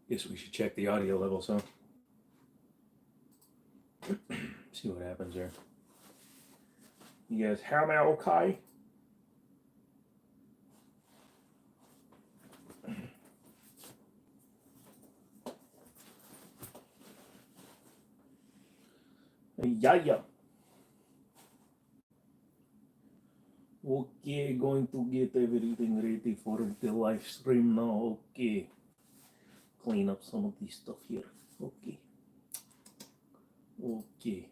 Guess we should check the audio levels, huh? See what happens there. You guys hear me okay? Yeah. Okay, going to get everything ready for the live stream now. Okay. Clean up some of this stuff here. Okay. Okay.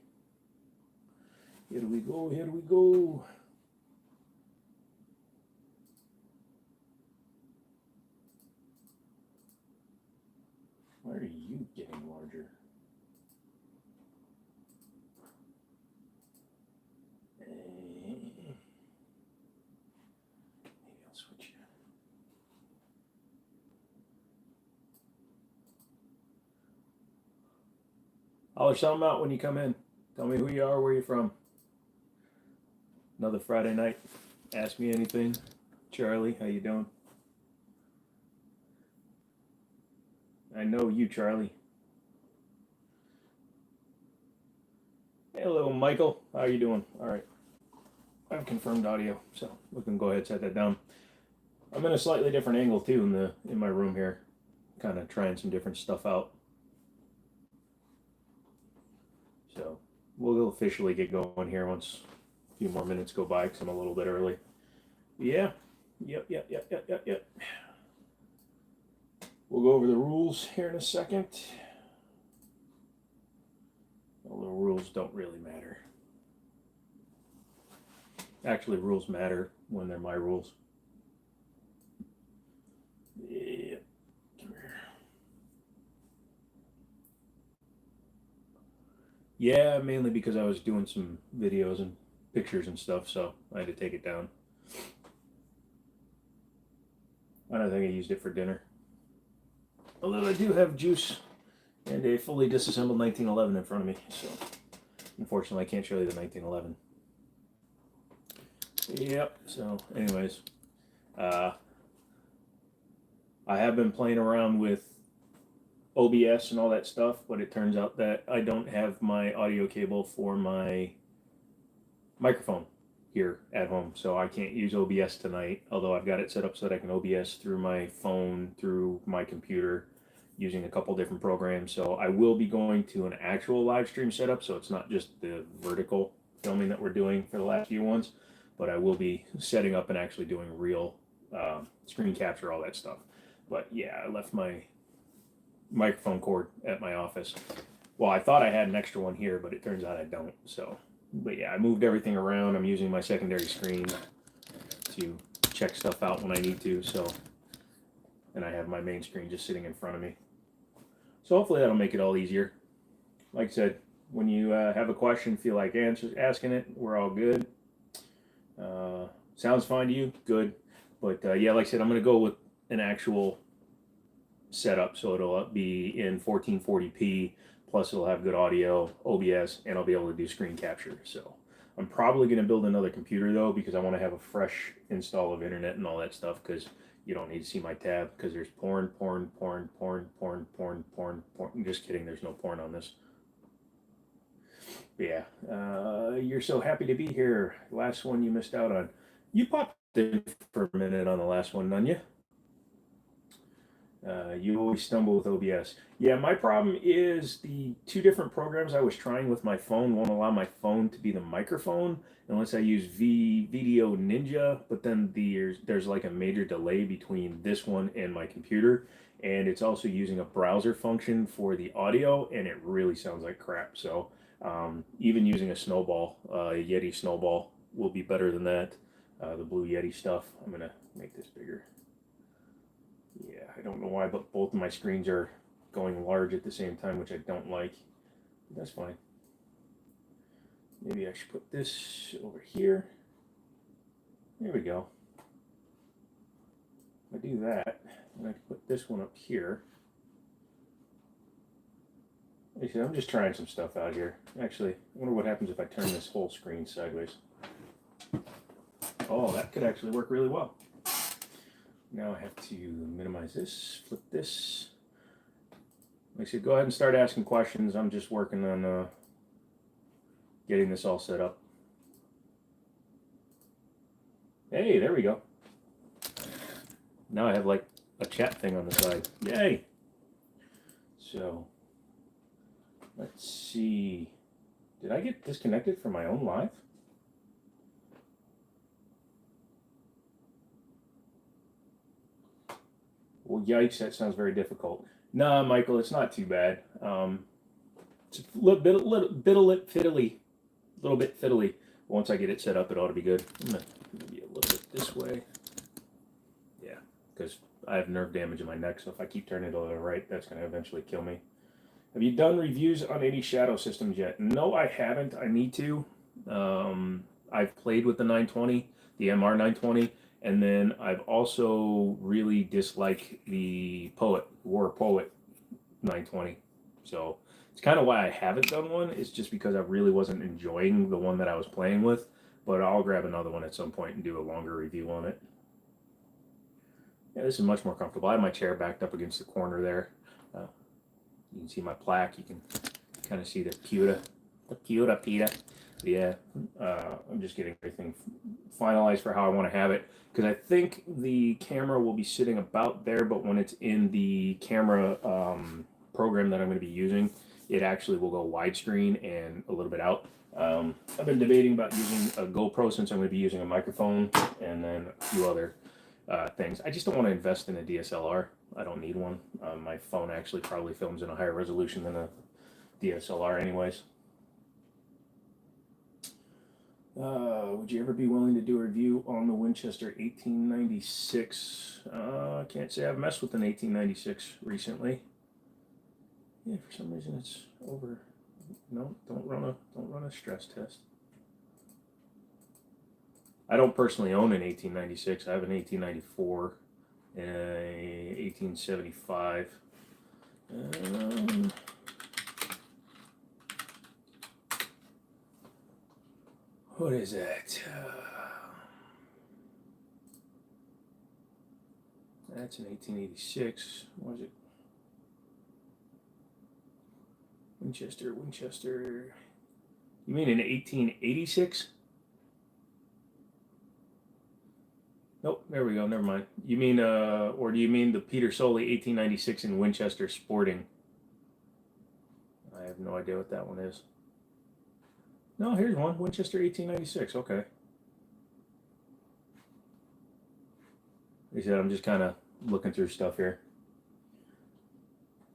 Here we go, here we go. Why are you getting larger? Maybe I'll switch you. I'll shout them out when you come in. Tell me who you are, where you're from. Another Friday night. Ask me anything. Charlie, how you doing? I know you, Charlie. Hey, little Michael, how you doing? All right. I've confirmed audio, so we can go ahead and set that down. I'm in a slightly different angle too in my room here, kind of trying some different stuff out. So we'll officially get going here once a few more minutes go by because I'm a little bit early. Yeah. Yep. We'll go over the rules here in a second. Well, the rules don't really matter. Actually, rules matter when they're my rules. Yeah. Come here. Yeah, mainly because I was doing some videos and pictures and stuff, so I had to take it down. I don't think I used it for dinner. Although I do have juice and a fully disassembled 1911 in front of me, so unfortunately I can't show you the 1911. Yep, so anyways, I have been playing around with OBS and all that stuff, but it turns out that I don't have my audio cable for my microphone here at home, so I can't use OBS tonight, although I've got it set up so that I can OBS through my phone, through my computer, using a couple different programs. So I will be going to an actual live stream setup, so it's not just the vertical filming that we're doing for the last few ones, but I will be setting up and actually doing real screen capture, all that stuff. But yeah, I left my microphone cord at my office. Well, I thought I had an extra one here, but it turns out I don't. So, but yeah, I moved everything around. I'm using my secondary screen to check stuff out when I need to. So, and I have my main screen just sitting in front of me. So hopefully that'll make it all easier. Like I said, when you have a question, feel like asking it. We're all good. Sounds fine to you? Good. But yeah, like I said, I'm going to go with an actual setup, so it'll be in 1440p, plus it'll have good audio, OBS, and I'll be able to do screen capture. So I'm probably going to build another computer though, because I want to have a fresh install of internet and all that stuff, because you don't need to see my tab, because there's porn. Just kidding, there's no porn on this. But yeah, you're so happy to be here. Last one you missed out on. You popped in for a minute on the last one, didn't you? You always stumble with OBS. Yeah, my problem is the two different programs I was trying with my phone won't allow my phone to be the microphone unless I use Video Ninja, but then there's like a major delay between this one and my computer, and it's also using a browser function for the audio, and it really sounds like crap. So even using a Snowball, Yeti Snowball, will be better than that. The Blue Yeti stuff. I'm gonna make this bigger. Yeah, I don't know why, but both of my screens are going large at the same time, which I don't like. But that's fine. Maybe I should put this over here. There we go. If I do that, and I can put this one up here. Actually, I'm just trying some stuff out here. Actually, I wonder what happens if I turn this whole screen sideways. Oh, that could actually work really well. Now I have to minimize this, flip this. Like I said, go ahead and start asking questions. I'm just working on getting this all set up. Hey, there we go. Now I have like a chat thing on the side. Yay! So, let's see. Did I get disconnected from my own live? Well, yikes, that sounds very difficult. Nah, Michael, it's not too bad. It's a little bit fiddly. Once I get it set up, it ought to be good. I'm gonna maybe a little bit this way. Yeah, because I have nerve damage in my neck, so if I keep turning it to the right, that's gonna eventually kill me. Have you done reviews on any Shadow systems yet? No, I haven't. I need to. I've played with the 920, the MR 920, and then I've also really disliked the War Poet 920. So it's kind of why I haven't done one. It's just because I really wasn't enjoying the one that I was playing with. But I'll grab another one at some point and do a longer review on it. Yeah, this is much more comfortable. I have my chair backed up against the corner there. You can see my plaque. You can kind of see the pewter Peter. Yeah, I'm just getting everything finalized for how I want to have it, because I think the camera will be sitting about there, but when it's in the camera program that I'm going to be using, it actually will go widescreen and a little bit out. I've been debating about using a GoPro, since I'm going to be using a microphone, and then a few other things. I just don't want to invest in a DSLR. I don't need one. My phone actually probably films in a higher resolution than a DSLR anyways. Would you ever be willing to do a review on the Winchester 1896? I can't say I've messed with an 1896 recently. Yeah, for some reason it's over. No, don't run a stress test. I don't personally own an 1896. I have an 1894 and a 1875. What is that? That's an 1886. What is it? Winchester. You mean an 1886? Nope, there we go. Never mind. You mean, or do you mean the Peter Soley 1896 in Winchester Sporting? I have no idea what that one is. No, here's one. Winchester 1896. Okay. Like I said, I'm just kind of looking through stuff here.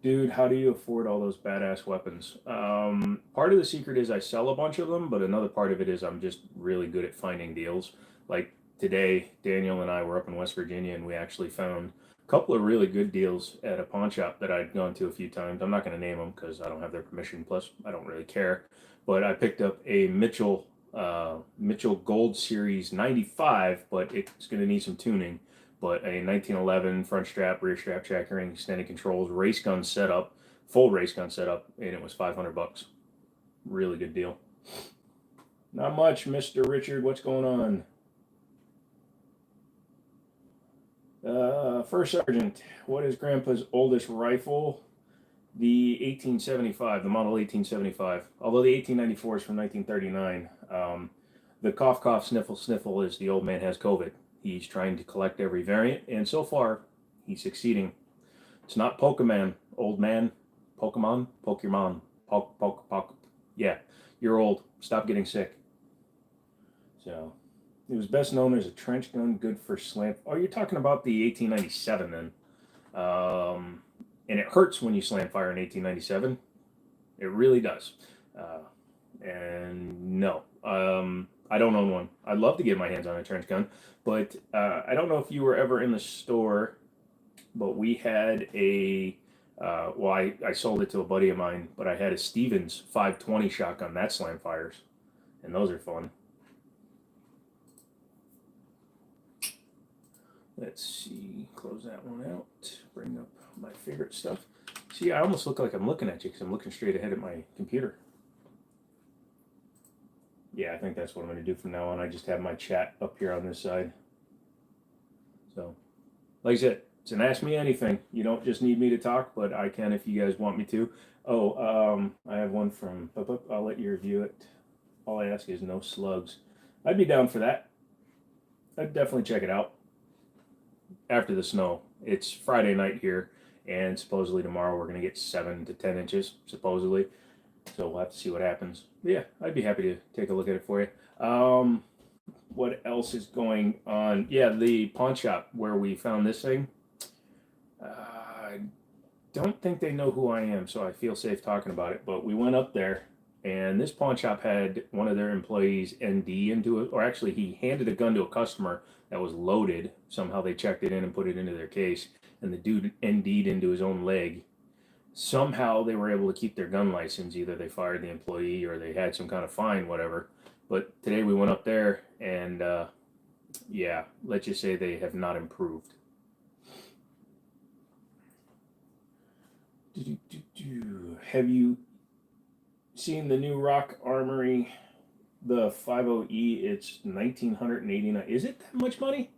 Dude, how do you afford all those badass weapons? Part of the secret is I sell a bunch of them, but another part of it is I'm just really good at finding deals. Like today, Daniel and I were up in West Virginia, and we actually found a couple of really good deals at a pawn shop that I'd gone to a few times. I'm not going to name them because I don't have their permission. Plus, I don't really care. But I picked up a Mitchell Gold Series 95, but it's going to need some tuning. But a 1911 front strap, rear strap checkering, extended controls, race gun setup, full race gun setup, and it was $500. Really good deal. Not much, Mr. Richard. What's going on? First Sergeant, what is Grandpa's oldest rifle? The 1875, the model 1875. Although the 1894 is from 1939. The cough, cough, sniffle, sniffle is the old man has COVID. He's trying to collect every variant, and so far, he's succeeding. It's not Pokemon, old man. Pokemon? Pokemon. Yeah, you're old. Stop getting sick. So, it was best known as a trench gun, good for slam. Oh, you're talking about the 1897 then. And it hurts when you slam fire in 1897. It really does. And no, I don't own one. I'd love to get my hands on a trench gun, but I don't know if you were ever in the store, but we had a, well, I sold it to a buddy of mine, but I had a Stevens 520 shotgun that slam fires, and those are fun. Let's see, close that one out, bring up my favorite stuff. See, I almost look like I'm looking at you because I'm looking straight ahead at my computer. Yeah, I think that's what I'm going to do from now on. I just have my chat up here on this side. So, like I said, It's an Ask Me Anything. You don't just need me to talk, but I can if you guys want me to. Oh, I have one from. I'll let you review it. All I ask is no slugs. I'd be down for that. I'd definitely check it out after the snow. It's Friday night here, and supposedly tomorrow we're going to get 7 to 10 inches, supposedly. So we'll have to see what happens. But yeah, I'd be happy to take a look at it for you. What else is going on? Yeah, the pawn shop where we found this thing. I don't think they know who I am, so I feel safe talking about it. But we went up there, and this pawn shop had one of their employees ND into it, or actually, he handed a gun to a customer that was loaded. Somehow they checked it in and put it into their case, and the dude ND'd into his own leg. Somehow they were able to keep their gun license. Either they fired the employee or they had some kind of fine, whatever. But today we went up there, and yeah, let's just say they have not improved. Have you seen the new Rock Armory, the 50E? It's 1,989. Is it that much money?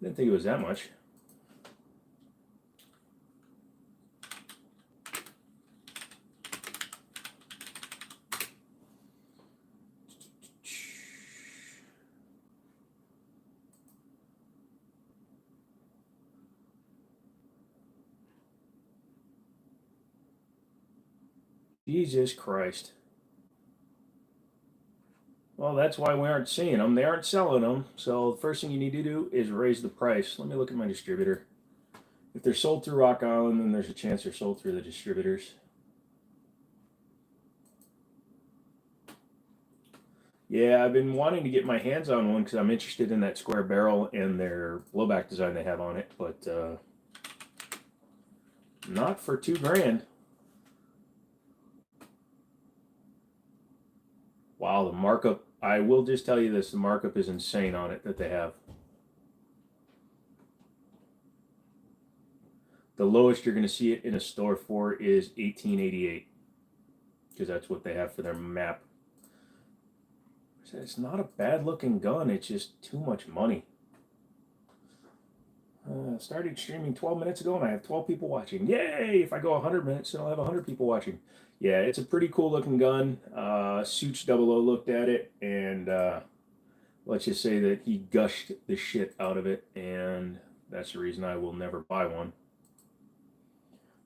I didn't think it was that much. Jesus Christ. Well, that's why we aren't seeing them. They aren't selling them. So the first thing you need to do is raise the price. Let me look at my distributor. If they're sold through Rock Island, then there's a chance they're sold through the distributors. Yeah, I've been wanting to get my hands on one because I'm interested in that square barrel and their blowback design they have on it, but not for $2,000. Wow, the markup. I will just tell you this, the markup is insane on it that they have. The lowest you're going to see it in a store for is $18.88 because that's what they have for their map. It's not a bad looking gun, it's just too much money. Started streaming 12 minutes ago and I have 12 people watching. Yay! If I go 100 minutes, then I'll have 100 people watching. Yeah, it's a pretty cool looking gun. Such 00 looked at it, and let's just say that he gushed the shit out of it, and that's the reason I will never buy one.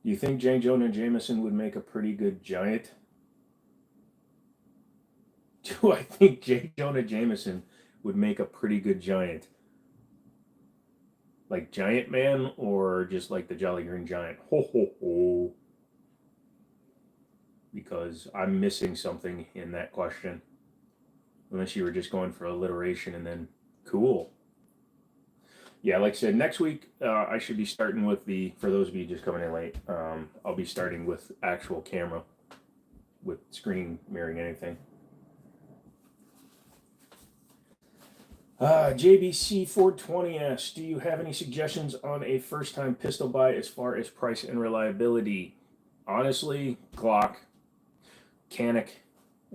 Do you think J. Jonah Jameson would make a pretty good giant? Do I think J. Jonah Jameson would make a pretty good giant? Like Giant Man, or just like the Jolly Green Giant? Ho ho ho. Because I'm missing something in that question. Unless you were just going for alliteration and then cool. Yeah, like I said, next week I should be starting with for those of you just coming in late, I'll be starting with actual camera with screen mirroring anything. JBC 420 asks, do you have any suggestions on a first-time pistol buy as far as price and reliability? Honestly, Glock. Canik.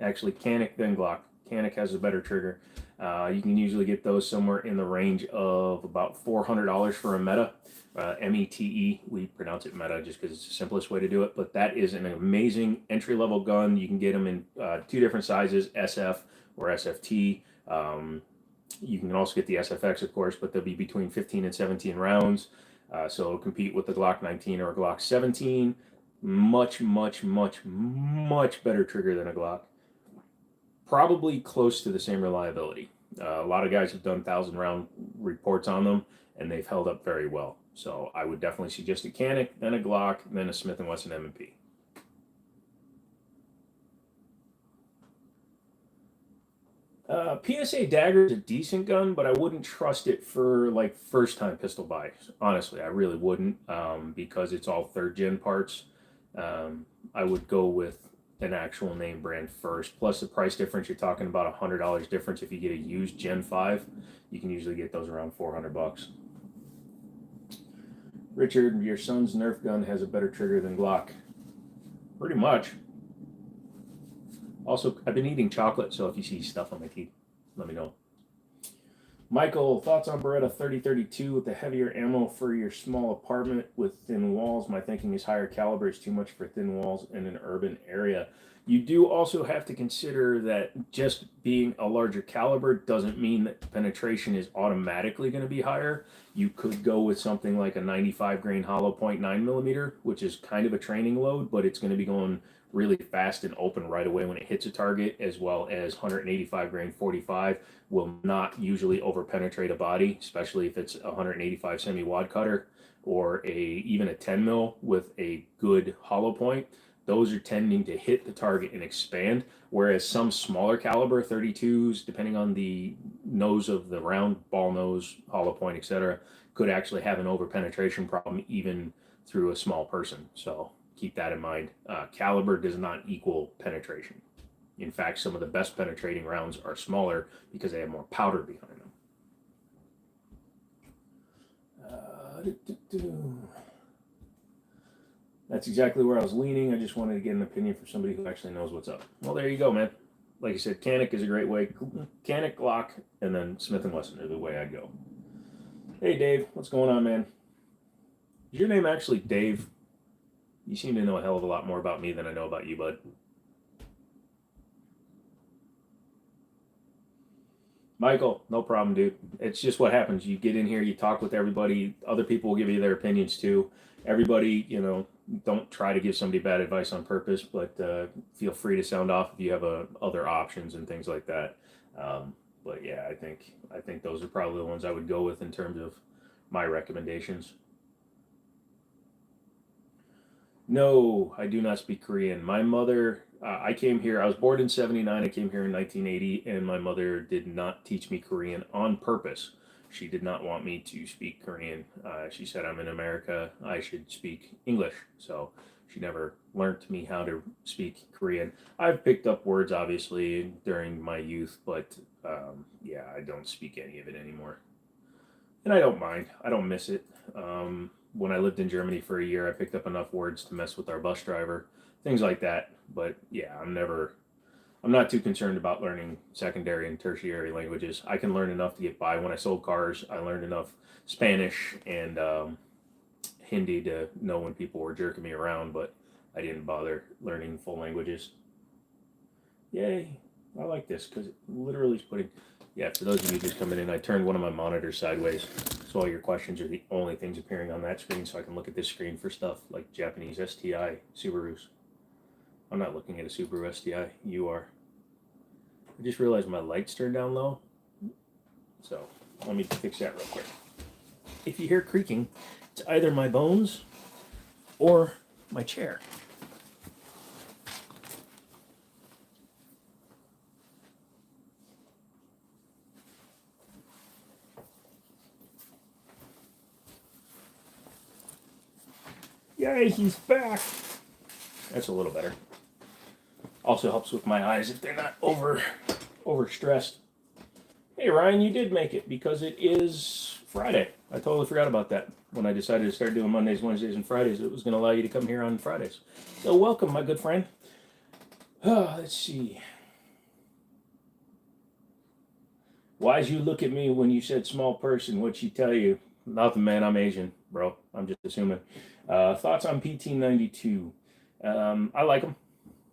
Actually, Canik then Glock. Canik has a better trigger. You can usually get those somewhere in the range of about $400 for a Meta. METE. We pronounce it Meta just because it's the simplest way to do it. But that is an amazing entry-level gun. You can get them in 2 different sizes, SF or SFT. You can also get the SFX, of course, but they'll be between 15 and 17 rounds. So it'll compete with the Glock 19 or a Glock 17. Much, much, much, much better trigger than a Glock. Probably close to the same reliability. A lot of guys have done 1,000-round reports on them, and they've held up very well. So I would definitely suggest a Canik, then a Glock, then a Smith & Wesson M&P. PSA Dagger is a decent gun, but I wouldn't trust it for like first-time pistol buys. Honestly, I really wouldn't, because it's all third-gen parts. I would go with an actual name brand first. Plus the price difference, you're talking about $100 difference if you get a used Gen 5. You can usually get those around $400. Richard, your son's Nerf gun has a better trigger than Glock. Pretty much. Also, I've been eating chocolate, so if you see stuff on my teeth, let me know. Michael, thoughts on Beretta 3032 with the heavier ammo for your small apartment with thin walls? My thinking is higher caliber is too much for thin walls in an urban area. You do also have to consider that just being a larger caliber doesn't mean that penetration is automatically going to be higher. You could go with something like a 95 grain hollow point 9 millimeter, which is kind of a training load, but it's going to be going really fast and open right away when it hits a target, as well as 185 grain 45 will not usually over penetrate a body, especially if it's a 185 semi wad cutter or even a 10 mil with a good hollow point. Those are tending to hit the target and expand, whereas some smaller caliber 32s, depending on the nose of the round, ball nose, hollow point, etc., could actually have an over penetration problem even through a small person. So keep that in mind. Caliber does not equal penetration. In fact, some of the best penetrating rounds are smaller because they have more powder behind them. That's exactly where I was leaning. I just wanted to get an opinion from somebody who actually knows what's up. Well, there you go, man. Like I said, Canik is a great way. Canik, Glock, and then Smith & Wesson are the way I go. Hey, Dave. What's going on, man? Is your name actually Dave? You seem to know a hell of a lot more about me than I know about you, bud. Michael, no problem, dude. It's just what happens. You get in here, you talk with everybody. Other people will give you their opinions too. Everybody, don't try to give somebody bad advice on purpose, but feel free to sound off if you have other options and things like that. But yeah, I think those are probably the ones I would go with in terms of my recommendations. No, I do not speak Korean. My mother, I came here, I was born in 79, I came here in 1980, and my mother did not teach me Korean on purpose. She did not want me to speak Korean. She said, I'm in America, I should speak English. So she never learned me how to speak Korean. I've picked up words, obviously, during my youth, but yeah, I don't speak any of it anymore. And I don't mind, I don't miss it. When I lived in Germany for a year, I picked up enough words to mess with our bus driver, things like that. But yeah, I'm not too concerned about learning secondary and tertiary languages. I can learn enough to get by. When I sold cars, I learned enough Spanish and Hindi to know when people were jerking me around, but I didn't bother learning full languages. Yay! I like this because it literally is putting. Yeah, for those of you just coming in, I turned one of my monitors sideways, so all your questions are the only things appearing on that screen, so I can look at this screen for stuff like Japanese STI Subarus. I'm not looking at a Subaru STI. You are. I just realized my lights turned down low, so let me fix that real quick. If you hear creaking, it's either my bones or my chair. Yay, he's back. That's a little better. Also helps with my eyes if they're not overstressed. Hey Ryan, you did make it because it is Friday. I totally forgot about that when I decided to start doing Mondays, Wednesdays, and Fridays. It was going to allow you to come here on Fridays. So welcome, my good friend. Let's see. Why'd you look at me when you said small person? What'd she tell you? Nothing, man. I'm Asian, bro. I'm just assuming. Thoughts on PT92? I like them.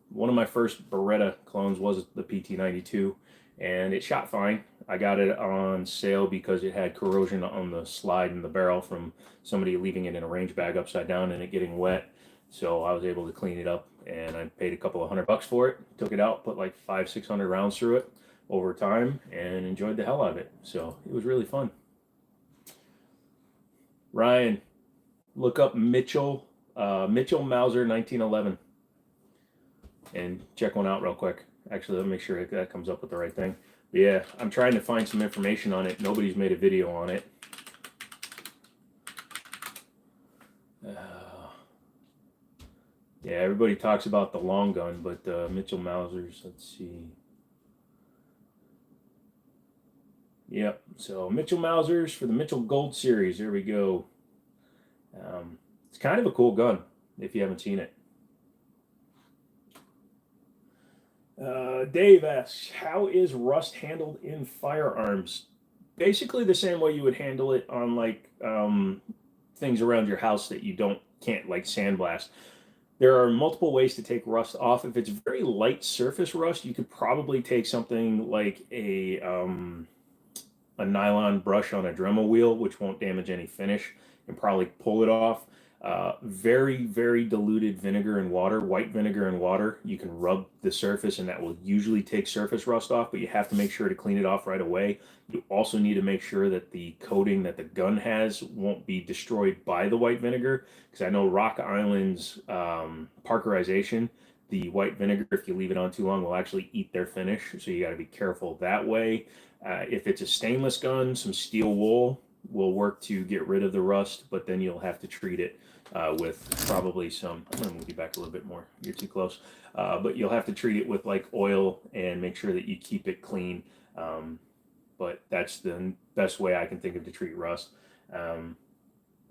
One of my first Beretta clones was the PT92, and it shot fine. I got it on sale because it had corrosion on the slide in the barrel from somebody leaving it in a range bag upside down and it getting wet. So I was able to clean it up, and I paid a couple of $100 for it. Took it out, put like 500-600 rounds through it over time, and enjoyed the hell out of it. So it was really fun. Ryan, look up Mitchell Mauser 1911 and check one out real quick. Actually, let me make sure that comes up with the right thing. But yeah, I'm trying to find some information on it. Nobody's made a video on it. Yeah, everybody talks about the long gun, but Mitchell Mausers, let's see. Yep, so Mitchell Mausers for the Mitchell Gold Series. There we go. It's kind of a cool gun if you haven't seen it. Dave asks, how is rust handled in firearms? Basically the same way you would handle it on like things around your house that you can't like sandblast. There are multiple ways to take rust off. If it's very light surface rust, you could probably take something like a nylon brush on a Dremel wheel, which won't damage any finish, and probably pull it off. Very, very diluted vinegar and water, white vinegar and water. You can rub the surface, and that will usually take surface rust off, but you have to make sure to clean it off right away. You also need to make sure that the coating that the gun has won't be destroyed by the white vinegar, because I know Rock Island's parkerization, the white vinegar, if you leave it on too long, will actually eat their finish. So you got to be careful that way. If it's a stainless gun, some steel wool will work to get rid of the rust, but then you'll have to treat it with probably some. I'm going to move you back a little bit more. You're too close. But you'll have to treat it with like oil and make sure that you keep it clean. But that's the best way I can think of to treat rust.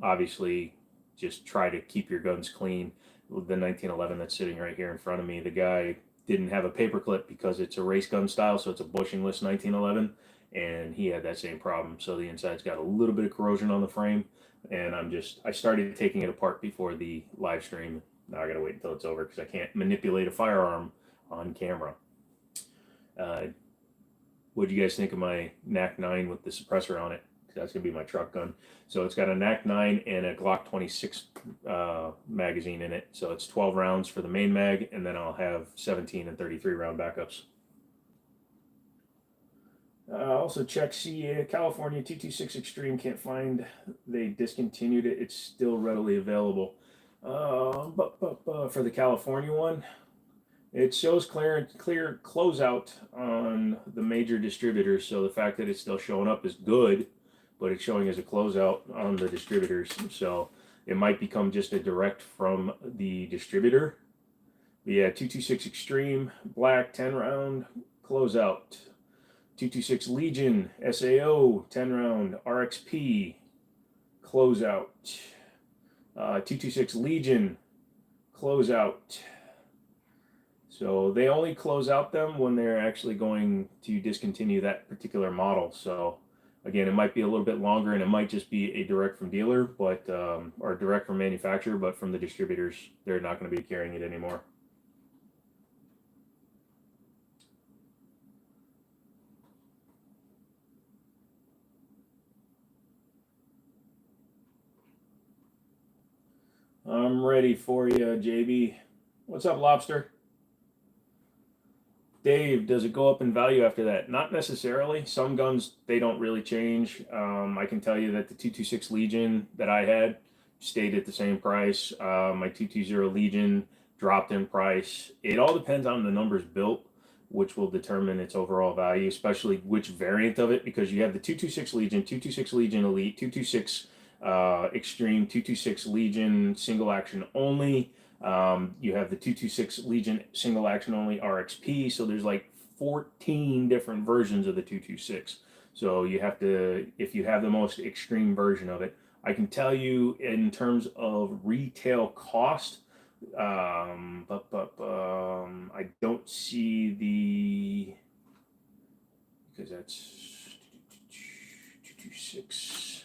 Obviously, just try to keep your guns clean. The 1911 that's sitting right here in front of me, the guy didn't have a paperclip because it's a race gun style, so it's a bushingless 1911, and he had that same problem. So the inside's got a little bit of corrosion on the frame, and I started taking it apart before the live stream. Now I gotta wait until it's over because I can't manipulate a firearm on camera. What do you guys think of my NAC 9 with the suppressor on it? That's going to be my truck gun. So it's got a NAC 9 and a Glock 26 magazine in it. So it's 12 rounds for the main mag, and then I'll have 17 and 33 round backups. Also check, California 226 Extreme, can't find, they discontinued it. It's still readily available. But for the California one, it shows clear closeout on the major distributors. So the fact that it's still showing up is good, but it's showing as a closeout on the distributors. So it might become just a direct from the distributor. But yeah, 226 Extreme, black, 10 round, closeout. 226 Legion, SAO, 10 round, RXP, closeout. 226 Legion, closeout. So they only close out them when they're actually going to discontinue that particular model. So again, it might be a little bit longer, and it might just be a direct from dealer, but or direct from manufacturer, but from the distributors, they're not going to be carrying it anymore. I'm ready for you, JB. What's up, Lobster? Dave, does it go up in value after that? Not necessarily. Some guns, they don't really change. I can tell you that the 226 Legion that I had stayed at the same price. My 220 Legion dropped in price. It all depends on the numbers built, which will determine its overall value, especially which variant of it, because you have the 226 Legion, 226 Legion Elite, 226 Extreme, 226 Legion single action only. You have the 226 Legion single action only RXP, so there's like 14 different versions of the 226. So you have to, if you have the most extreme version of it, I can tell you in terms of retail cost, I don't see the, because that's 226.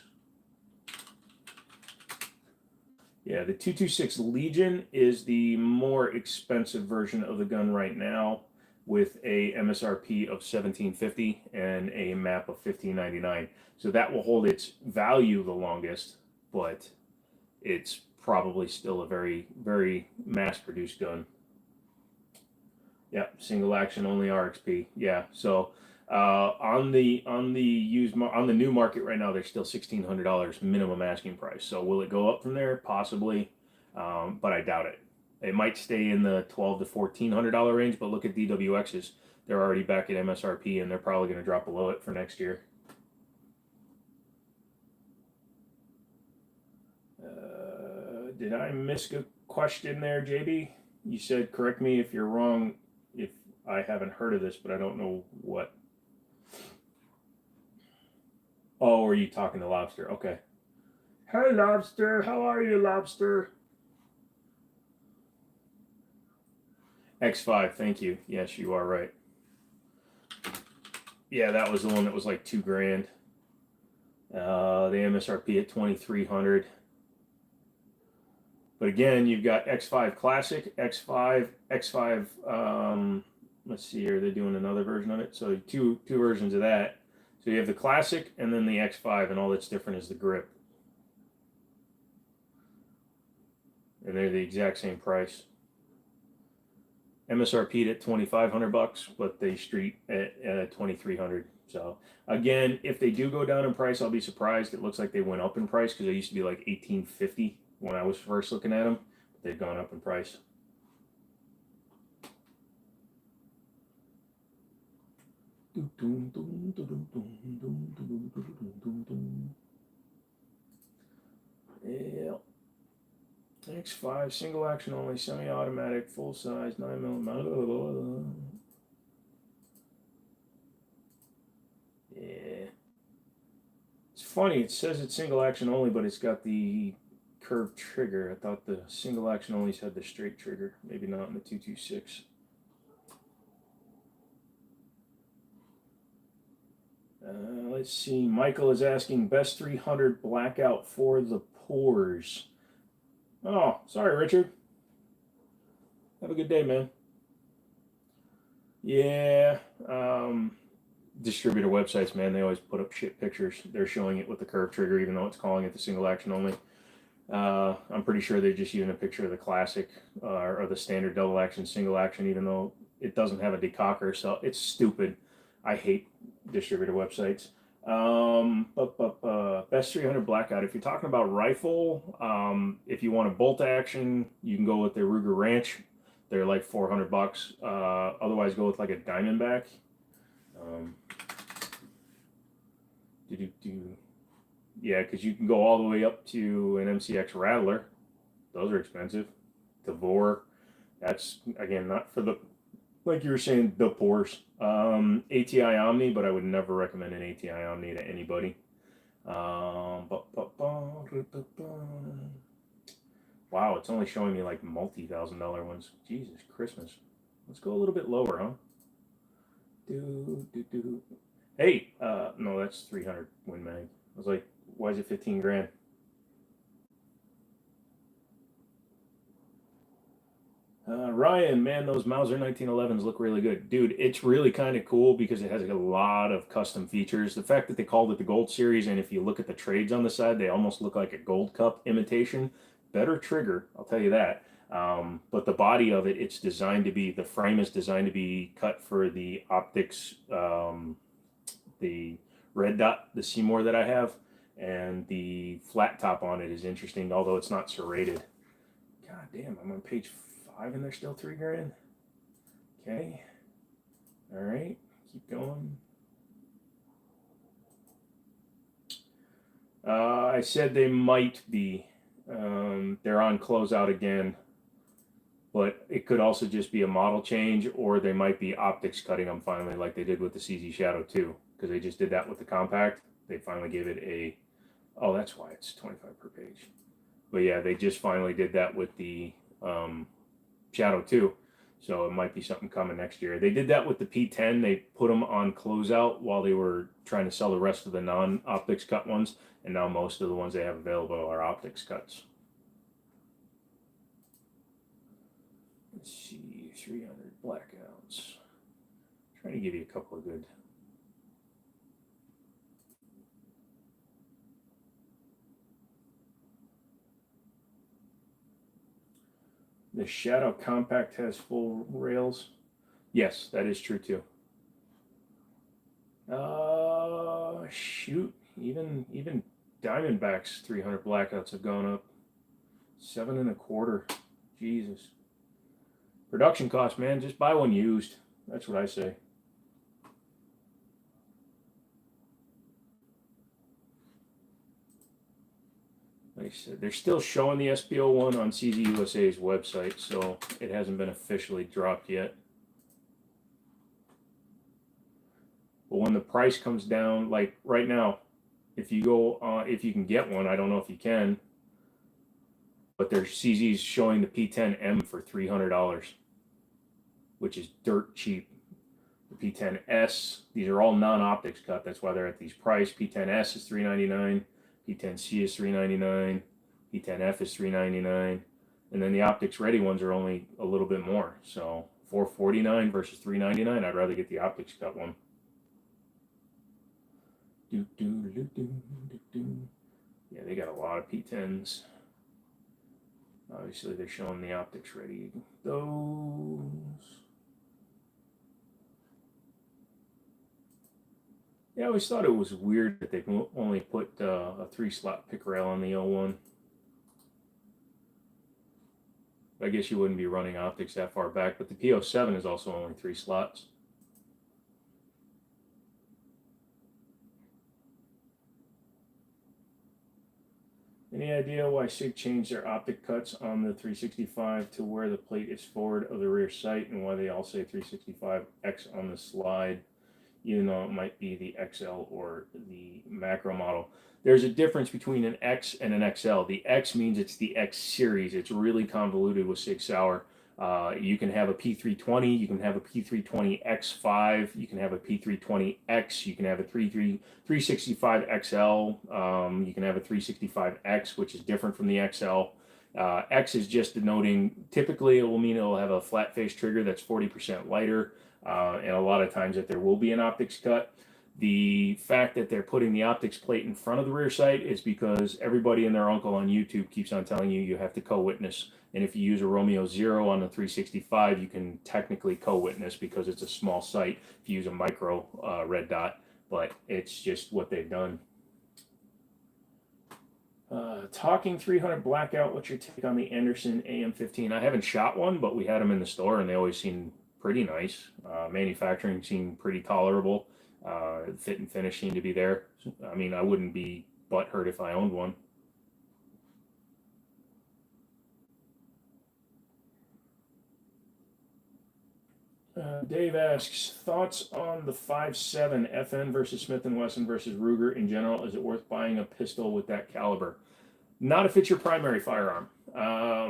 Yeah, the 226 Legion is the more expensive version of the gun right now, with a MSRP of $1,750 and a MAP of $1,599. So that will hold its value the longest, but it's probably still a very, very mass-produced gun. Yeah, single action only RXP. Yeah, so on the new market right now, they're still $1,600 minimum asking price. So will it go up from there? Possibly, but I doubt it. It might stay in the $1,200 to $1,400 range. But look at DWXs; they're already back at MSRP, and they're probably going to drop below it for next year. Did I miss a question there, JB? You said correct me if you're wrong. If I haven't heard of this, but I don't know what. Oh, are you talking to Lobster? Okay. Hey, Lobster. How are you, Lobster? X5, thank you. Yes, you are right. Yeah, that was the one that was like $2,000. The MSRP at 2,300. But again, you've got X5 Classic, X5. Let's see here, they're doing another version of it. So two versions of that. So you have the Classic and then the X5, and all that's different is the grip. And they're the exact same price. MSRP'd at $2,500, but they street at 2,300. So again, if they do go down in price, I'll be surprised. It looks like they went up in price because they used to be like $1,850 when I was first looking at them. But they've gone up in price. Yeah. X5 single action only, semi-automatic, full size, 9mm. Yeah. It's funny, it says it's single action only, but it's got the curved trigger. I thought the single action onlys had the straight trigger. Maybe not in the 226. Let's see. Michael is asking best 300 blackout for the pores. Oh, sorry, Richard. Have a good day, man. Yeah. Distributor websites, man, they always put up shit pictures. They're showing it with the curved trigger, even though it's calling it the single action only. I'm pretty sure they're just using a picture of the Classic or the standard double action, single action, even though it doesn't have a decocker. So it's stupid. I hate distributor websites. Best 300 blackout. If you're talking about rifle, if you want a bolt action, you can go with the Ruger Ranch. They're like $400. Otherwise, go with like a Diamondback. Yeah, because you can go all the way up to an MCX Rattler. Those are expensive. Tavor. That's again not for the, like you were saying, the pores. ATI Omni, but I would never recommend an ATI Omni to anybody. Wow, it's only showing me like multi-$1,000 ones. Jesus Christmas. Let's go a little bit lower, huh? Hey, no, that's 300 Win Mag. I was like, why is it 15 grand? Ryan, man, those Mauser 1911s look really good. Dude, it's really kind of cool because it has like a lot of custom features. The fact that they called it the Gold Series, and if you look at the trades on the side, they almost look like a Gold Cup imitation. Better trigger, I'll tell you that. But the body of it, it's designed to be, the frame is designed to be cut for the optics, the red dot, the Seymour that I have, and the flat top on it is interesting, although it's not serrated. God damn, I'm on page 5 and they're still 3 grand. Okay. All right. Keep going. I said they might be. They're on closeout again, but it could also just be a model change, or they might be optics cutting them finally, like they did with the CZ Shadow 2, because they just did that with the compact. They finally gave it a. Oh, that's why it's 25 per page. But yeah, they just finally did that with the Shadow 2. So it might be something coming next year. They did that with the P10. They put them on closeout while they were trying to sell the rest of the non-optics cut ones. And now most of the ones they have available are optics cuts. Let's see, 300 blackouts. Trying to give you a couple of good. The Shadow Compact has full rails. Yes, that is true too. Shoot, even Diamondback's 300 blackouts have gone up 7.25. Jesus. Production cost, man. Just buy one used. That's what I say. Like I said, they're still showing the SPO1 on CZ USA's website, so it hasn't been officially dropped yet. But when the price comes down, like right now, if you go, if you can get one, I don't know if you can, but their CZ's showing the P10M for $300, which is dirt cheap. The P10S, these are all non-optics cut. That's why they're at these price. P10S is $399. P10C is $399. P10F is $399. And then the optics ready ones are only a little bit more. So $449 versus $399. I'd rather get the optics cut one. Yeah, they got a lot of P10s. Obviously, they're showing the optics ready. Those. Yeah, I always thought it was weird that they only put a 3-slot pick rail on the O1. I guess you wouldn't be running optics that far back, but the P07 is also only 3 slots. Any idea why SIG changed their optic cuts on the 365 to where the plate is forward of the rear sight, and why they all say 365X on the slide, even though it might be the XL or the macro model? There's a difference between an X and an XL. The X means it's the X series. It's really convoluted with Sig Sauer. You can have a P320, you can have a P320X5, you can have a P320X, you can have a 365XL, you can have a 365X, which is different from the XL. X is just denoting, typically it will mean it will have a flat face trigger that's 40% lighter, and a lot of times that there will be an optics cut. The fact that they're putting the optics plate in front of the rear sight is because everybody and their uncle on YouTube keeps on telling you have to co-witness. And if you use a Romeo 0 on the 365, you can technically co-witness because it's a small sight if you use a micro red dot, but it's just what they've done. Talking 300 blackout, what's your take on the Anderson AM15? I haven't shot one, but we had them in the store and they always seem pretty nice. Manufacturing seemed pretty tolerable. Fit and finish seemed to be there. I mean, I wouldn't be butthurt if I owned one. Dave asks, thoughts on the 5.7 FN versus Smith & Wesson versus Ruger in general? Is it worth buying a pistol with that caliber? Not if it's your primary firearm.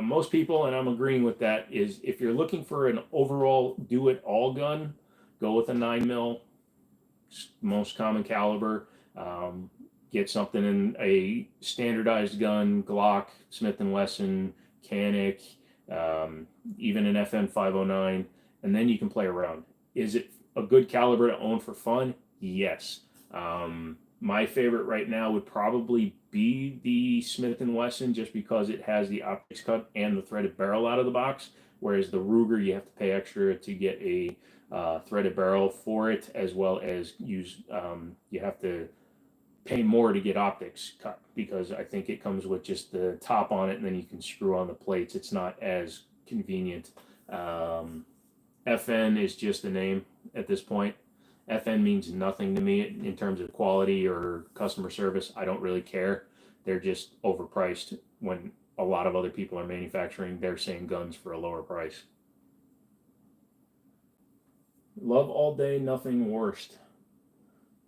Most people, and I'm agreeing with that, is if you're looking for an overall do-it-all gun, go with a 9mm, most common caliber. Get something in a standardized gun, Glock, Smith & Wesson, Canik, even an FN 509, and then you can play around. Is it a good caliber to own for fun? Yes. My favorite right now would probably be the Smith & Wesson, just because it has the optics cut and the threaded barrel out of the box, whereas the Ruger, you have to pay extra to get a threaded barrel for it, as well as use you have to pay more to get optics cut, because I think it comes with just the top on it and then you can screw on the plates. It's not as convenient. FN is just a name at this point. FN means nothing to me in terms of quality or customer service. I don't really care. They're just overpriced when a lot of other people are manufacturing their same guns for a lower price. Love all day, nothing worst.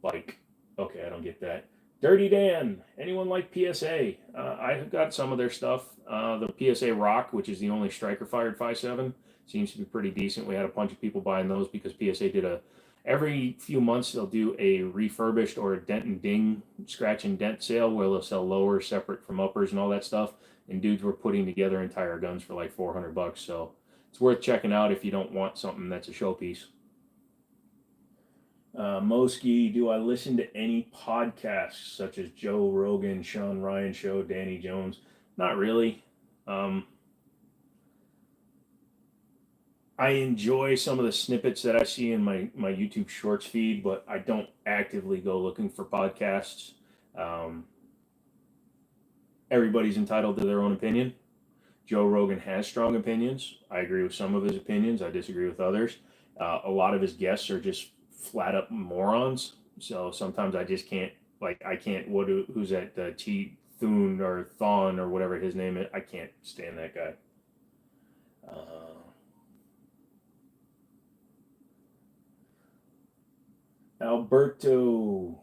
Like, okay, I don't get that. Dirty Dan, anyone like PSA? I've got some of their stuff. The PSA Rock, which is the only striker fired 5.7, seems to be pretty decent. We had a bunch of people buying those because PSA did every few months they'll do a refurbished or a dent and ding scratch and dent sale where they'll sell lowers separate from uppers and all that stuff. And dudes were putting together entire guns for like $400, so it's worth checking out if you don't want something that's a showpiece. Moski, do I listen to any podcasts such as Joe Rogan, Sean Ryan Show, Danny Jones? Not really. I enjoy some of the snippets that I see in my YouTube Shorts feed, but I don't actively go looking for podcasts. Everybody's entitled to their own opinion. Joe Rogan has strong opinions. I agree with some of his opinions. I disagree with others. A lot of his guests are just flat up morons. So sometimes I just can't, I can't, who's that, T Thune or Thon or whatever his name is? I can't stand that guy. Alberto,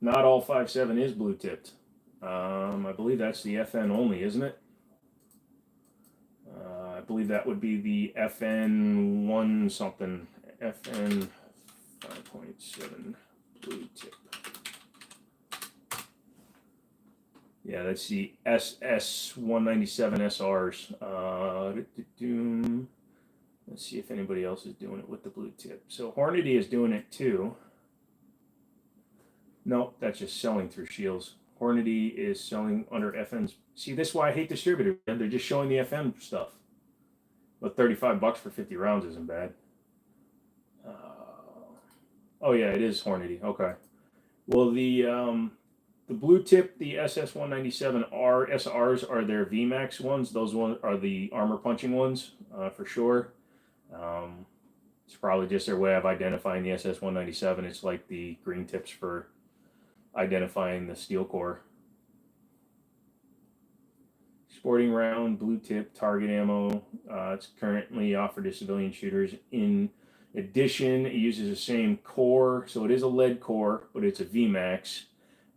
not all 5.7 is blue tipped. I believe that's the FN only, isn't it? I believe that would be the FN 1 something. FN 5.7 blue tip. Yeah, that's the SS197 SRs. Let's see if anybody else is doing it with the blue tip. So Hornady is doing it too. Nope, that's just selling through Shields. Hornady is selling under FN's. See, this is why I hate distributors. They're just showing the FN stuff. But $35 for 50 rounds isn't bad. Oh yeah, it is Hornady. Okay. Well, the blue tip, the SS197R SRs are their VMAX ones. Those ones are the armor punching ones for sure. It's probably just their way of identifying the SS197. It's like the green tips for identifying the steel core. Sporting round, blue tip, target ammo. It's currently offered to civilian shooters. In addition, it uses the same core, so it is a lead core, but it's a VMAX.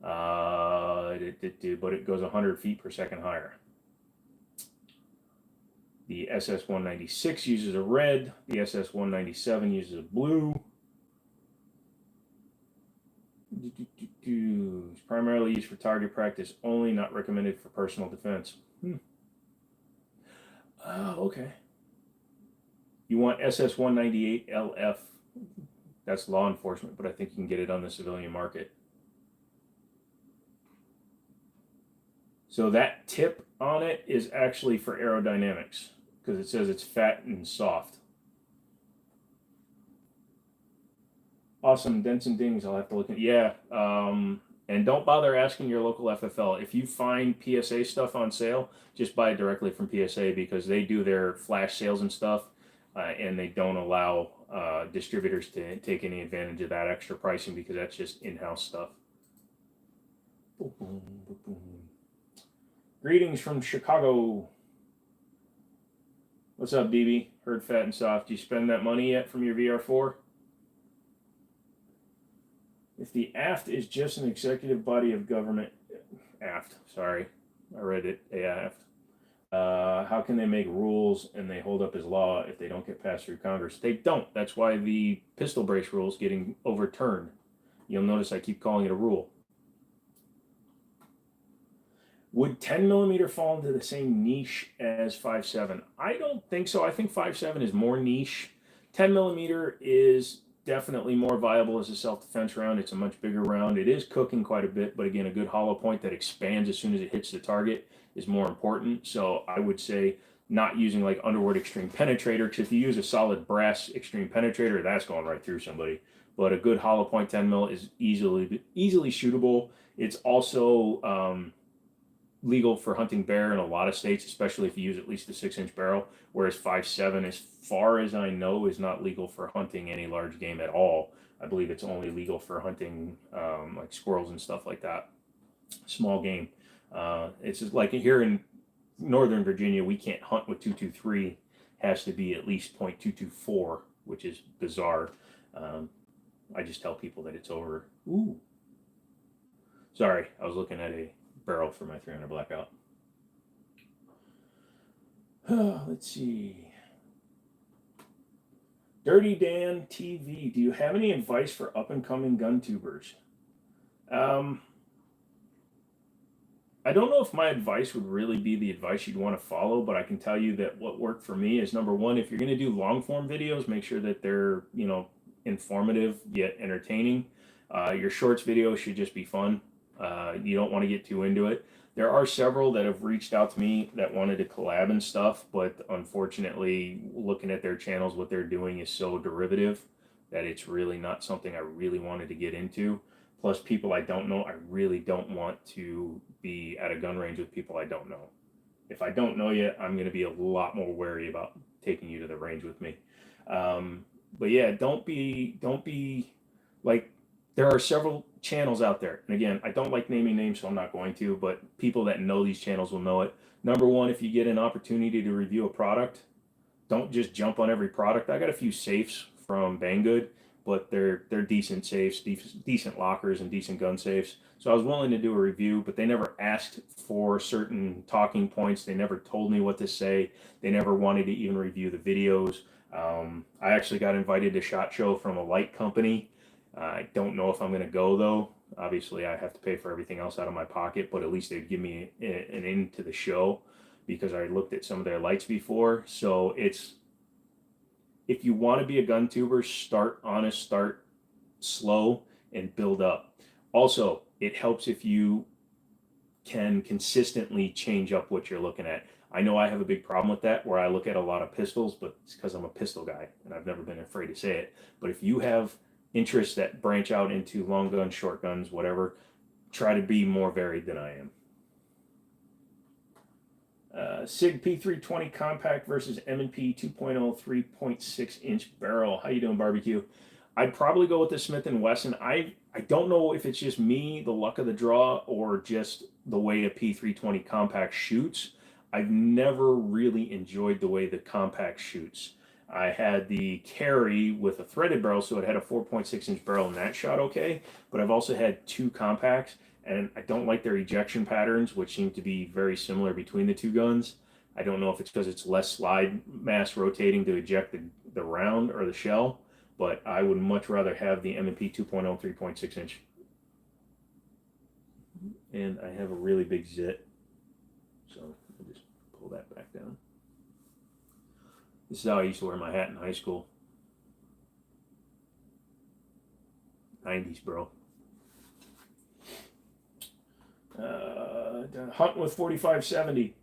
But it goes 100 feet per second higher. The SS196 uses a red. The SS197 uses a blue. It's primarily used for target practice only, not recommended for personal defense. Okay. You want SS198 LF. That's law enforcement, but I think you can get it on the civilian market. So that tip on it is actually for aerodynamics because it says it's fat and soft. Awesome. Dents and dings. I'll have to look at. Yeah. And don't bother asking your local FFL. If you find PSA stuff on sale, just buy it directly from PSA because they do their flash sales and stuff, and they don't allow distributors to take any advantage of that extra pricing because that's just in-house stuff. Boom, boom, boom, boom. Greetings from Chicago. What's up, BB? Heard fat and soft. Do you spend that money yet from your VR4? If the AFT is just an executive body of government, AFT, sorry, I read it, AFT. How can they make rules and they hold up as law if they don't get passed through Congress? They don't. That's why the pistol brace rule is getting overturned. You'll notice I keep calling it a rule. Would 10 millimeter fall into the same niche as 5.7? I don't think so. I think 5.7 is more niche. 10 millimeter is definitely more viable as a self-defense round. It's a much bigger round. It is cooking quite a bit, but again, a good hollow point that expands as soon as it hits the target is more important. So I would say not using like Underwood Extreme Penetrator, because if you use a solid brass Extreme Penetrator, that's going right through somebody. But a good hollow point 10 mil is easily shootable. It's also legal for hunting bear in a lot of states, especially if you use at least a 6-inch barrel, whereas 5.7, as far as I know, is not legal for hunting any large game at all. I believe it's only legal for hunting like squirrels and stuff like that, small game. It's just like here in Northern Virginia, we can't hunt with 223. Has to be at least .224, which is bizarre. I just tell people that it's over. Ooh. Sorry, I was looking at a barrel for my 300 blackout. Let's see. Dirty Dan TV, do you have any advice for up-and-coming gun tubers? I don't know if my advice would really be the advice you'd want to follow, but I can tell you that what worked for me is, number one, if you're going to do long-form videos, make sure that they're, informative yet entertaining. Your shorts videos should just be fun. You don't want to get too into it. There are several that have reached out to me that wanted to collab and stuff, but unfortunately, looking at their channels, what they're doing is so derivative that it's really not something I really wanted to get into. Plus, people I don't know, I really don't want to be at a gun range with people I don't know. If I don't know you, I'm going to be a lot more wary about taking you to the range with me. But yeah, don't be like, there are several channels out there. And again, I don't like naming names, so I'm not going to, but people that know these channels will know it. Number one, if you get an opportunity to review a product, don't just jump on every product. I got a few safes from Banggood, but they're decent safes, decent lockers, and decent gun safes. So I was willing to do a review, but they never asked for certain talking points. They never told me what to say. They never wanted to even review the videos. I actually got invited to SHOT Show from a light company. I don't know if I'm going to go though. Obviously, I have to pay for everything else out of my pocket, but at least they'd give me an in to the show because I looked at some of their lights before. So it's, if you want to be a gun tuber, start honest, start slow, and build up. Also, it helps if you can consistently change up what you're looking at. I know I have a big problem with that where I look at a lot of pistols, but it's because I'm a pistol guy and I've never been afraid to say it. But if you have interests that branch out into long guns, short guns, whatever, try to be more varied than I am. SIG P320 compact versus M&P 2.0 3.6 inch barrel. How you doing, barbecue? I'd probably go with the Smith & Wesson. I don't know if it's just me, the luck of the draw, or just the way a P320 compact shoots. I've never really enjoyed the way the compact shoots. I had the Carry with a threaded barrel, so it had a 4.6 inch barrel, and that shot okay. But I've also had two compacts, and I don't like their ejection patterns, which seem to be very similar between the two guns. I don't know if it's because it's less slide mass rotating to eject the round or the shell, but I would much rather have the M&P 2.0 3.6 inch. And I have a really big zit, so I'll just pull that back down. This is how I used to wear my hat in high school. 90s, bro. Hunt with 4570.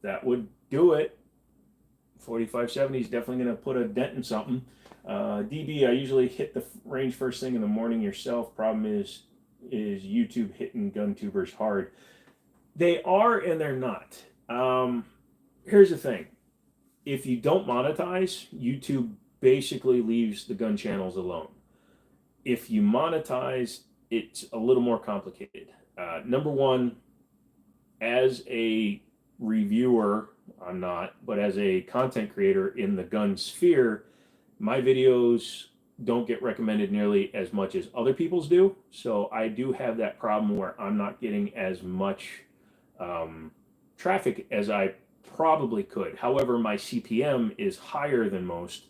That would do it. 4570 is definitely going to put a dent in something. DB, I usually hit the range first thing in the morning yourself. Problem is YouTube hitting gun tubers hard. They are and they're not. Here's the thing. If you don't monetize, YouTube basically leaves the gun channels alone. If you monetize, it's a little more complicated. Number one, as a reviewer, I'm not, but as a content creator in the gun sphere, my videos don't get recommended nearly as much as other people's do. So I do have that problem where I'm not getting as much traffic as I probably could. However, my CPM is higher than most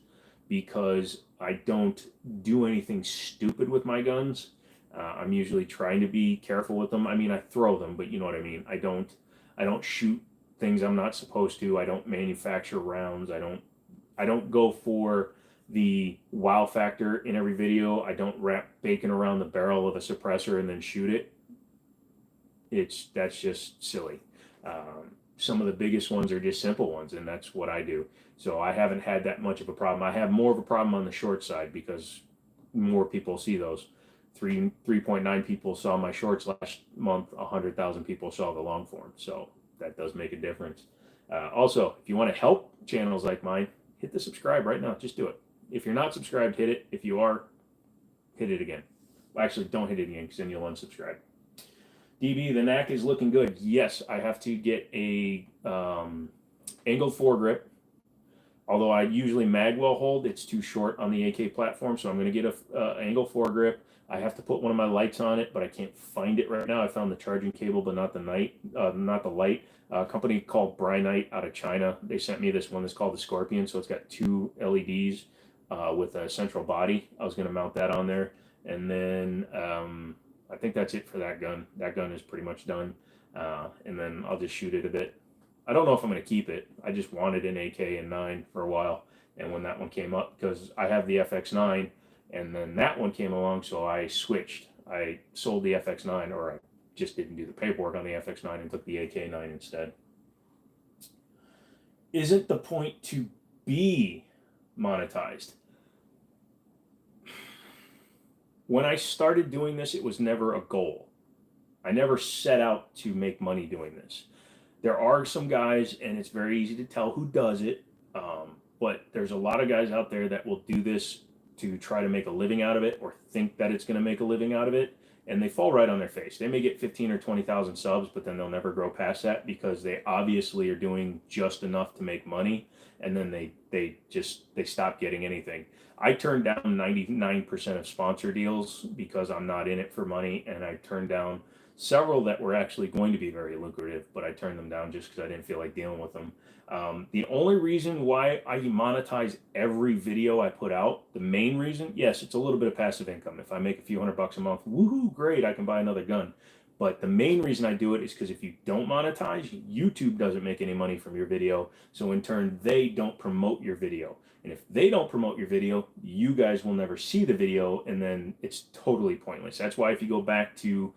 because I don't do anything stupid with my guns. I'm usually trying to be careful with them. I mean, I throw them, but you know what I mean. I don't shoot things I'm not supposed to. I don't manufacture rounds. I don't go for the wow factor in every video. I don't wrap bacon around the barrel of a suppressor and then shoot it. That's just silly. Some of the biggest ones are just simple ones, and that's what I do. So I haven't had that much of a problem. I have more of a problem on the short side because more people see those. 3.9 people saw my shorts last month. 100,000 people saw the long form. So that does make a difference. Also, if you want to help channels like mine, hit the subscribe right now. Just do it. If you're not subscribed, hit it. If you are, hit it again. Well, actually, don't hit it again because then you'll unsubscribe. DB, the knack is looking good. Yes, I have to get a angled foregrip. Although I usually magwell hold, it's too short on the AK platform, so I'm going to get a angled foregrip. I have to put one of my lights on it, but I can't find it right now. I found the charging cable, but not the light. A company called Brynite out of China. They sent me this one that's called the Scorpion, so it's got two LEDs with a central body. I was going to mount that on there, and then I think that's it for that gun. That gun is pretty much done, and then I'll just shoot it a bit. I don't know if I'm going to keep it. I just wanted an AK and 9 for a while, and when that one came up, because I have the FX9, and then that one came along, so I switched. I sold the FX9, or I just didn't do the paperwork on the FX9 and took the AK9 instead. Isn't the point to be monetized? When I started doing this, it was never a goal. I never set out to make money doing this. There are some guys, and it's very easy to tell who does it, but there's a lot of guys out there that will do this to try to make a living out of it or think that it's going to make a living out of it. and they fall right on their face. They may get 15 or 20,000 subs, but then they'll never grow past that because they obviously are doing just enough to make money, and then they stop getting anything. I turned down 99% of sponsor deals because I'm not in it for money, and I turned down several that were actually going to be very lucrative, but I turned them down just because I didn't feel like dealing with them. The only reason why I monetize every video I put out, the main reason, yes, it's a little bit of passive income. If I make a few $100 a month, woohoo, great, I can buy another gun. But the main reason I do it is because if you don't monetize, YouTube doesn't make any money from your video. So in turn, they don't promote your video. And if they don't promote your video, you guys will never see the video, and then it's totally pointless. That's why if you go back to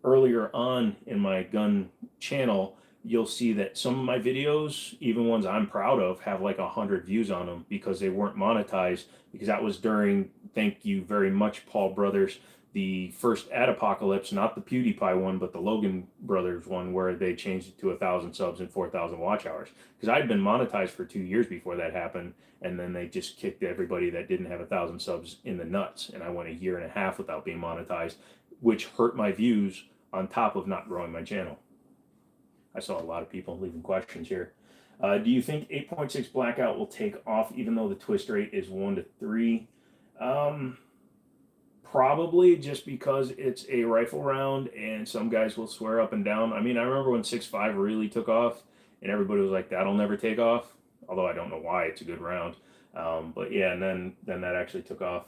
earlier on in my gun channel, you'll see that some of my videos, even ones I'm proud of, have like 100 views on them because they weren't monetized, because that was during, thank you very much, Paul Brothers, the first Adpocalypse, not the PewDiePie one, but the Logan Brothers one, where they changed it to 1,000 subs and 4,000 watch hours. Because I'd been monetized for 2 years before that happened, and then they just kicked everybody that didn't have 1,000 subs in the nuts, and I went a year and a half without being monetized, which hurt my views on top of not growing my channel. I saw a lot of people leaving questions here. Do you think 8.6 Blackout will take off even though the twist rate is 1 to 3? Probably, just because it's a rifle round and some guys will swear up and down. I mean, I remember when 6.5 really took off and everybody was like, that'll never take off. Although I don't know why, it's a good round. But yeah, and then that actually took off.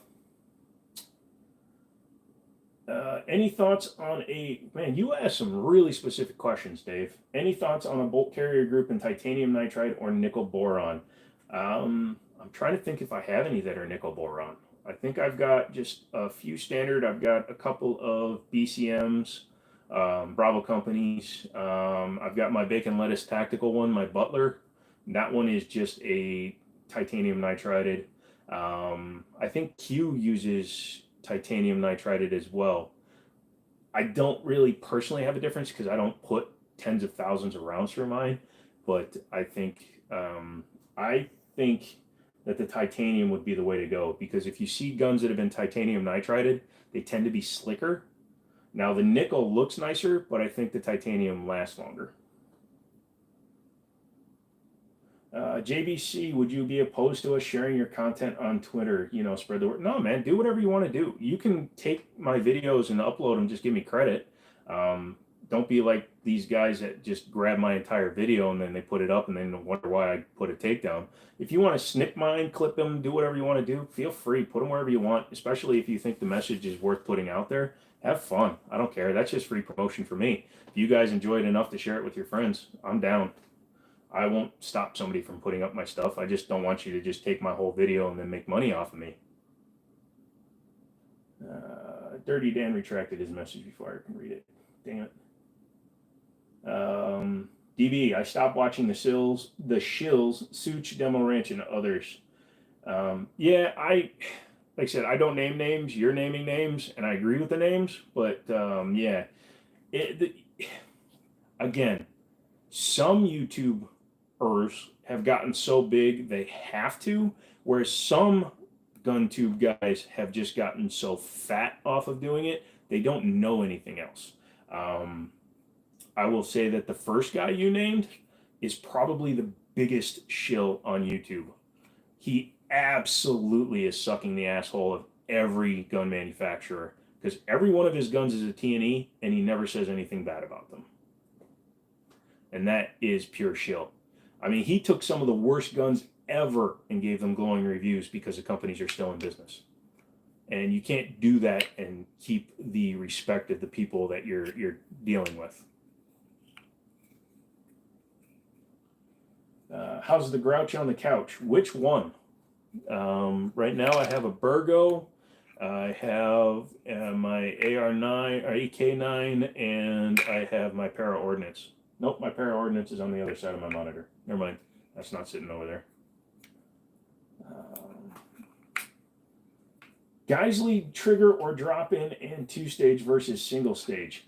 Any thoughts on man, you asked some really specific questions, Dave. Any thoughts on a bolt carrier group in titanium nitride or nickel boron? I'm trying to think if I have any that are nickel boron. I think I've got just a few standard. I've got a couple of BCMs, Bravo companies. I've got my bacon lettuce tactical one, my Butler. That one is just a titanium nitrided. I think Q uses titanium nitrided as well. I don't really personally have a difference because I don't put tens of thousands of rounds through mine, but I think that the titanium would be the way to go, because if you see guns that have been titanium nitrided, they tend to be slicker. Now the nickel looks nicer, but I think the titanium lasts longer. JBC, would you be opposed to us sharing your content on Twitter? You know, spread the word. No, man, do whatever you want to do. You can take my videos and upload them. Just give me credit. Don't be like these guys that just grab my entire video and then they put it up and then wonder why I put a takedown. If you want to snip mine, clip them, do whatever you want to do, feel free. Put them wherever you want, especially if you think the message is worth putting out there. Have fun. I don't care. That's just free promotion for me. If you guys enjoy it enough to share it with your friends, I'm down. I won't stop somebody from putting up my stuff. I just don't want you to just take my whole video and then make money off of me. Dirty Dan retracted his message before I can read it. Damn it. DB, I stopped watching the Shills, Such, Demo Ranch, and others. Yeah, like I said, I don't name names. You're naming names, and I agree with the names. But yeah, again, some YouTubers have gotten so big they have to, whereas some GunTube guys have just gotten so fat off of doing it, they don't know anything else. I will say that the first guy you named is probably the biggest shill on YouTube. He absolutely is sucking the asshole of every gun manufacturer, because every one of his guns is a T&E and he never says anything bad about them. And that is pure shill. I mean, he took some of the worst guns ever and gave them glowing reviews because the companies are still in business. And you can't do that and keep the respect of the people that you're dealing with. How's the Grouch on the couch? Which one? Right now I have a Burgo. I have my AR9 or AK9, and I have my Para Ordnance. Nope, my Para Ordnance is on the other side of my monitor. Never mind. That's not sitting over there. Geisley trigger or drop-in and two-stage versus single-stage.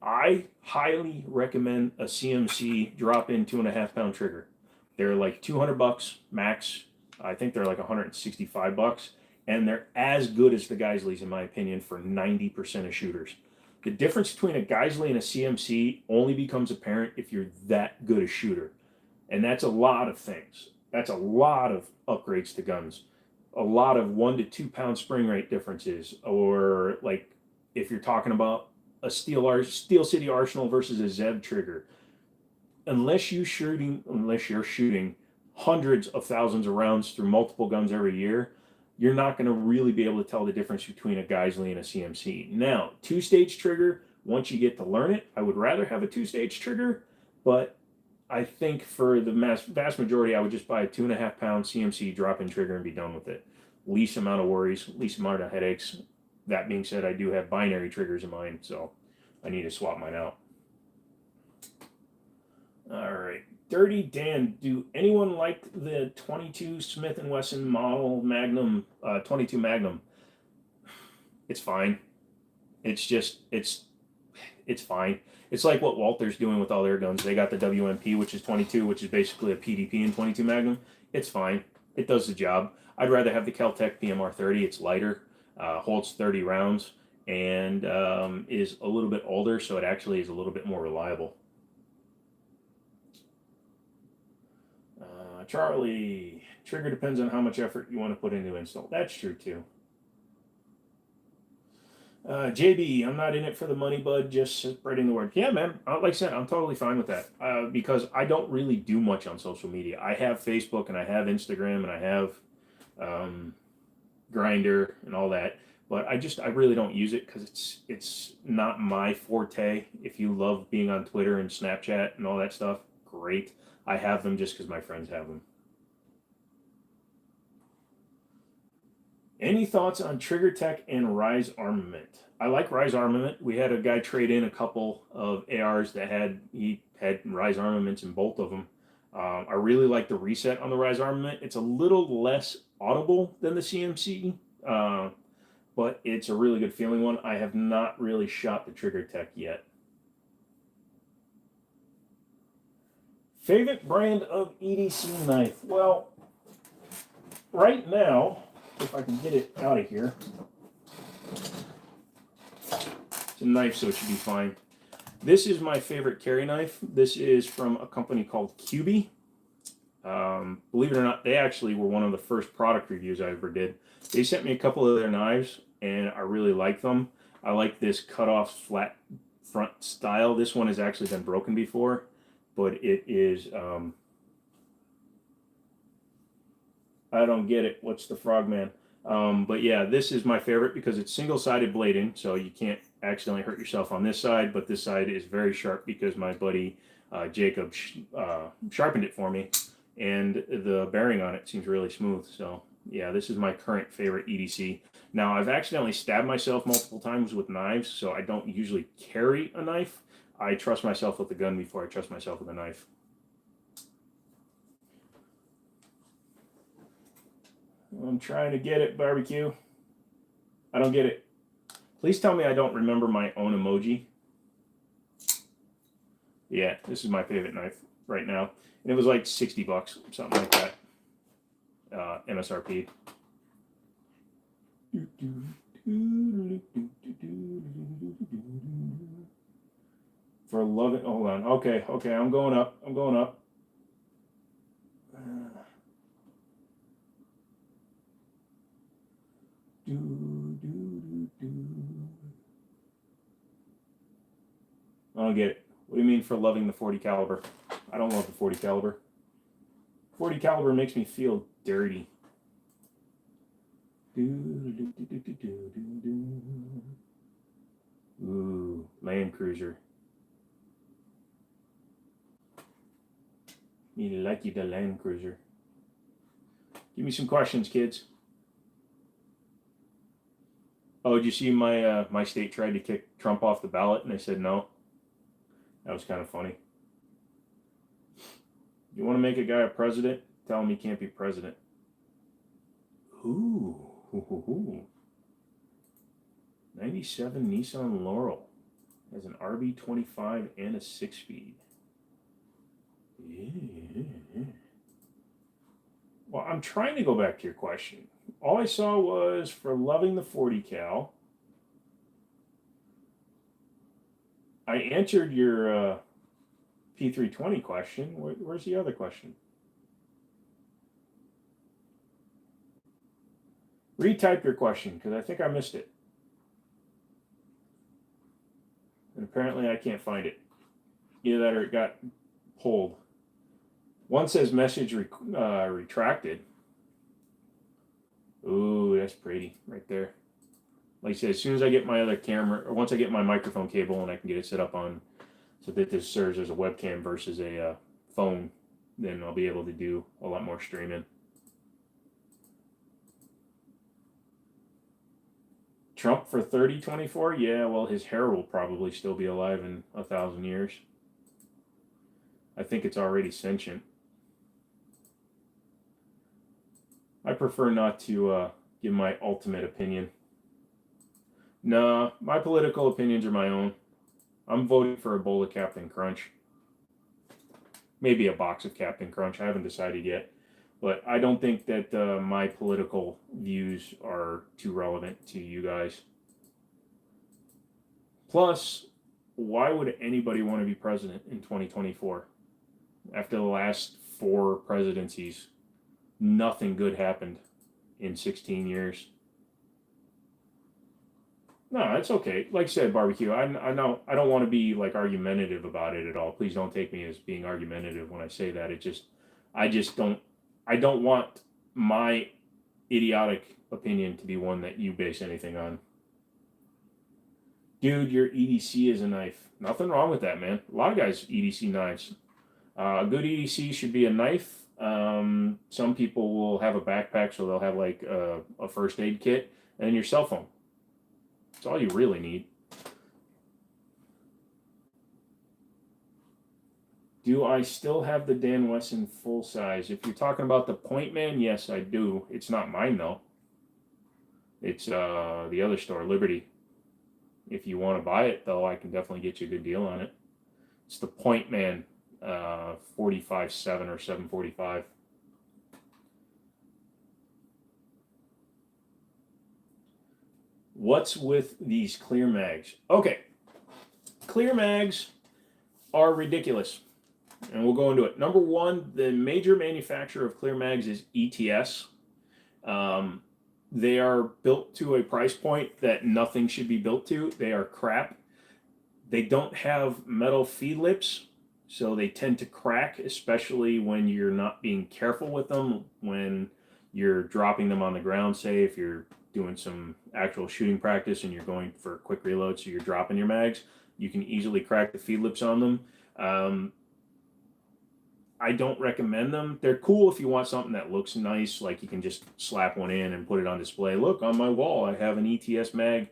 I highly recommend a CMC drop-in 2.5-pound trigger. They're like $200 max. I think they're like $165, and they're as good as the Geisleys in my opinion for 90% of shooters. The difference between a Geisley and a CMC only becomes apparent if you're that good a shooter. And that's a lot of things. That's a lot of upgrades to guns. A lot of 1 to 2 pound spring rate differences. Or like if you're talking about a Steel City Arsenal versus a Zev trigger. Unless you're shooting hundreds of thousands of rounds through multiple guns every year, you're not going to really be able to tell the difference between a Geisley and a CMC. Now, two-stage trigger, once you get to learn it, I would rather have a two-stage trigger, but I think for the vast majority, I would just buy a 2.5 pound CMC drop-in trigger and be done with it. Least amount of worries, least amount of headaches. That being said, I do have binary triggers in mine, so I need to swap mine out. All right. Dirty Dan, do anyone like the 22 Smith & Wesson model Magnum, 22 Magnum? It's fine. It's fine. It's like what Walther's doing with all their guns. They got the WMP, which is 22, which is basically a PDP in 22 Magnum. It's fine. It does the job. I'd rather have the Kel-Tec PMR 30. It's lighter, holds 30 rounds, and is a little bit older, so it actually is a little bit more reliable. Charlie, trigger depends on how much effort you want to put into install. That's true too. JB, I'm not in it for the money, bud. Just spreading the word. Yeah, man. Like I said, I'm totally fine with that because I don't really do much on social media. I have Facebook and I have Instagram and I have Grindr and all that, but I really don't use it because it's not my forte. If you love being on Twitter and Snapchat and all that stuff, great. I have them just because my friends have them. Any thoughts on Trigger Tech and Rise Armament? I like Rise Armament. We had a guy trade in a couple of ARs that had Rise Armaments in both of them. I really like the reset on the Rise Armament. It's a little less audible than the CMC, but it's a really good feeling one. I have not really shot the Trigger Tech yet. Favorite brand of EDC knife? Well, right now, if I can get it out of here, it's a knife, so it should be fine. This is my favorite carry knife. This is from a company called QB. Believe it or not, they actually were one of the first product reviews I ever did. They sent me a couple of their knives, and I really like them. I like this cut-off flat front style. This one has actually been broken before, but it is, I don't get it. What's the Frogman? But yeah, this is my favorite because it's single-sided blading, so you can't accidentally hurt yourself on this side, but this side is very sharp because my buddy Jacob sharpened it for me, and the bearing on it seems really smooth. So yeah, this is my current favorite EDC. Now, I've accidentally stabbed myself multiple times with knives, so I don't usually carry a knife. I trust myself with the gun before I trust myself with a knife. I'm trying to get it, barbecue. I don't get it. Please tell me I don't remember my own emoji. Yeah, this is my favorite knife right now. And it was like 60 bucks, something like that. MSRP. For loving, hold on. Okay, I'm going up. I don't get it. What do you mean for loving the 40 caliber? I don't love the 40 caliber. 40 caliber makes me feel dirty. Ooh, Land Cruiser. Me like you, the Land Cruiser. Give me some questions, kids. Oh, did you see my state tried to kick Trump off the ballot and they said no? That was kind of funny. You want to make a guy a president? Tell him he can't be president. Ooh. 97 Nissan Laurel has an RB25 and a 6-speed. Yeah. Well, I'm trying to go back to your question. All I saw was for loving the 40 cal. I answered your P320 question. Where's the other question? Retype your question, because I think I missed it. And apparently I can't find it. Either that or it got pulled. One says message retracted. Ooh, that's pretty right there. Like I said, as soon as I get my other camera, or once I get my microphone cable and I can get it set up on, so that this serves as a webcam versus a phone, then I'll be able to do a lot more streaming. Trump for 3024? Yeah, well, his hair will probably still be alive in 1,000 years. I think it's already sentient. I prefer not to give my ultimate opinion. No, my political opinions are my own. I'm voting for a bowl of Captain Crunch. Maybe a box of Captain Crunch. I haven't decided yet. But I don't think that my political views are too relevant to you guys. Plus, why would anybody want to be president in 2024? After the last 4 presidencies, nothing good happened in 16 years. No, it's okay. Like I said, barbecue. I know I don't want to be like argumentative about it at all. Please don't take me as being argumentative when I say that. I just don't. I don't want my idiotic opinion to be one that you base anything on. Dude, your EDC is a knife. Nothing wrong with that, man. A lot of guys EDC knives. A good EDC should be a knife. Some people will have a backpack, so they'll have like a first aid kit and your cell phone. That's all you really need. Do I still have the Dan Wesson full size? If you're talking about the Point Man, yes, I do. It's not mine though. It's the other store, Liberty. If you want to buy it though, I can definitely get you a good deal on it. It's the Point Man 45/7 or 745. What's with these clear mags? Okay, clear mags are ridiculous, and we'll go into it. Number one, the major manufacturer of clear mags is ETS. They are built to a price point that nothing should be built to. They are crap. They don't have metal feed lips, so they tend to crack, especially when you're not being careful with them, when you're dropping them on the ground, say if you're doing some actual shooting practice and you're going for a quick reload, so you're dropping your mags, you can easily crack the feed lips on them. I don't recommend them. They're cool if you want something that looks nice, like you can just slap one in and put it on display. Look, on my wall, I have an ETS mag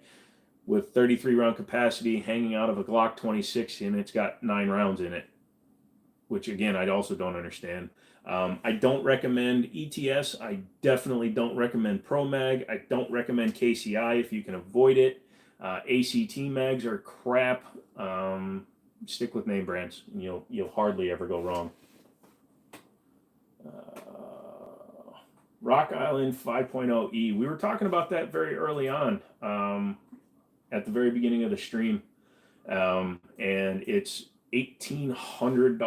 with 33 round capacity hanging out of a Glock 26, and it's got 9 rounds in it, which again, I also don't understand. I don't recommend ETS. I definitely don't recommend ProMag. I don't recommend KCI if you can avoid it. ACT mags are crap. Stick with name brands, and you'll hardly ever go wrong. Rock Island 5.0E. We were talking about that very early on, at the very beginning of the stream, and it's $1,800.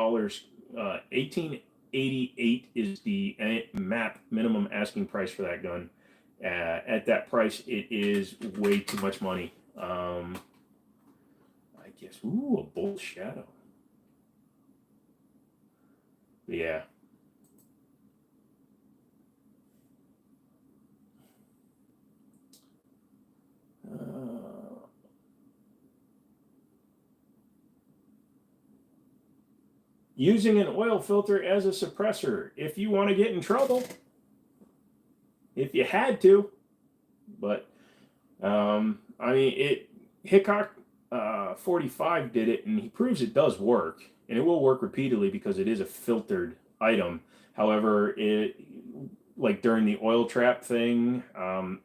$1,888 is the MAP minimum asking price for that gun. At that price, it is way too much money. I guess. Ooh, a Bolt Shadow. Yeah. Using an oil filter as a suppressor if you want to get in trouble. If you had to. But, I mean, Hickok 45 did it, and he proves it does work. And it will work repeatedly because it is a filtered item. However, like during the oil trap thing,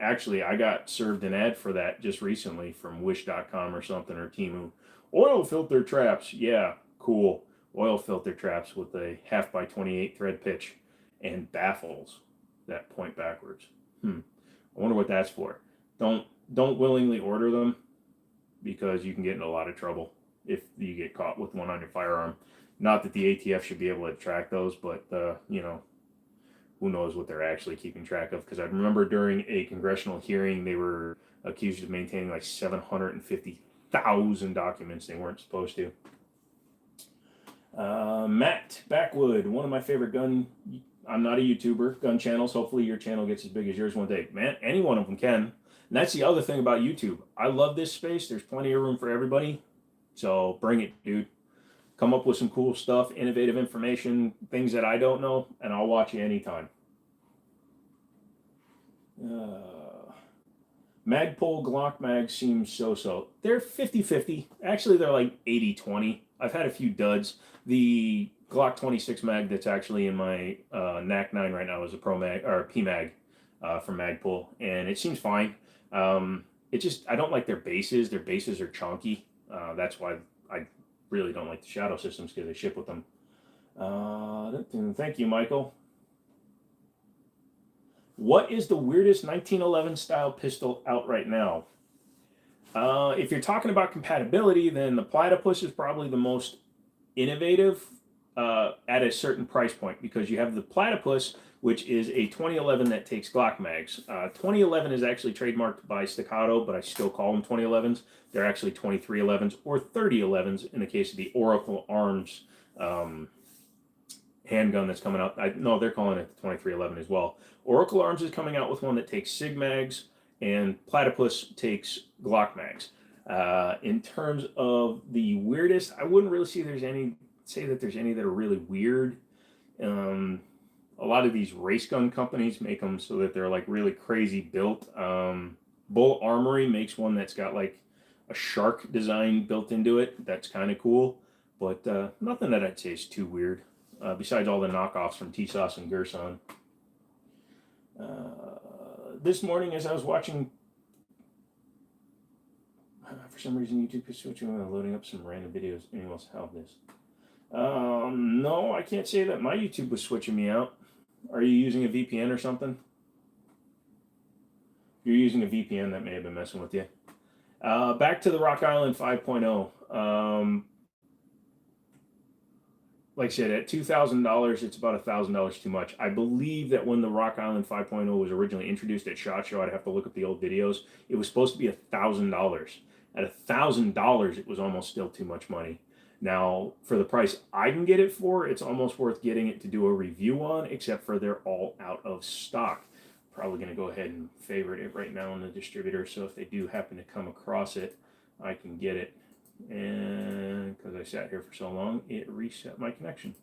actually, I got served an ad for that just recently from Wish.com or something, or Temu. Oil filter traps, yeah, cool. Oil filter traps with a 1/2x28 thread pitch and baffles that point backwards. I wonder what that's for. Don't willingly order them, because you can get in a lot of trouble. if you get caught with one on your firearm. Not that the ATF should be able to track those, but you know, who knows what they're actually keeping track of? Because I remember during a congressional hearing, they were accused of maintaining like 750,000 documents they weren't supposed to. Matt Backwood, one of my favorite gun. I'm not a YouTuber. Gun channels. Hopefully, your channel gets as big as yours one day. Man, any one of them can. And that's the other thing about YouTube. I love this space. There's plenty of room for everybody. So bring it, dude. Come up with some cool stuff, innovative information, things that I don't know, and I'll watch you anytime. Magpul Glock mags seem so-so. They're 50-50. Actually, they're like 80-20. I've had a few duds. The Glock 26 mag that's actually in my NAC 9 right now is a Pro Mag or P Mag from Magpul, and it seems fine. It just, I don't like their bases. Their bases are chunky. That's why I really don't like the Shadow systems, because they ship with them. Thank you, Michael. What is the weirdest 1911 style pistol out right now? If you're talking about compatibility, then the Platypus is probably the most innovative at a certain price point, because you have the Platypus, which is a 2011 that takes Glock mags. 2011 is actually trademarked by Staccato, but I still call them 2011s. They're actually 2311s or 3011s in the case of the Oracle Arms handgun that's coming out. No, they're calling it the 2311 as well. Oracle Arms is coming out with one that takes SIG mags, and Platypus takes Glock mags. In terms of the weirdest, I wouldn't really say there's any that are really weird. A lot of these race gun companies make them so that they're like really crazy built. Bull Armory makes one that's got like a shark design built into it. That's kind of cool, but nothing that I'd say is too weird. Besides all the knockoffs from TSOS and Gerson. This morning, as I was watching, for some reason YouTube is switching and loading up some random videos. Anyone else have this? No, I can't say that my YouTube was switching me out. Are you using a VPN or something? If you're using a VPN, that may have been messing with you. Back to the Rock Island 5.0. Like I said, at $2,000, it's about $1,000 too much. I believe that when the Rock Island 5.0 was originally introduced at SHOT Show, I'd have to look up the old videos, it was supposed to be $1,000. At $1,000, it was almost still too much money. Now, for the price I can get it for, it's almost worth getting it to do a review on, except for they're all out of stock. Probably going to go ahead and favorite it right now in the distributor, so if they do happen to come across it, I can get it. And because I sat here for so long, it reset my connection.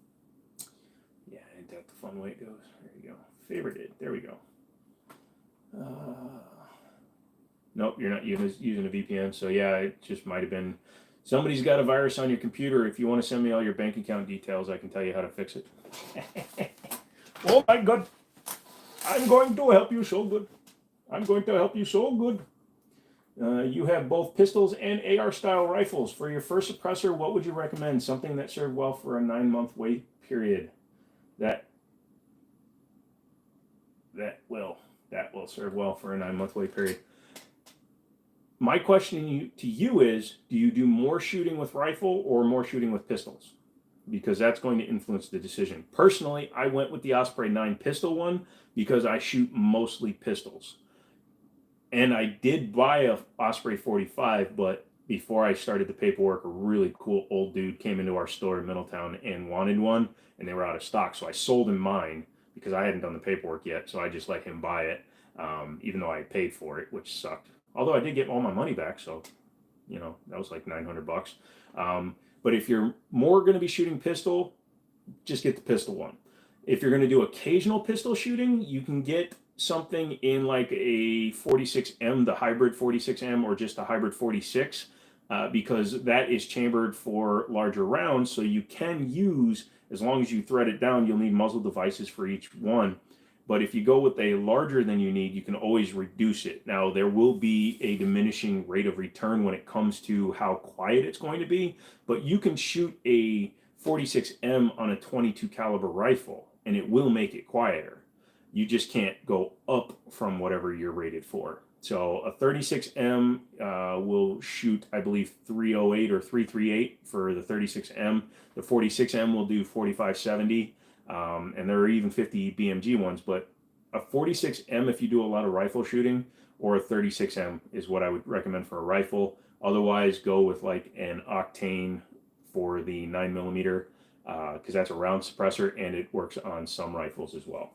Yeah, ain't that the fun way it goes? There you go. Favorite it. There we go. Nope, you're not using a VPN. So yeah, it just might have been somebody's got a virus on your computer. If you want to send me all your bank account details, I can tell you how to fix it. Oh my God. I'm going to help you so good. I'm going to help you so good. You have both pistols and AR style rifles. For your first suppressor, what would you recommend? Something that served well for a 9-month wait period. That will serve well for a 9-month wait period. My question to you is, do you do more shooting with rifle or more shooting with pistols? Because that's going to influence the decision. Personally, I went with the Osprey 9 pistol one because I shoot mostly pistols. And I did buy a Osprey 45, but before I started the paperwork, a really cool old dude came into our store in Middletown and wanted one, and they were out of stock. So I sold him mine because I hadn't done the paperwork yet. So I just let him buy it, even though I paid for it, which sucked. Although I did get all my money back, so you know that was like $900. But if you're more going to be shooting pistol, just get the pistol one. If you're going to do occasional pistol shooting, you can get something in like a 46M, the hybrid 46M, or just a hybrid 46, because that is chambered for larger rounds. So you can use, as long as you thread it down, you'll need muzzle devices for each one. But if you go with a larger than you need, you can always reduce it. Now, there will be a diminishing rate of return when it comes to how quiet it's going to be, but you can shoot a 46M on a 22 caliber rifle, and it will make it quieter. You just can't go up from whatever you're rated for. So a 36M will shoot, I believe, 308 or 338 for the 36M. The 46M will do 4570, and there are even 50 BMG ones. But a 46M, if you do a lot of rifle shooting, or a 36M is what I would recommend for a rifle. Otherwise, go with like an Octane for the 9mm, because that's a round suppressor and it works on some rifles as well.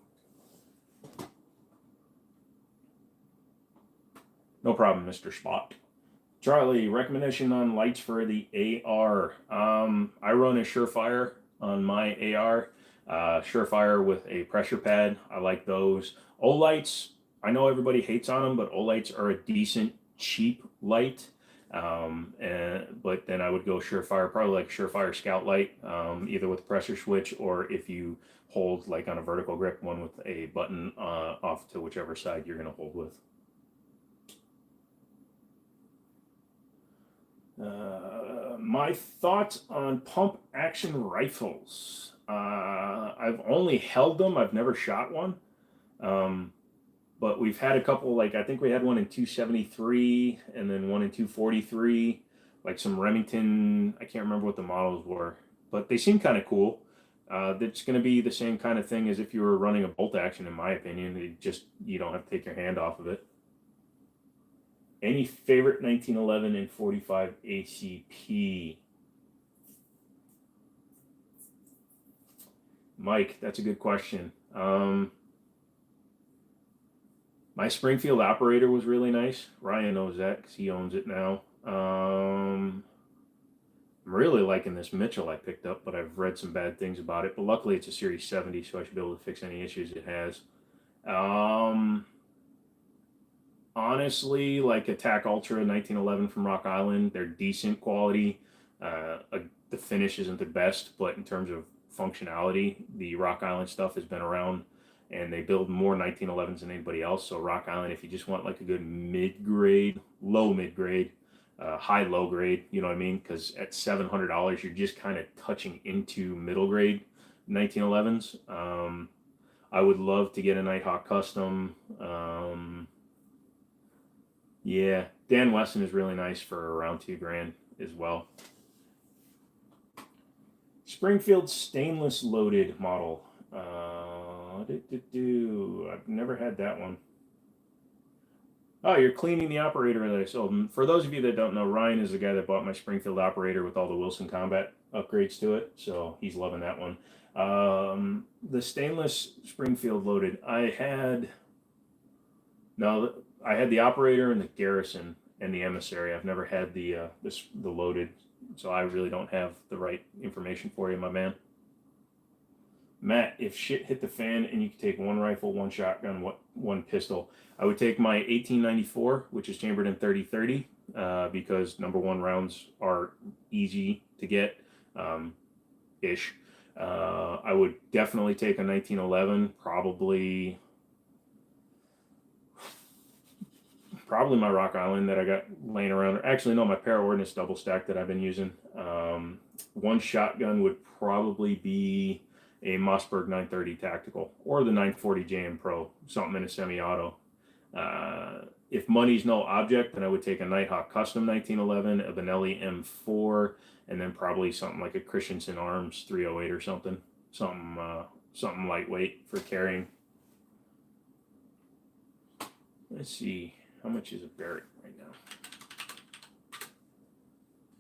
No problem, Mr. Spot. Charlie, recommendation on lights for the AR. I run a Surefire on my AR. Surefire with a pressure pad. I like those. Olights, I know everybody hates on them, but Olights are a decent, cheap light. But then I would go Surefire, probably like Surefire Scout Light, either with pressure switch or if you hold like on a vertical grip, one with a button off to whichever side you're going to hold with. My thoughts on pump action rifles. I've only held them. I've never shot one. But we've had a couple, like I think we had one in 273 and then one in 243, like some Remington. I can't remember what the models were, but they seem kind of cool. It's going to be the same kind of thing as if you were running a bolt action, in my opinion. You don't have to take your hand off of it. Any favorite 1911 and 45 ACP? Mike, that's a good question. My Springfield operator was really nice. Ryan knows that because he owns it now. I'm really liking this Mitchell I picked up, but I've read some bad things about it. But luckily it's a Series 70, so I should be able to fix any issues it has. Honestly, like Attack Ultra 1911 from Rock Island, they're decent quality. The finish isn't the best, but in terms of functionality, the Rock Island stuff has been around, and they build more 1911s than anybody else. So Rock Island, if you just want like a good mid-grade, low mid-grade, high low grade, you know what I mean? Because at $700, you're just kind of touching into middle grade 1911s. I would love to get a Nighthawk Custom. Yeah, Dan Weston is really nice for around $2,000 as well. Springfield stainless loaded model. I've never had that one. Oh, you're cleaning the operator that I sold. For those of you that don't know, Ryan is the guy that bought my Springfield operator with all the Wilson Combat upgrades to it, so he's loving that one. The stainless Springfield loaded. I had the operator and the Garrison and the Emissary. I've never had the loaded, so I really don't have the right information for you, my man. Matt, if shit hit the fan and you could take one rifle, one shotgun, one pistol, I would take my 1894, which is chambered in 30-30, because number one, rounds are easy to get, ish. I would definitely take a 1911, probably my Rock Island that I got laying around. Actually, no, my Para Ordnance double stack that I've been using. One shotgun would probably be a Mossberg 930 Tactical or the 940 JM Pro, something in a semi-auto. If money's no object, then I would take a Nighthawk Custom 1911, a Benelli M4, and then probably something like a Christensen Arms 308 or something. Something lightweight for carrying. Let's see. How much is a Barrett right now?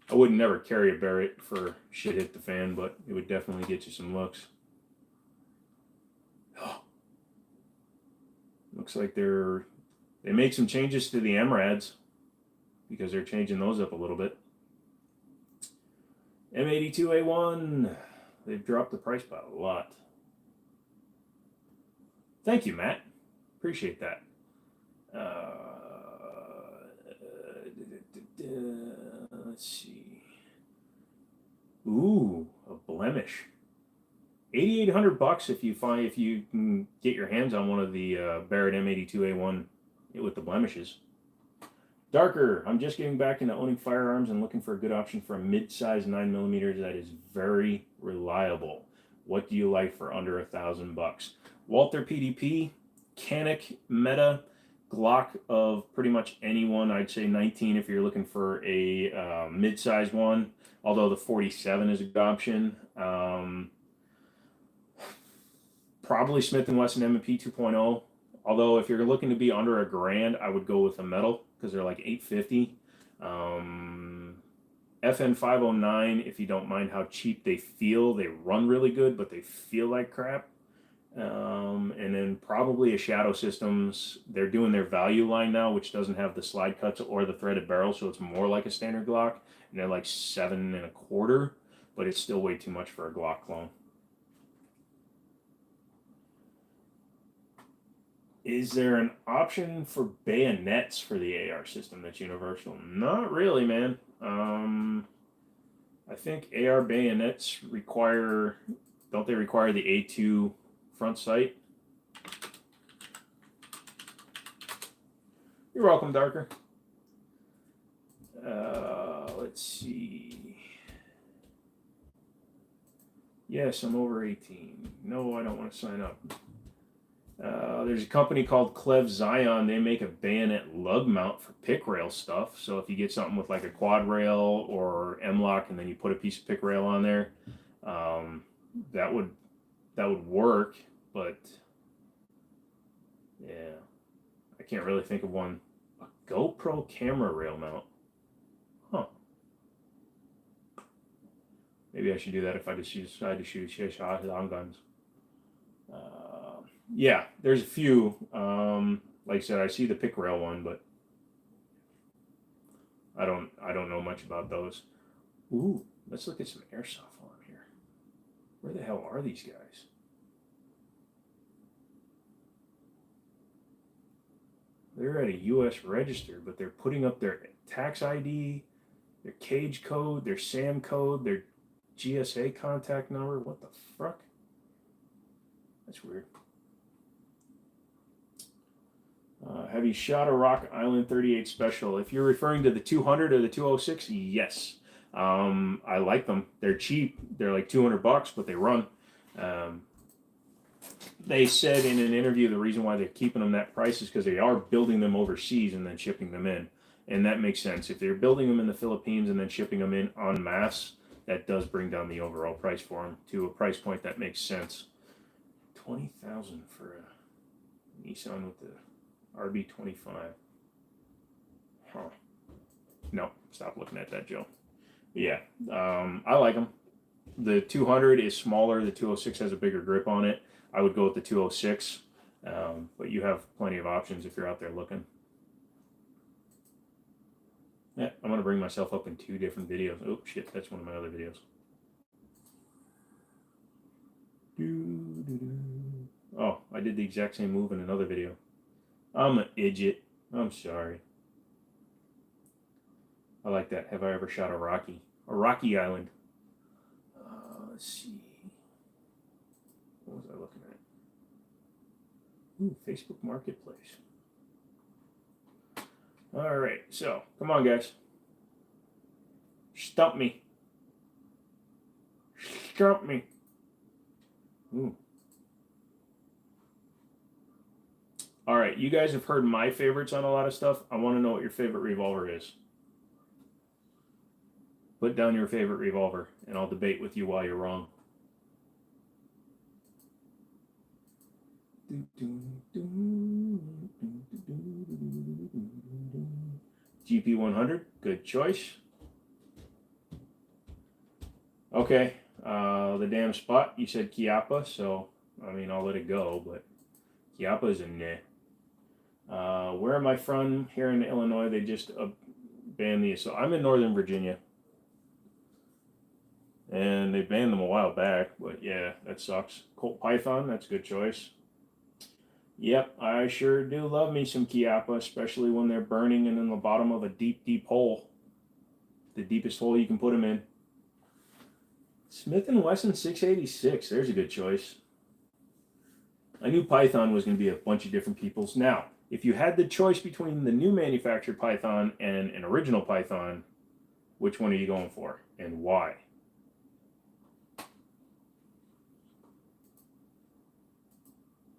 I would never carry a Barrett for shit hit the fan, but it would definitely get you some looks. Looks like they make some changes to the MRADs because they're changing those up a little bit. M82A1, they've dropped the price by a lot. Thank you, Matt. Appreciate that. Let's see. Ooh, a blemish. $8,800 if you can get your hands on one of the Barrett M82A1 with the blemishes. Darker, I'm just getting back into owning firearms and looking for a good option for a mid-size 9mm that is very reliable. What do you like for under $1,000? Walther PDP, Canik Meta, Glock of pretty much anyone. I'd say 19 if you're looking for a mid-size one, although the 47 is a good option. Probably Smith & Wesson M&P 2.0. Although if you're looking to be under $1,000, I would go with a metal because they're like $850. FN 509, if you don't mind how cheap they feel, they run really good, but they feel like crap. And then probably a Shadow Systems. They're doing their value line now, which doesn't have the slide cuts or the threaded barrel, so it's more like a standard Glock. And they're like $7.25, but it's still way too much for a Glock clone. Is there an option for bayonets for the AR system that's universal? Not really, man. I think AR bayonets require, don't they require the A2 front sight? You're welcome, Darker. Let's see. Yes, I'm over 18. No, I don't want to sign up. There's a company called Clev Zion. They make a bayonet lug mount for pick rail stuff. So if you get something with like a quad rail or M-lock and then you put a piece of pick rail on there, that would work. But yeah, I can't really think of one. A GoPro camera rail mount. Huh. Maybe I should do that if I decide to shoot on guns. Yeah, there's a few. Like I said, I see the pick rail one, but I don't know much about those. Ooh, let's look at some airsoft on here. Where the hell are these guys? They're at a U.S. register, but they're putting up their tax ID, their cage code, their SAM code, their GSA contact number. What the fuck? That's weird. Have you shot a Rock Island 38 Special? If you're referring to the 200 or the 206, yes. I like them. They're cheap. They're like $200, but they run. They said in an interview the reason why they're keeping them that price is because they are building them overseas and then shipping them in. And that makes sense. If they're building them in the Philippines and then shipping them in en masse, that does bring down the overall price for them to a price point that makes sense. $20,000 for a Nissan with the RB25. Huh. No, stop looking at that, Joe. But yeah, I like them. The 200 is smaller. The 206 has a bigger grip on it. I would go with the 206, but you have plenty of options if you're out there looking. Yeah, I'm going to bring myself up in 2 different videos. Oh, shit, that's one of my other videos. Oh, I did the exact same move in another video. I'm an idiot. I'm sorry. I like that. Have I ever shot a Rocky? A Rocky Island. Let's see. What was I looking at? Ooh, Facebook Marketplace. All right, so come on, guys. Stump me. Stump me. Ooh. All right, you guys have heard my favorites on a lot of stuff. I want to know what your favorite revolver is. Put down your favorite revolver, and I'll debate with you why you're wrong. GP100, good choice. Okay, the damn spot, you said Chiappa, so, I mean, I'll let it go, but Chiappa is a nah. Where am I from? Here in Illinois, they just banned the assault. I'm in Northern Virginia. And they banned them a while back, but yeah, that sucks. Colt Python, that's a good choice. Yep, I sure do love me some Chiappa, especially when they're burning and in the bottom of a deep, deep hole. The deepest hole you can put them in. Smith & Wesson 686, there's a good choice. I knew Python was going to be a bunch of different people's. Now, if you had the choice between the new manufactured Python and an original Python, which one are you going for and why?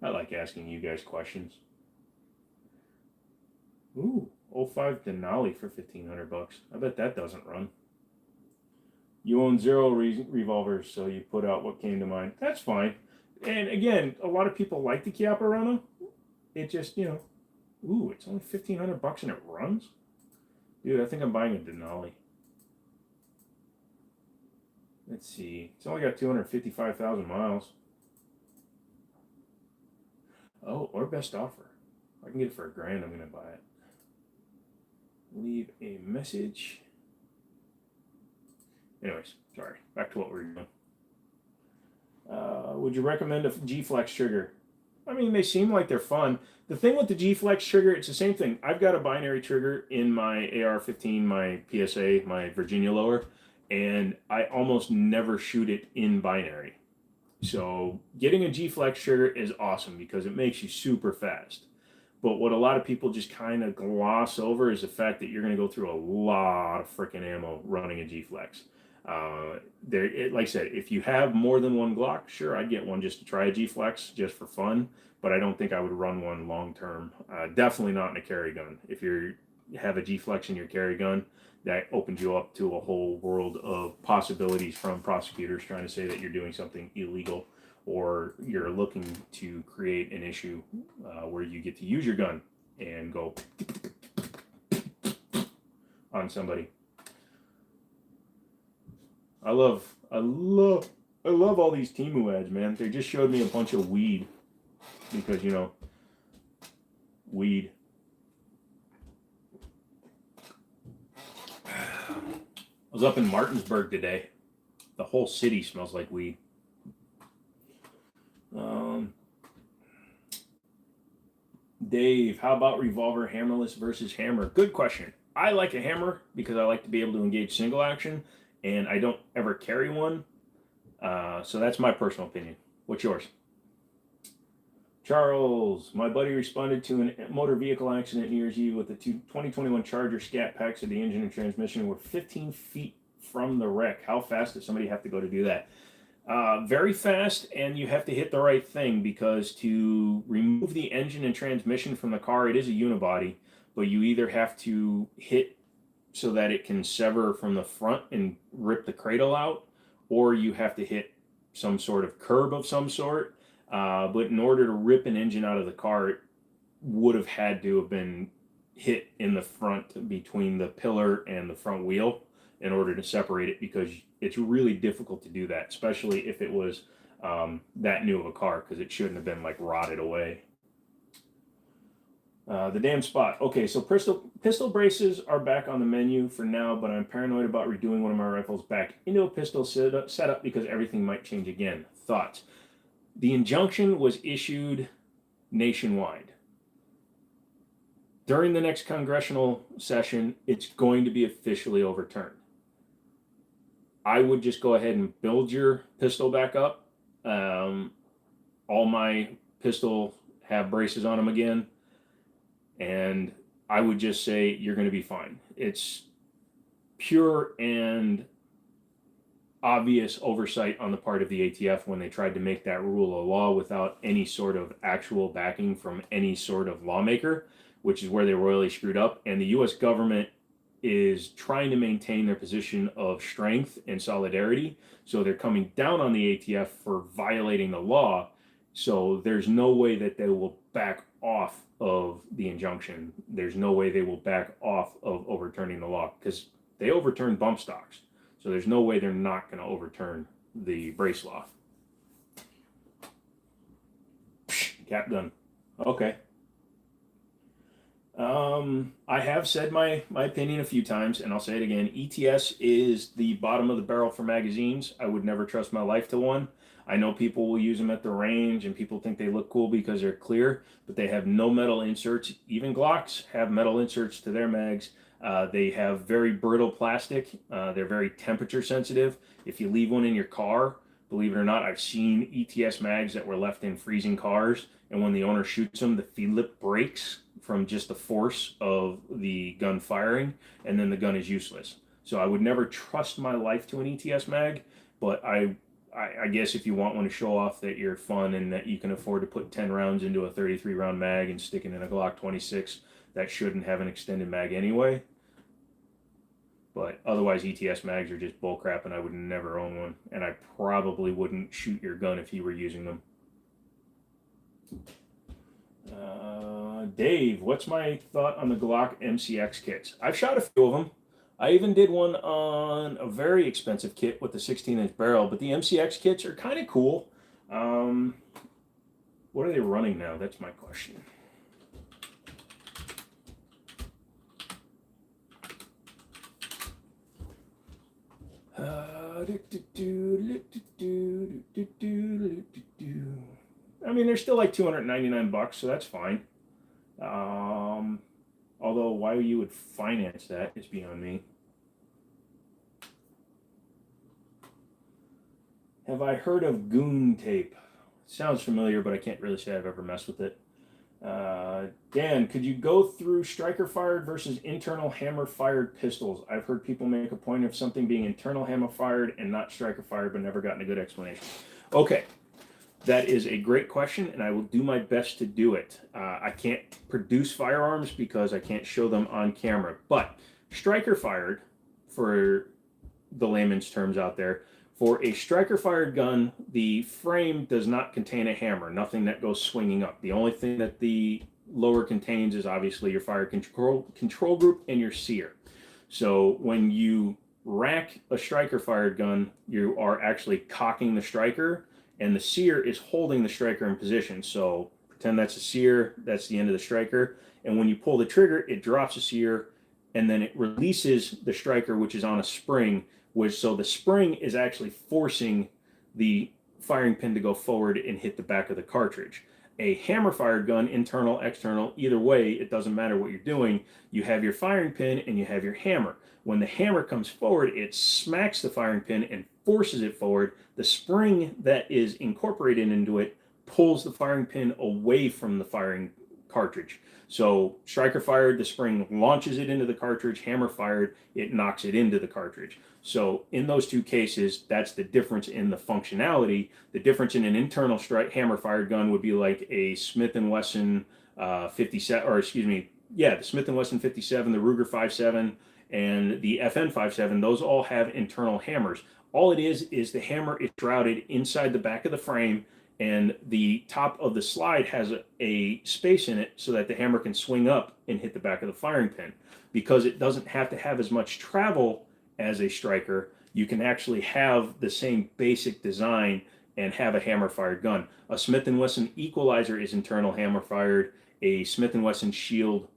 I like asking you guys questions. Ooh, '05 Denali for $1,500. I bet that doesn't run. You own zero revolvers, so you put out what came to mind. That's fine. And again, a lot of people like the Chiaparona. It just, ooh, it's only $1,500 and it runs. Dude, I think I'm buying a Denali. Let's see. It's only got 255,000 miles. Oh, or best offer. If I can get it for $1,000, I'm gonna buy it. Leave a message. Anyways, sorry. Back to what we were doing. Would you recommend a G-Flex trigger? I mean, they seem like they're fun. The thing with the G-Flex trigger, it's the same thing. I've got a binary trigger in my AR-15, my PSA, my Virginia lower, and I almost never shoot it in binary. So getting a G-Flex trigger is awesome because it makes you super fast. But what a lot of people just kind of gloss over is the fact that you're going to go through a lot of freaking ammo running a G-Flex. Like I said, if you have more than one Glock, sure, I'd get one just to try a G-Flex just for fun, but I don't think I would run one long term. Definitely not in a carry gun. If you have a G-Flex in your carry gun, that opens you up to a whole world of possibilities from prosecutors trying to say that you're doing something illegal or you're looking to create an issue where you get to use your gun and go on somebody. I love all these Temu ads, man. They just showed me a bunch of weed because weed. I was up in Martinsburg today. The whole city smells like weed. Dave, how about revolver hammerless versus hammer? Good question. I like a hammer because I like to be able to engage single action, and I don't ever carry one. So that's my personal opinion. What's yours? Charles, my buddy responded to a motor vehicle accident New Year's Eve with the 2021 Charger scat packs of the engine and transmission were 15 feet from the wreck. How fast does somebody have to go to do that? Very fast, and you have to hit the right thing because to remove the engine and transmission from the car, it is a unibody, but you either have to hit so that it can sever from the front and rip the cradle out, or you have to hit some sort of curb of some sort. But in order to rip an engine out of the car, it would have had to have been hit in the front between the pillar and the front wheel in order to separate it, because it's really difficult to do that, especially if it was that new of a car, because it shouldn't have been like rotted away. The damn spot. Okay, so pistol braces are back on the menu for now, but I'm paranoid about redoing one of my rifles back into a pistol setup because everything might change again. Thoughts? The injunction was issued nationwide. During the next congressional session, it's going to be officially overturned. I would just go ahead and build your pistol back up. All my pistols have braces on them again. And I would just say you're going to be fine. It's pure and obvious oversight on the part of the ATF when they tried to make that rule a law without any sort of actual backing from any sort of lawmaker, which is where they royally screwed up. And the US government is trying to maintain their position of strength and solidarity. So they're coming down on the ATF for violating the law. So there's no way that they will back off of the injunction. There's no way they will back off of overturning the law, because they overturned bump stocks. So there's no way they're not going to overturn the brace law. Cap done. Okay. I have said my opinion a few times, and I'll say it again. ETS is the bottom of the barrel for magazines. I would never trust my life to one. I know people will use them at the range, and people think they look cool because they're clear, but they have no metal inserts. Even Glocks have metal inserts to their mags. They have very brittle plastic. They're very temperature sensitive. If you leave one in your car, believe it or not, I've seen ETS mags that were left in freezing cars, and when the owner shoots them, the feed lip breaks from just the force of the gun firing, and then the gun is useless. So I would never trust my life to an ETS mag, but I I guess if you want one to show off that you're fun and that you can afford to put 10 rounds into a 33 round mag and stick it in a Glock 26, that shouldn't have an extended mag anyway. But otherwise, ETS mags are just bullcrap, and I would never own one. And I probably wouldn't shoot your gun if you were using them. Dave, what's my thought on the Glock MCX kits? I've shot a few of them. I even did one on a very expensive kit with the 16-inch barrel, but the MCX kits are kind of cool. What are they running now? That's my question. I mean, they're still like $299, so that's fine. Although why you would finance that is beyond me. Have I heard of goon tape? Sounds familiar, but I can't really say I've ever messed with it. Dan, could you go through striker fired versus internal hammer fired pistols? I've heard people make a point of something being internal hammer fired and not striker fired, but never gotten a good explanation. Okay, that is a great question, and I will do my best to do it. I can't produce firearms because I can't show them on camera, but striker fired, for the layman's terms out there, for a striker fired gun, the frame does not contain a hammer, nothing that goes swinging up. The only thing that the lower contains is obviously your fire control group and your sear. So when you rack a striker fired gun, you are actually cocking the striker, and the sear is holding the striker in position. So pretend that's a sear, that's the end of the striker. And when you pull the trigger, it drops the sear, and then it releases the striker, which is on a spring, so the spring is actually forcing the firing pin to go forward and hit the back of the cartridge. A hammer fired gun, internal, external, either way, it doesn't matter what you're doing. You have your firing pin and you have your hammer. When the hammer comes forward, it smacks the firing pin and forces it forward. The spring that is incorporated into it pulls the firing pin away from the firing cartridge. So striker fired, the spring launches it into the cartridge. Hammer fired, it knocks it into the cartridge. So in those two cases, that's the difference in the functionality. The difference in an internal hammer fired gun would be like a Smith & Wesson 57, or excuse me, yeah, the Smith & Wesson 57, the Ruger 57, and the FN 57. Those all have internal hammers. All it is the hammer is shrouded inside the back of the frame, and the top of the slide has a space in it so that the hammer can swing up and hit the back of the firing pin. Because it doesn't have to have as much travel as a striker, you can actually have the same basic design and have a hammer fired gun. A Smith & Wesson Equalizer is internal hammer fired. A Smith & Wesson Shield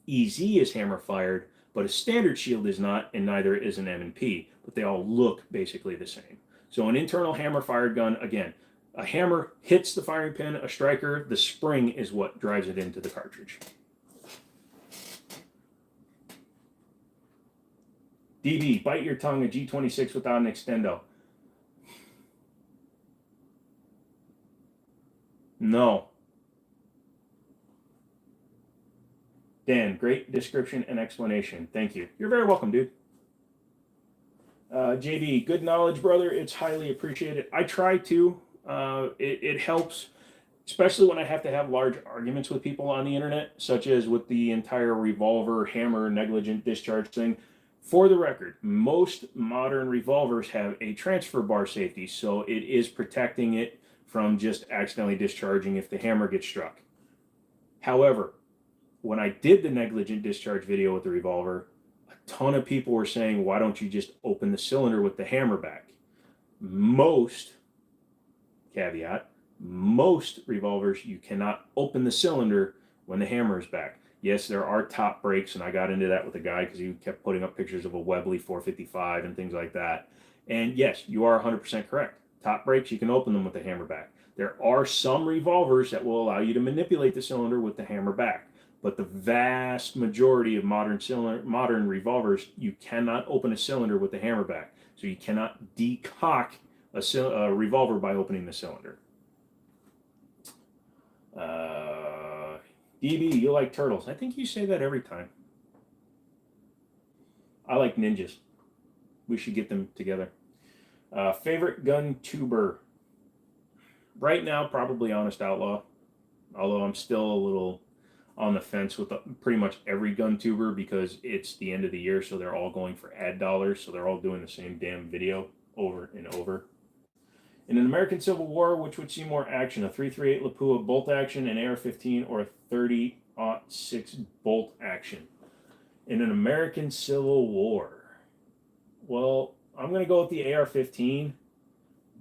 EZ is hammer fired, but a standard Shield is not, and neither is an M&P, but they all look basically the same. So an internal hammer fired gun, again, a hammer hits the firing pin, a striker, the spring is what drives it into the cartridge. DB, bite your tongue, a G26 without an extendo. No. Dan, great description and explanation. Thank you. You're very welcome, dude. JB, good knowledge, brother. It's highly appreciated. I try to. It helps, especially when I have to have large arguments with people on the internet, such as with the entire revolver, hammer, negligent discharge thing. For the record, most modern revolvers have a transfer bar safety, so it is protecting it from just accidentally discharging if the hammer gets struck. However, when I did the negligent discharge video with the revolver, a ton of people were saying, why don't you just open the cylinder with the hammer back? Most, caveat, most revolvers, you cannot open the cylinder when the hammer is back. Yes, there are top brakes, and I got into that with a guy because he kept putting up pictures of a Webley 455 and things like that. And yes, you are 100% correct. Top brakes, you can open them with the hammer back. There are some revolvers that will allow you to manipulate the cylinder with the hammer back, but the vast majority of modern revolvers, you cannot open a cylinder with the hammer back. So you cannot decock a revolver by opening the cylinder. DB, you like turtles. I think you say that every time. I like ninjas. We should get them together. Favorite gun tuber? Right now, probably Honest Outlaw. Although I'm still a little on the fence with pretty much every gun tuber because it's the end of the year, so they're all going for ad dollars. So they're all doing the same damn video over and over. In an American Civil War, which would see more action, a 338 Lapua bolt action, an AR-15, or a 30-06 bolt action? In an American Civil War, well, I'm going to go with the AR-15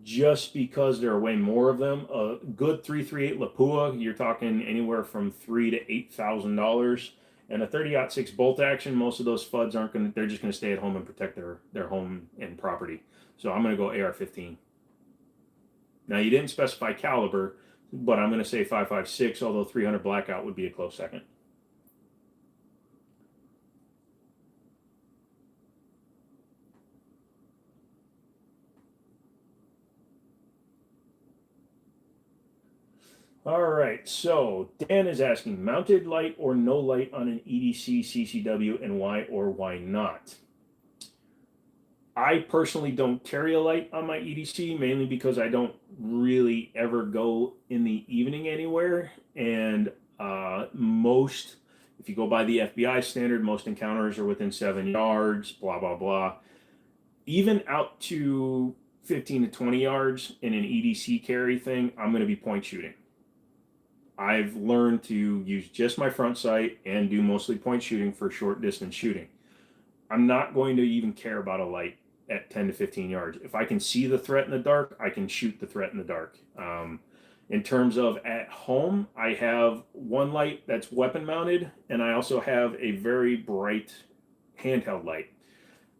just because there are way more of them. A good 338 Lapua, you're talking anywhere from $3,000 to $8,000. And a 30-06 bolt action, most of those FUDs aren't going to, they're just going to stay at home and protect their home and property. So I'm going to go AR-15. Now, you didn't specify caliber, but I'm going to say 5.56, although 300 Blackout would be a close second. All right, so Dan is asking, mounted light or no light on an EDC CCW, and why or why not? I personally don't carry a light on my EDC, mainly because I don't really ever go in the evening anywhere. And most, if you go by the FBI standard, most encounters are within 7 yards, blah, blah, blah. Even out to 15 to 20 yards in an EDC carry thing, I'm going to be point shooting. I've learned to use just my front sight and do mostly point shooting for short distance shooting. I'm not going to even care about a light at 10 to 15 yards. If I can see the threat in the dark, I can shoot the threat in the dark. In terms of at home, I have one light that's weapon mounted, and I also have a very bright handheld light.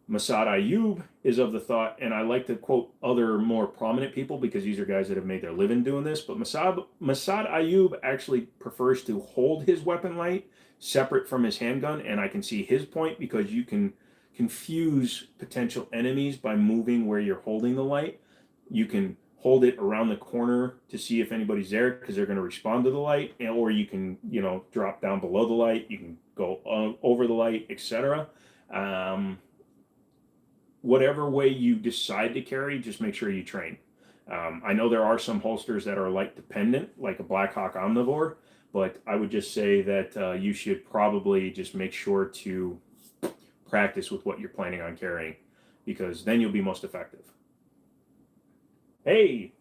Massad Ayoob is of the thought, and I like to quote other more prominent people because these are guys that have made their living doing this, but Massad Ayoob actually prefers to hold his weapon light separate from his handgun, and I can see his point because you can confuse potential enemies by moving where you're holding the light. You can hold it around the corner to see if anybody's there because they're going to respond to the light, or you can, drop down below the light. You can go over the light, etc. Whatever way you decide to carry, just make sure you train. I know there are some holsters that are light dependent, like a Blackhawk Omnivore, but I would just say that you should probably just make sure to practice with what you're planning on carrying, because then you'll be most effective. Hey,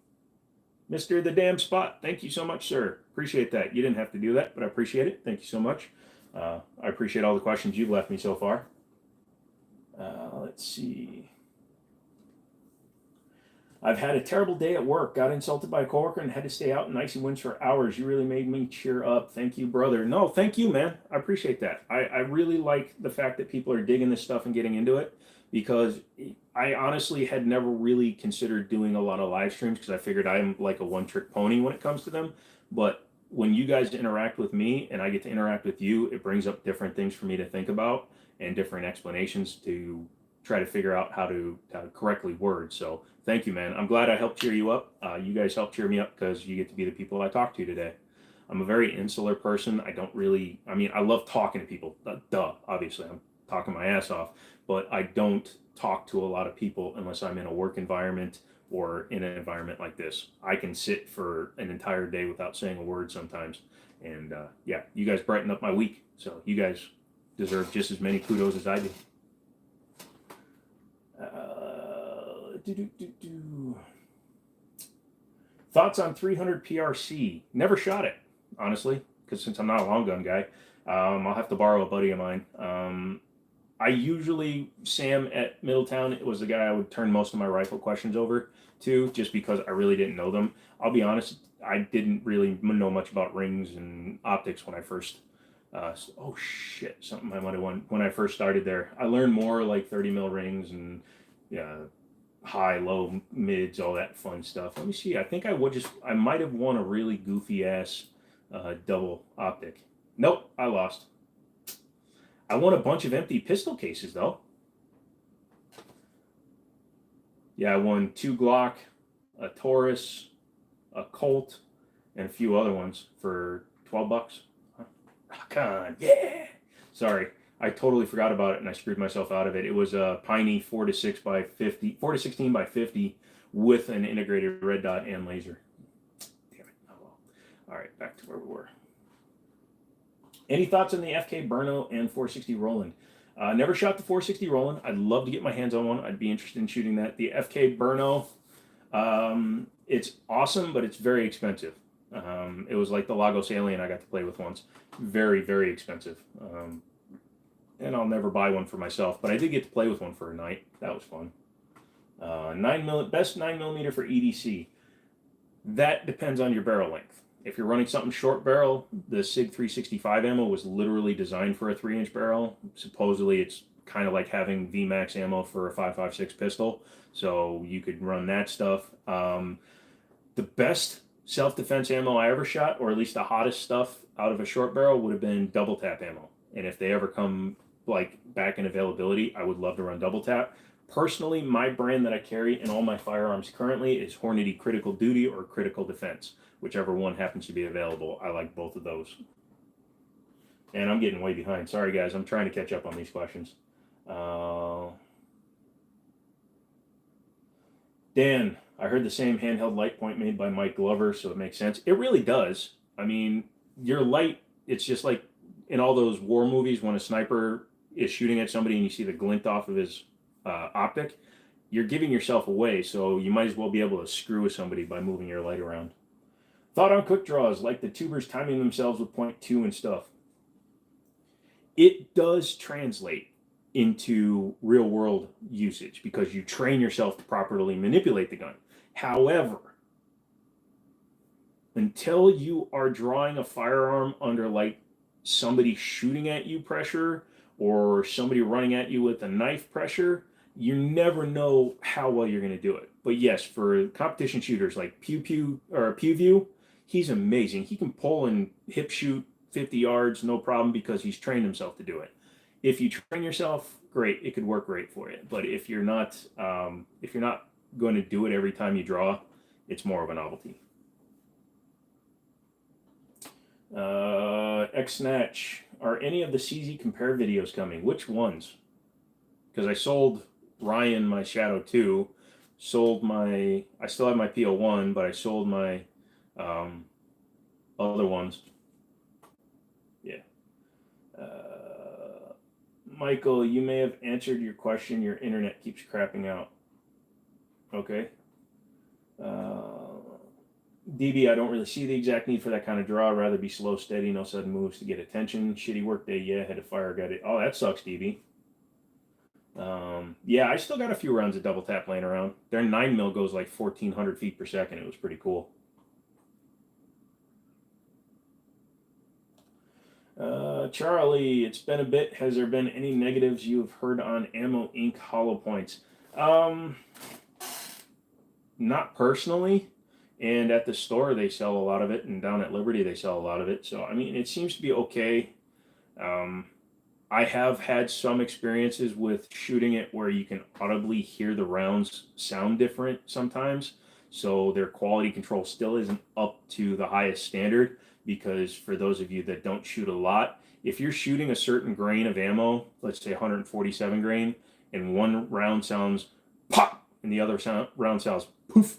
Mr. The Damn Spot, thank you so much, sir. Appreciate that. You didn't have to do that, but I appreciate it. Thank you so much. I appreciate all the questions you've left me so far. Let's see. I've had a terrible day at work. Got insulted by a coworker and had to stay out in icy winds for hours. You really made me cheer up. Thank you, brother. No, thank you, man. I appreciate that. I really like the fact that people are digging this stuff and getting into it, because I honestly had never really considered doing a lot of live streams because I figured I'm like a one-trick pony when it comes to them. But when you guys interact with me and I get to interact with you, it brings up different things for me to think about and different explanations to try to figure out how to correctly word. So thank you, man. I'm glad I helped cheer you up. You guys helped cheer me up because you get to be the people I talk to today. I'm a very insular person. I love talking to people. Obviously, I'm talking my ass off, but I don't talk to a lot of people unless I'm in a work environment or in an environment like this. I can sit for an entire day without saying a word sometimes. And yeah, you guys brighten up my week. So you guys deserve just as many kudos as I do. Thoughts on 300 PRC? Never shot it, honestly, because since I'm not a long gun guy, I'll have to borrow a buddy of mine. I usually, Sam at Middletown, it was the guy I would turn most of my rifle questions over to, just because I really didn't know them. I'll be honest, I didn't really know much about rings and optics when I first oh shit, something I might have won when I first started there. I learned more like 30 mil rings and high, low, mids, all that fun stuff. Let me see. I think I might have won a really goofy ass double optic. Nope, I lost. I won a bunch of empty pistol cases though. Yeah, I won 2 Glock, a Taurus, a Colt, and a few other ones for $12. Rock on, yeah. Sorry, I totally forgot about it and I screwed myself out of it. It was a Piney 4 to 6 by 50, 4 to 16 by 50 with an integrated red dot and laser. Damn it. Oh well. All right, back to where we were. Any thoughts on the FK Burno and 460 Roland? Never shot the 460 Roland. I'd love to get my hands on one. I'd be interested in shooting that. The FK Burno, it's awesome, but it's very expensive. It was like the Lagos Alien I got to play with once. Very, very expensive. And I'll never buy one for myself, but I did get to play with one for a night. That was fun. Best 9mm for EDC. That depends on your barrel length. If you're running something short barrel, the SIG 365 ammo was literally designed for a 3-inch barrel. Supposedly, it's kind of like having VMAX ammo for a 5.56 pistol, so you could run that stuff. The best self-defense ammo I ever shot, or at least the hottest stuff out of a short barrel, would have been double tap ammo. And if they ever come like back in availability, I would love to run double tap. Personally, my brand that I carry in all my firearms currently is Hornady Critical Duty or Critical Defense, whichever one happens to be available. I like both of those. And I'm getting way behind. Sorry, guys. I'm trying to catch up on these questions. Dan, I heard the same handheld light point made by Mike Glover, so it makes sense. It really does. I mean, your light, it's just like in all those war movies when a sniper is shooting at somebody and you see the glint off of his optic, you're giving yourself away, so you might as well be able to screw with somebody by moving your light around. Thought on quick draws, like the tubers timing themselves with .2 and stuff. It does translate into real world usage because you train yourself to properly manipulate the gun. However, until you are drawing a firearm under like somebody shooting at you pressure or somebody running at you with a knife pressure, you never know how well you're going to do it. But yes, for competition shooters like PewView, he's amazing. He can pull and hip shoot 50 yards, no problem, because he's trained himself to do it. If you train yourself, great, it could work great for you. But if you're not going to do it every time you draw, it's more of a novelty. X-Snatch, are any of the CZ compare videos coming? Which ones? Because I sold Ryan my Shadow 2, I still have my PO1, but I sold my other ones. Yeah. Michael, you may have answered your question. Your internet keeps crapping out. Okay. DB, I don't really see the exact need for that kind of draw. I'd rather be slow, steady, no sudden moves to get attention. Shitty work day, yeah, had to fire, got it. Oh, that sucks, DB. Yeah, I still got a few rounds of double tap laying around. Their 9mm goes like 1,400 feet per second. It was pretty cool. Charlie, it's been a bit. Has there been any negatives you've heard on Ammo Inc. hollow points? Not personally. And at the store, they sell a lot of it. And down at Liberty, they sell a lot of it. So, I mean, it seems to be okay. I have had some experiences with shooting it where you can audibly hear the rounds sound different sometimes. So their quality control still isn't up to the highest standard, because for those of you that don't shoot a lot, if you're shooting a certain grain of ammo, let's say 147 grain, and one round sounds pop and the other round sounds poof,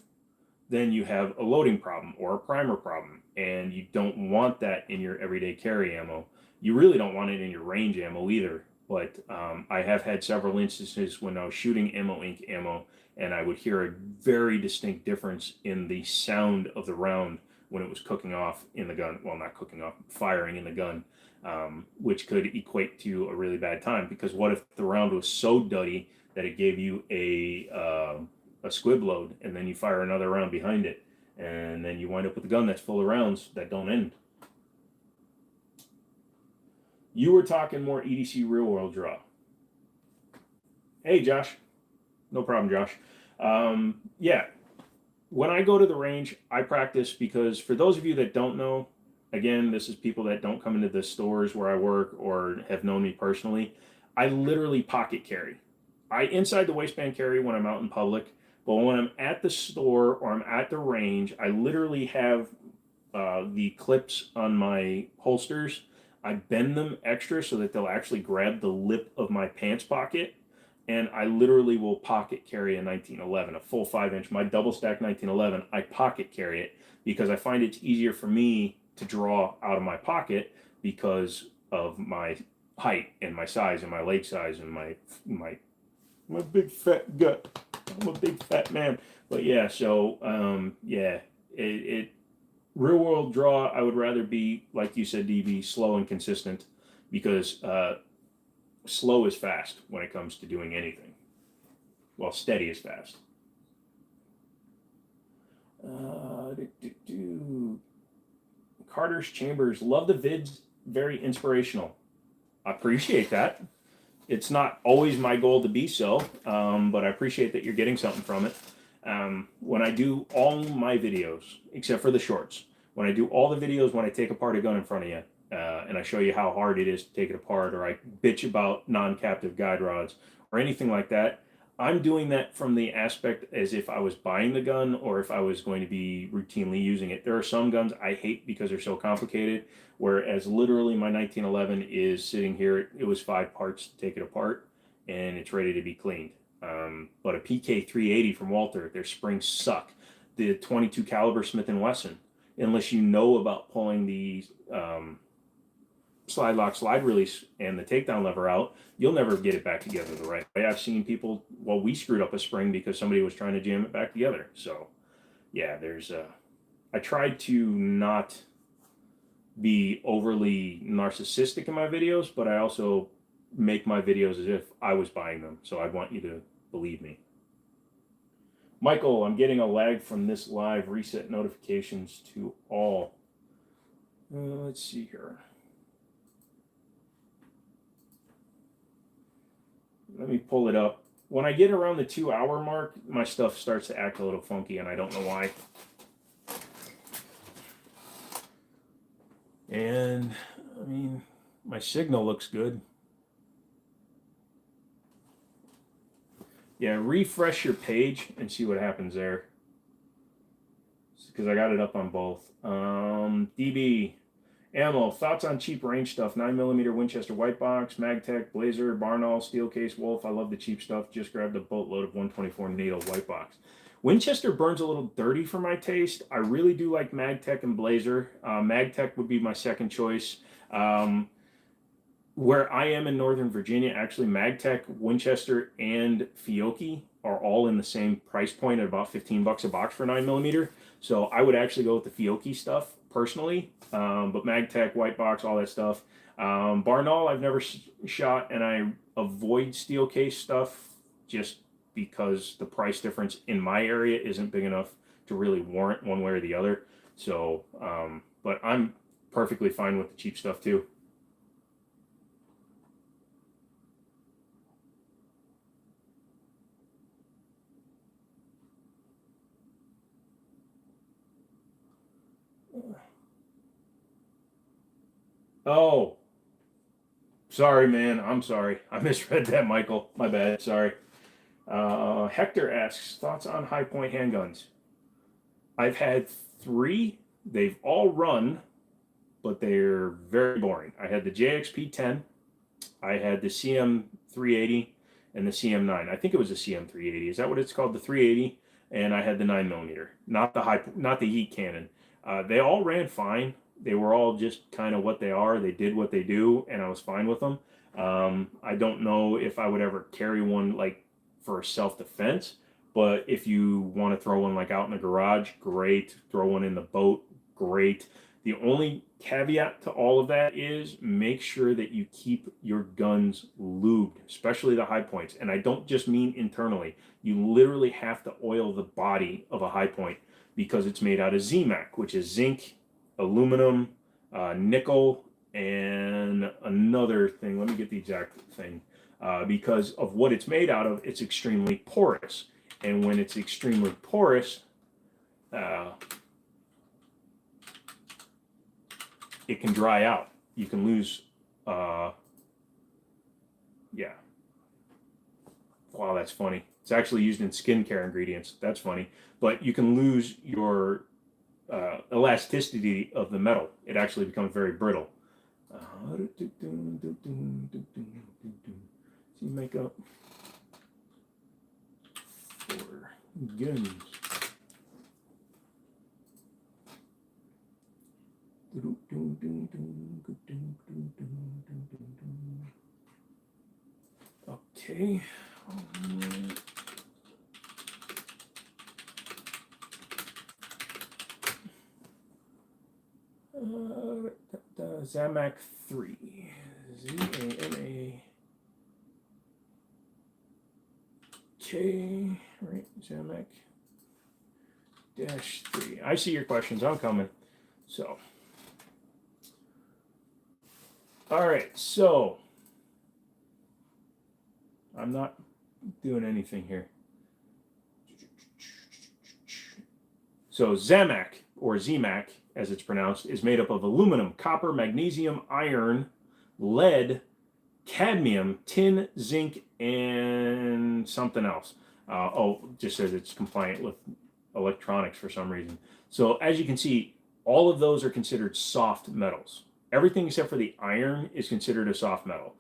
then you have a loading problem or a primer problem, and you don't want that in your everyday carry ammo. You really don't want it in your range ammo either, but I have had several instances when I was shooting Ammo Inc. ammo, and I would hear a very distinct difference in the sound of the round when it was cooking off in the gun. Well, not cooking off, firing in the gun, which could equate to a really bad time, because what if the round was so duddy that it gave you a squib load, and then you fire another round behind it, and then you wind up with a gun that's full of rounds that don't end. You were talking more EDC real world draw. Hey, Josh. No problem, Josh. Yeah, when I go to the range, I practice, because for those of you that don't know, again, this is people that don't come into the stores where I work or have known me personally. I literally pocket carry. I inside the waistband carry when I'm out in public, but when I'm at the store or I'm at the range, I literally have the clips on my holsters. I bend them extra so that they'll actually grab the lip of my pants pocket, and I literally will pocket carry a 1911, a full 5-inch, my double stack 1911. I pocket carry it because I find it's easier for me to draw out of my pocket because of my height and my size and my leg size and my big fat gut. I'm a big fat man. But yeah, so yeah, it real world draw. I would rather be, like you said, DB, slow and consistent, because slow is fast when it comes to doing anything. Well, steady is fast. Carter's Chambers, love the vids, very inspirational. I appreciate that. It's not always my goal to be so, but I appreciate that you're getting something from it. When I do all my videos, except for the shorts, when I do all the videos when I take apart a gun in front of you, and I show you how hard it is to take it apart, or I bitch about non-captive guide rods, or anything like that, I'm doing that from the aspect as if I was buying the gun or if I was going to be routinely using it. There are some guns I hate because they're so complicated, whereas literally my 1911 is sitting here. It was 5 parts to take it apart, and it's ready to be cleaned. But a PK 380 from Walther, their springs suck. The 22 caliber Smith & Wesson, unless you know about pulling the slide lock, slide release, and the takedown lever out, you'll never get it back together the right way. I've seen people, well, we screwed up a spring because somebody was trying to jam it back together. So yeah, I tried to not be overly narcissistic in my videos, but I also make my videos as if I was buying them. So I want you to believe me. Michael, I'm getting a lag from this live. Reset notifications to all. Let's see here. Let me pull it up. When I get around the 2-hour mark, my stuff starts to act a little funky, and I don't know why. And, I mean, my signal looks good. Yeah, refresh your page and see what happens there. Because I got it up on both. DB, ammo, thoughts on cheap range stuff? 9mm Winchester white box, Magtech, Blazer, Barnaul, steel case, Wolf. I love the cheap stuff. Just grabbed a boatload of 124 NATO white box. Winchester burns a little dirty for my taste. I really do like Magtech and Blazer. Magtech would be my second choice. Where I am in Northern Virginia, actually, Magtech, Winchester, and Fiocchi are all in the same price point at about $15 a box for 9mm. So I would actually go with the Fiocchi stuff personally, but Magtech, white box, all that stuff. Barnaul, I've never shot, and I avoid steel case stuff just because the price difference in my area isn't big enough to really warrant one way or the other. So, but I'm perfectly fine with the cheap stuff too. Oh, sorry, man. I'm sorry. I misread that, Michael. My bad. Sorry. Hector asks, thoughts on high point handguns? I've had 3. They've all run, but they're very boring. I had the JXP-10, I had the CM380, and the CM9. I think it was the CM380. Is that what it's called? The 380, and I had the 9mm, not the heat cannon. They all ran fine. They were all just kind of what they are. They did what they do, and I was fine with them. I don't know if I would ever carry one like for self-defense, but if you want to throw one like out in the garage, great. Throw one in the boat, great. The only caveat to all of that is make sure that you keep your guns lubed, especially the high points. And I don't just mean internally. You literally have to oil the body of a high point because it's made out of ZMAC, which is zinc, aluminum, nickel, and another thing. Let me get the exact thing. Because of what it's made out of, it's extremely porous. And when it's extremely porous, it can dry out. You can lose, yeah. Wow, that's funny. It's actually used in skincare ingredients. That's funny. But you can lose your elasticity of the metal. It actually becomes very brittle. See makeup for guns. Okay. Zamac 3. Z-A-M-A-K. Right, Zamac -3. I see your questions. I'm coming. So. All right, so. I'm not doing anything here. So Zamac, or ZMAC, as it's pronounced, is made up of aluminum, copper, magnesium, iron, lead, cadmium, tin, zinc, and something else. Just says it's compliant with electronics for some reason. So as you can see, all of those are considered soft metals. Everything except for the iron is considered a soft metal.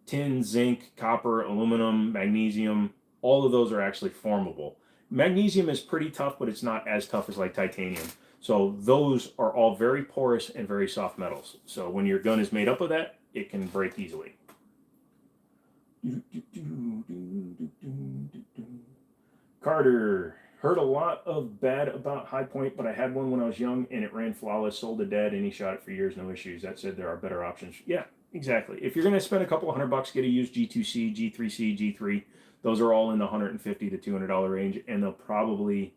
Tin, zinc, copper, aluminum, magnesium, all of those are actually formable. Magnesium is pretty tough, but it's not as tough as like titanium. So those are all very porous and very soft metals. So when your gun is made up of that, it can break easily. Carter, heard a lot of bad about High Point, but I had one when I was young and it ran flawless, sold to dad, and he shot it for years, no issues. That said, there are better options. Yeah, exactly. If you're going to spend a couple $100, get a used G2C, G3C, G3. Those are all in the $150 to $200 range, and they'll probably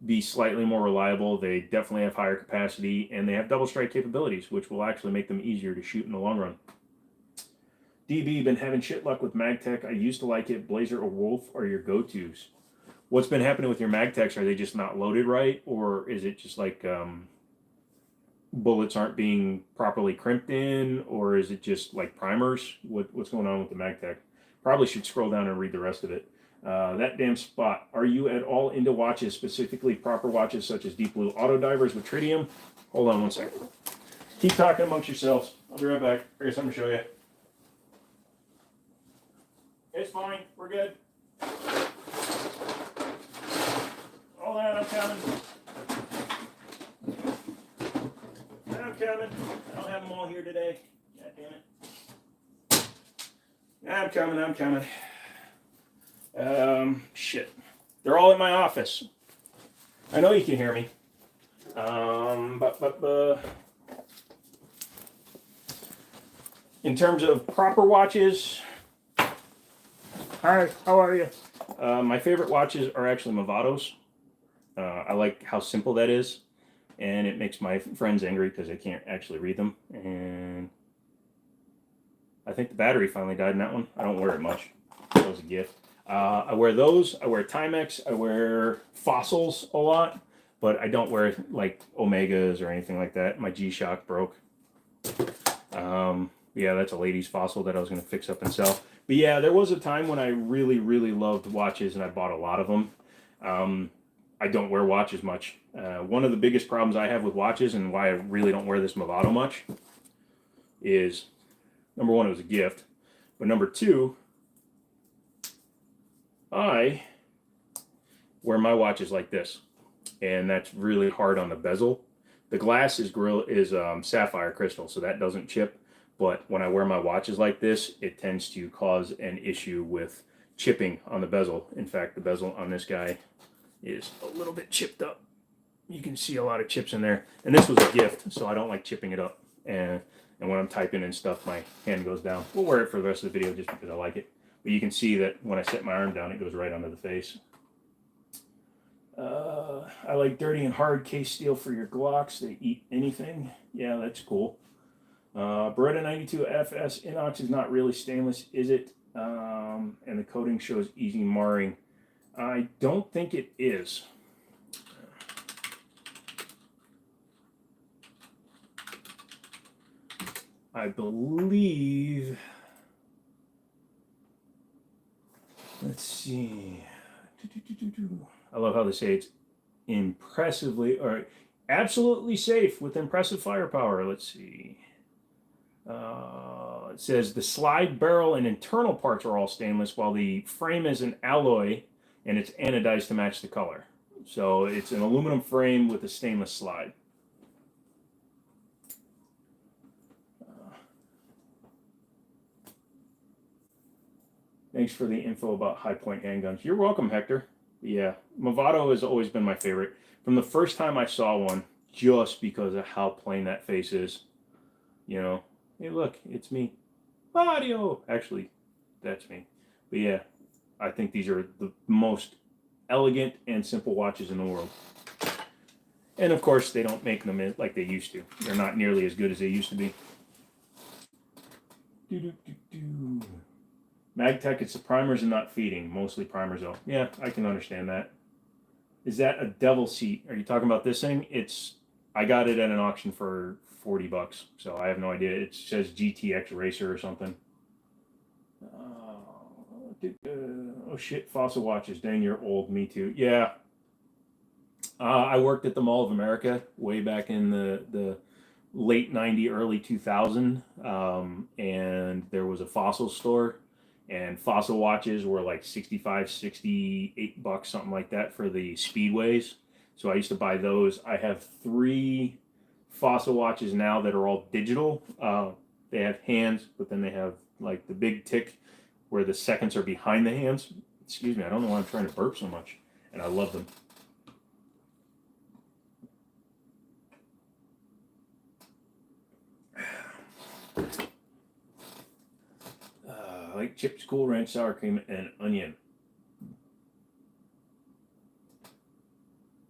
be slightly more reliable. They definitely have higher capacity, and they have double strike capabilities, which will actually make them easier to shoot in the long run. DB, been having shit luck with MagTech. I used to like it. Blazer or Wolf are your go-tos. What's been happening with your MagTechs? Are they just not loaded right, or is it just like bullets aren't being properly crimped in, or is it just like primers? What's going on with the MagTech? Probably should scroll down and read the rest of it. That damn spot. Are you at all into watches, specifically proper watches such as Deep Blue Auto Divers with tritium? Hold on one second. Keep talking amongst yourselves. I'll be right back. I got something to show you. It's fine. We're good. Hold on, I'm coming. I'm coming. I don't have them all here today. God damn it. I'm coming. Shit. They're all in my office. I know you can hear me. In terms of proper watches, hi, how are you? My favorite watches are actually Movados. I like how simple that is, and it makes my friends angry because they can't actually read them. And I think the battery finally died in that one. I don't wear it much. That was a gift. I wear those. I wear Timex. I wear Fossils a lot, but I don't wear like Omegas or anything like that. My G-Shock broke. Yeah, that's a lady's Fossil that I was going to fix up and sell. But yeah, there was a time when I really, really loved watches, and I bought a lot of them. I don't wear watches much. One of the biggest problems I have with watches, and why I really don't wear this Movado much, is number one, it was a gift. But number two, I wear my watches like this, and that's really hard on the bezel. The glass is sapphire crystal, so that doesn't chip. But when I wear my watches like this, it tends to cause an issue with chipping on the bezel. In fact, the bezel on this guy is a little bit chipped up. You can see a lot of chips in there. And this was a gift, so I don't like chipping it up. And when I'm typing and stuff, my hand goes down. We'll wear it for the rest of the video just because I like it. But you can see that when I set my arm down, it goes right onto the face. I like dirty and hard case steel for your Glocks. They eat anything. Yeah, that's cool. Beretta 92 FS inox is not really stainless, is it? And the coating shows easy marring. I don't think it is. I believe. Let's see. I love how they say it's impressively, or absolutely safe with impressive firepower. Let's see. It says the slide barrel and internal parts are all stainless, while the frame is an alloy and it's anodized to match the color. So it's an aluminum frame with a stainless slide. Thanks for the info about high point handguns. You're welcome, Hector. Yeah, Movado has always been my favorite. From the first time I saw one, just because of how plain that face is. You know, hey, look, it's me. Mario! Actually, that's me. But yeah, I think these are the most elegant and simple watches in the world. And of course, they don't make them like they used to. They're not nearly as good as they used to be. Magtech, it's the primers and not feeding. Mostly primers, though. Yeah, I can understand that. Is that a devil seat? Are you talking about this thing? I got it at an auction for $40, so I have no idea. It says GTX Racer or something. Oh shit, Fossil watches. Dang, you're old. Me too. Yeah. I worked at the Mall of America way back in the late 90, early 2000, and there was a Fossil store, and Fossil watches were like 65, $68, something like that for the Speedways. So I used to buy those. I have 3 Fossil watches now that are all digital. They have hands, but then they have like the big tick where the seconds are behind the hands. Excuse me, I don't know why I'm trying to burp so much, and I love them. Like chips, Cool Ranch, sour cream, and onion.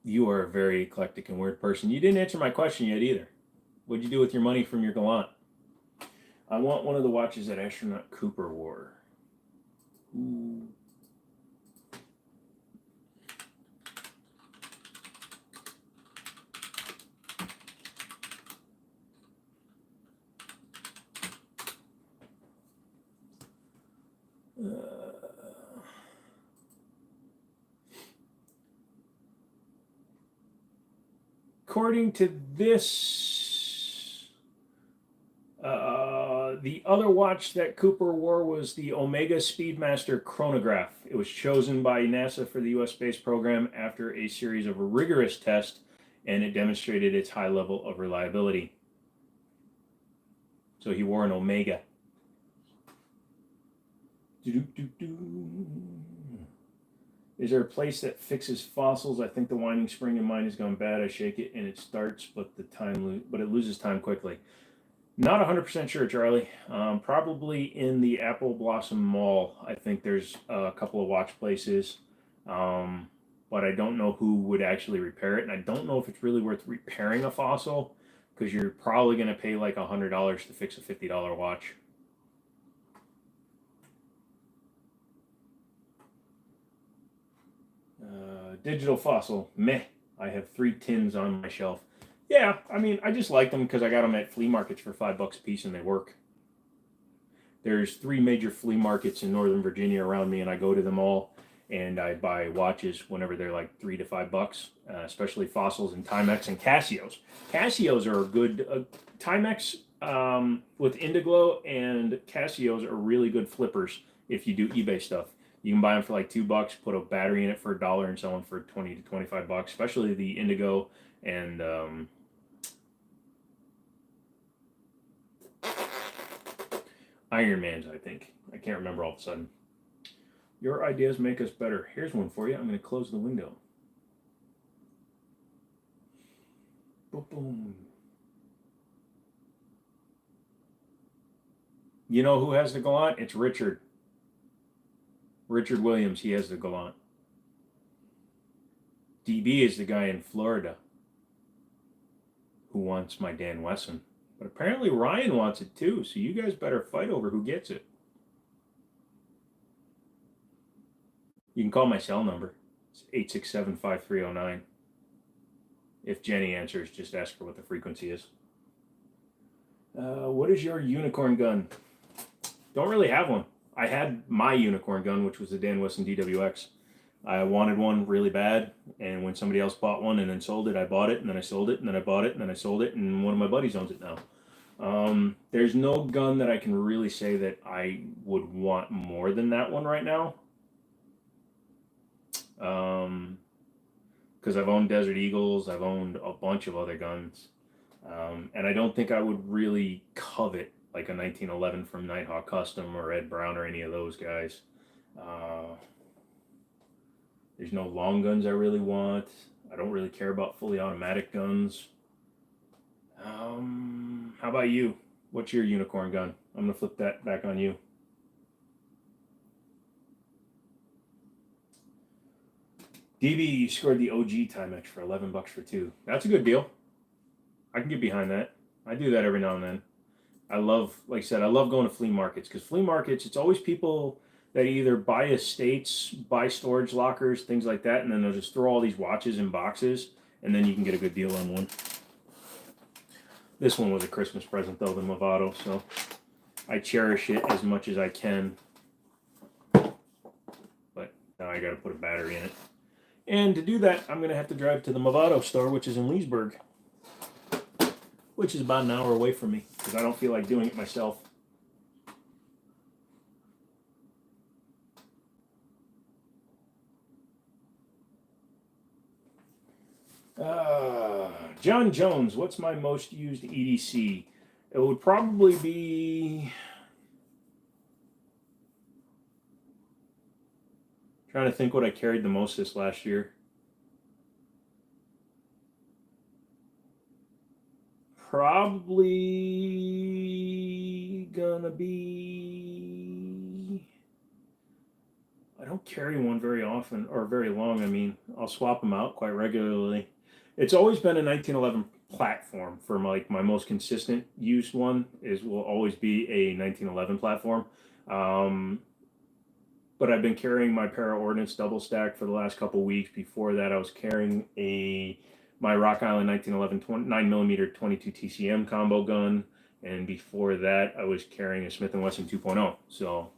You are a very eclectic and weird person. You didn't answer my question yet either. What'd you do with your money from your Galant? I want one of the watches that Astronaut Cooper wore. Ooh. According to this, the other watch that Cooper wore was the Omega Speedmaster chronograph. It was chosen by NASA for the U.S. space program after a series of rigorous tests, and it demonstrated its high level of reliability. So he wore an Omega. Is there a place that fixes fossils? I think the winding spring in mine has gone bad. I shake it and it starts, but it loses time quickly. Not 100% sure, Charlie. Probably in the Apple Blossom Mall. I think there's a couple of watch places, but I don't know who would actually repair it, and I don't know if it's really worth repairing a fossil because you're probably going to pay like $100 to fix a $50 watch. Digital fossil, meh. I have 3 tins on my shelf. Yeah, I mean, I just like them because I got them at flea markets for $5 a piece and they work. There's 3 major flea markets in Northern Virginia around me, and I go to them all, and I buy watches whenever they're like $3 to $5, especially fossils and Timex and Casios. Casios are a good Timex with Indiglo and Casios are really good flippers if you do eBay stuff. You can buy them for like $2, put a battery in it for $1, and sell them for 20 to 25 bucks. Especially the Indigo and Iron Man's. I think I can't remember all of a sudden. Your ideas make us better. Here's one for you. I'm going to close the window. Boom. You know who has the Galant? It's Richard. Richard Williams, he has the Galant. DB is the guy in Florida who wants my Dan Wesson. But apparently Ryan wants it too, so you guys better fight over who gets it. You can call my cell number. It's 867-5309. If Jenny answers, just ask her what the frequency is. What is your unicorn gun? Don't really have one. I had my unicorn gun, which was the Dan Wesson DWX. I wanted one really bad, and when somebody else bought one and then sold it, I bought it, and then I sold it, and then I bought it, and then I sold it, and one of my buddies owns it now. There's no gun that I can really say that I would want more than that one right now. Because I've owned Desert Eagles, I've owned a bunch of other guns, and I don't think I would really covet like a 1911 from Nighthawk Custom or Ed Brown or any of those guys. Uh, there's no long guns I really want. I don't really care about fully automatic guns. How about you? What's your unicorn gun? I'm gonna flip that back on you. DB, you scored the OG Timex for $11 for two. That's a good deal. I can get behind that. I do that every now and then. I love, like I said, I love going to flea markets because flea markets, it's always people that either buy estates, buy storage lockers, things like that, and then they'll just throw all these watches in boxes, and then you can get a good deal on one. This one was a Christmas present, though, the Movado, so I cherish it as much as I can. But now I got to put a battery in it. And to do that, I'm going to have to drive to the Movado store, which is in Leesburg, which is about an hour away from me because I don't feel like doing it myself. John Jones, what's my most used EDC? It would probably be. Trying to think what I carried the most this last year. Probably gonna be. I don't carry one very often or very long. I mean, I'll swap them out quite regularly. It's always been a 1911 platform for my most consistent used one will always be a 1911 platform. But I've been carrying my Para Ordnance double stack for the last couple weeks. Before that, I was carrying my Rock Island 1911 9mm 22 TCM combo gun, and before that, I was carrying a Smith & Wesson 2.0. So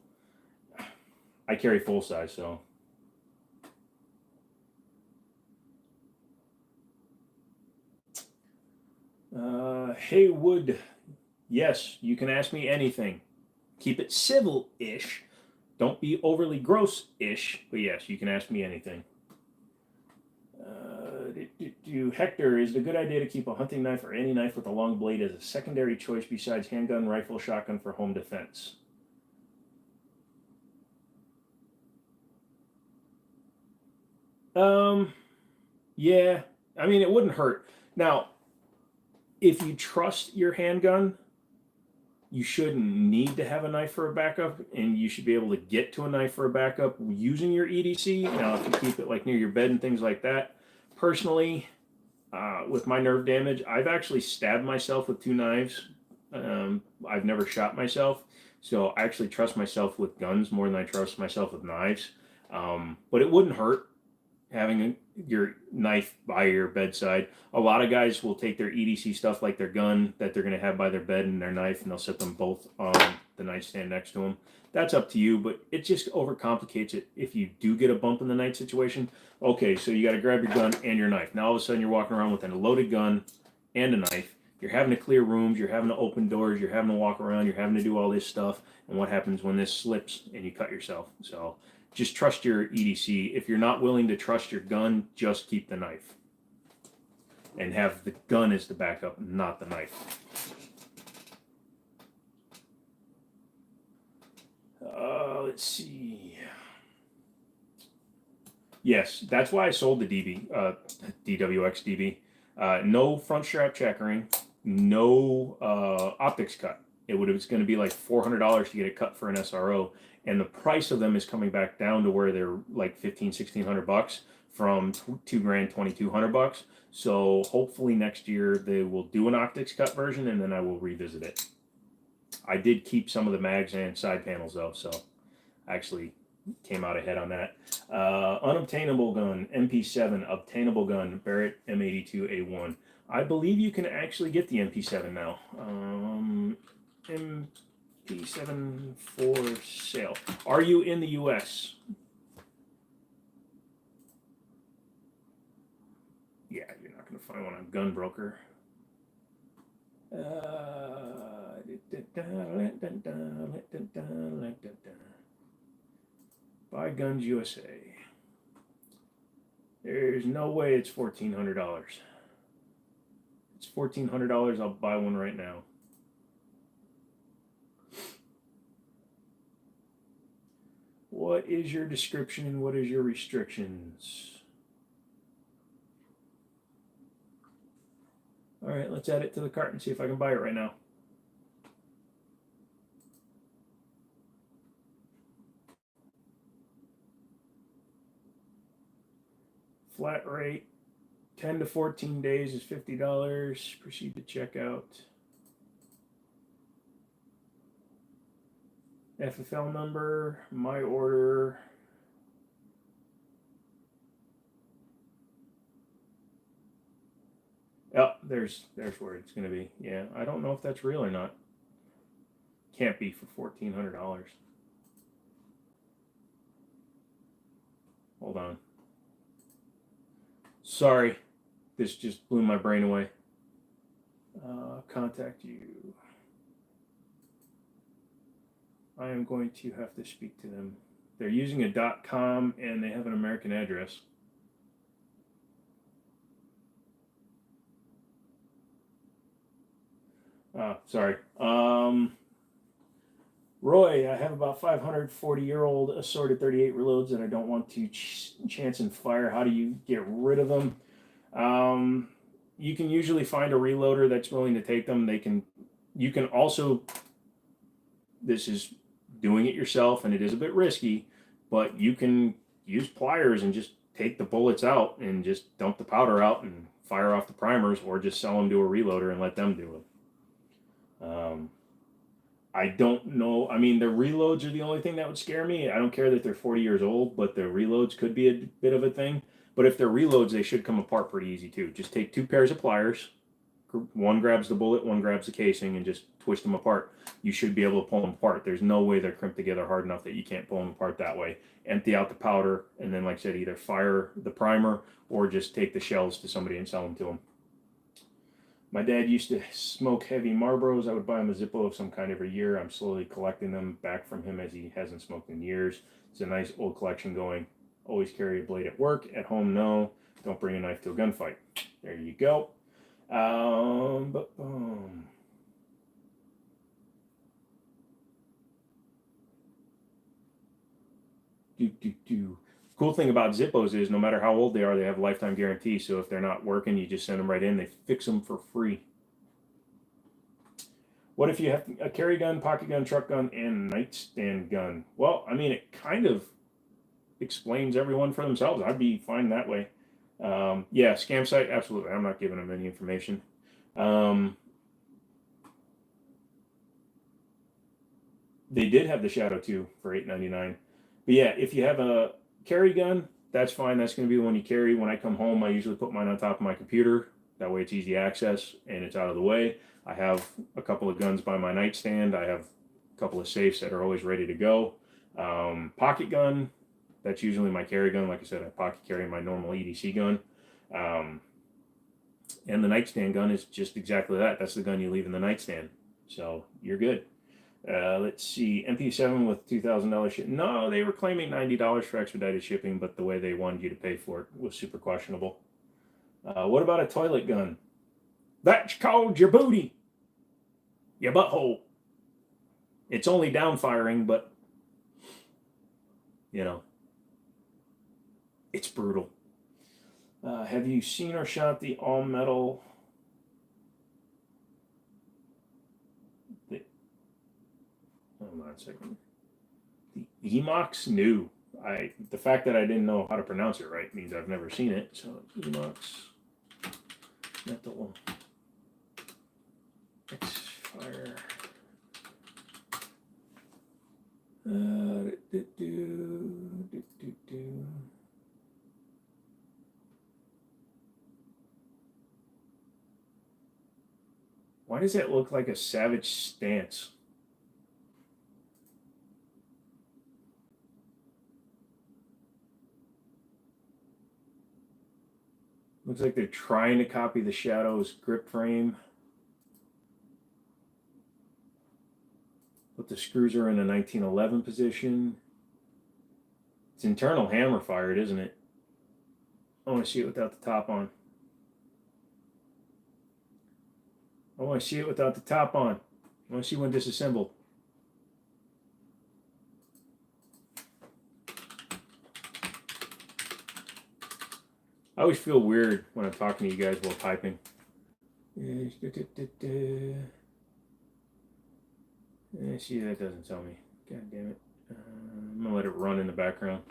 I carry full size. So Haywood, yes, you can ask me anything. Keep it civil-ish. Don't be overly gross-ish, but yes, you can ask me anything. Hector, is it a good idea to keep a hunting knife or any knife with a long blade as a secondary choice besides handgun, rifle, shotgun for home defense? Yeah. I mean, it wouldn't hurt. Now, if you trust your handgun, you shouldn't need to have a knife for a backup, and you should be able to get to a knife for a backup using your EDC. Now, if you keep it like near your bed and things like that, personally, with my nerve damage, I've actually stabbed myself with two knives. I've never shot myself, so I actually trust myself with guns more than I trust myself with knives. But it wouldn't hurt having your knife by your bedside. A lot of guys will take their EDC stuff like their gun that they're going to have by their bed and their knife, and they'll set them both on the nightstand next to them. That's up to you, but it just overcomplicates it if you do get a bump in the night situation. Okay, so you got to grab your gun and your knife. Now all of a sudden you're walking around with a loaded gun and a knife. You're having to clear rooms, you're having to open doors, you're having to walk around, you're having to do all this stuff. And what happens when this slips and you cut yourself? So just trust your EDC. If you're not willing to trust your gun, just keep the knife. And have the gun as the backup, not the knife. Let's see. Yes, that's why I sold the DWX DB. No front strap checkering, no optics cut. It's going to be like $400 to get it cut for an SRO, and the price of them is coming back down to where they're like $1,500-1,600 from $2,000, $2,200. So hopefully next year they will do an optics cut version, and then I will revisit it. I did keep some of the mags and side panels though, so I actually came out ahead on that. Unobtainable gun, MP7, obtainable gun, Barrett M82A1. I believe you can actually get the MP7 now. MP7 for sale. Are you in the US? Yeah, you're not going to find one on Gunbroker. Buy Guns USA. There's no way it's $1,400. It's $1,400. I'll buy one right now. What is your description and what is your restrictions? All right, let's add it to the cart and see if I can buy it right now. Flat rate, 10 to 14 days is $50. Proceed to checkout. FFL number, my order. Oh, there's where it's going to be. Yeah, I don't know if that's real or not. Can't be for $1,400. Hold on. Sorry, this just blew my brain away. Contact you. I am going to have to speak to them. They're using a .com and they have an American address. Sorry. Roy, I have about 540-year-old assorted 38 reloads that I don't want to chance and fire. How do you get rid of them? You can usually find a reloader that's willing to take them. You can also, this is doing it yourself and it is a bit risky, but you can use pliers and just take the bullets out and just dump the powder out and fire off the primers, or just sell them to a reloader and let them do it. I don't know. I mean, the reloads are the only thing that would scare me. I don't care that they're 40 years old, but the reloads could be a bit of a thing. But if they're reloads, they should come apart pretty easy too. Just take 2 pairs of pliers. One grabs the bullet, one grabs the casing, and just twist them apart. You should be able to pull them apart. There's no way they're crimped together hard enough that you can't pull them apart that way. Empty out the powder, and then, like I said, either fire the primer or just take the shells to somebody and sell them to them. My dad used to smoke heavy Marlboros. I would buy him a Zippo of some kind every year. I'm slowly collecting them back from him as he hasn't smoked in years. It's a nice old collection going. Always carry a blade at work. At home, no. Don't bring a knife to a gunfight. There you go. Cool thing about Zippos is no matter how old they are, they have a lifetime guarantee. So if they're not working, you just send them right in. They fix them for free. What if you have a carry gun, pocket gun, truck gun, and nightstand gun? Well, I mean, it kind of explains everyone for themselves. I'd be fine that way. Yeah, scam site, absolutely. I'm not giving them any information. They did have the Shadow 2 for $8.99. But yeah, if you have a carry gun, that's fine. That's going to be the one you carry. When I come home, I usually put mine on top of my computer. That way it's easy access and it's out of the way. I have a couple of guns by my nightstand. I have a couple of safes that are always ready to go. Pocket gun, that's usually my carry gun. Like I said, I pocket carry my normal EDC gun. And the nightstand gun is just exactly that. That's the gun you leave in the nightstand. So you're good. Let's see, MP7 with $2,000 ship. No, they were claiming $90 for expedited shipping, but the way they wanted you to pay for it was super questionable. What about a toilet gun? That's called your booty. Your butthole. It's only down firing, but, you know, it's brutal. Have you seen or shot the all metal? Hold on a second. The Emox? No. The fact that I didn't know how to pronounce it right means I've never seen it. So Emox metal X-Fire. Why does that look like a Savage stance? Looks like they're trying to copy the Shadow's grip frame. But the screws are in a 1911 position. It's internal hammer fired, isn't it? I want to see it without the top on. I want to see it without the top on. I want to see when disassembled. I always feel weird when I'm talking to you guys while typing. See, that doesn't tell me. God damn it. I'm going to let it run in the background.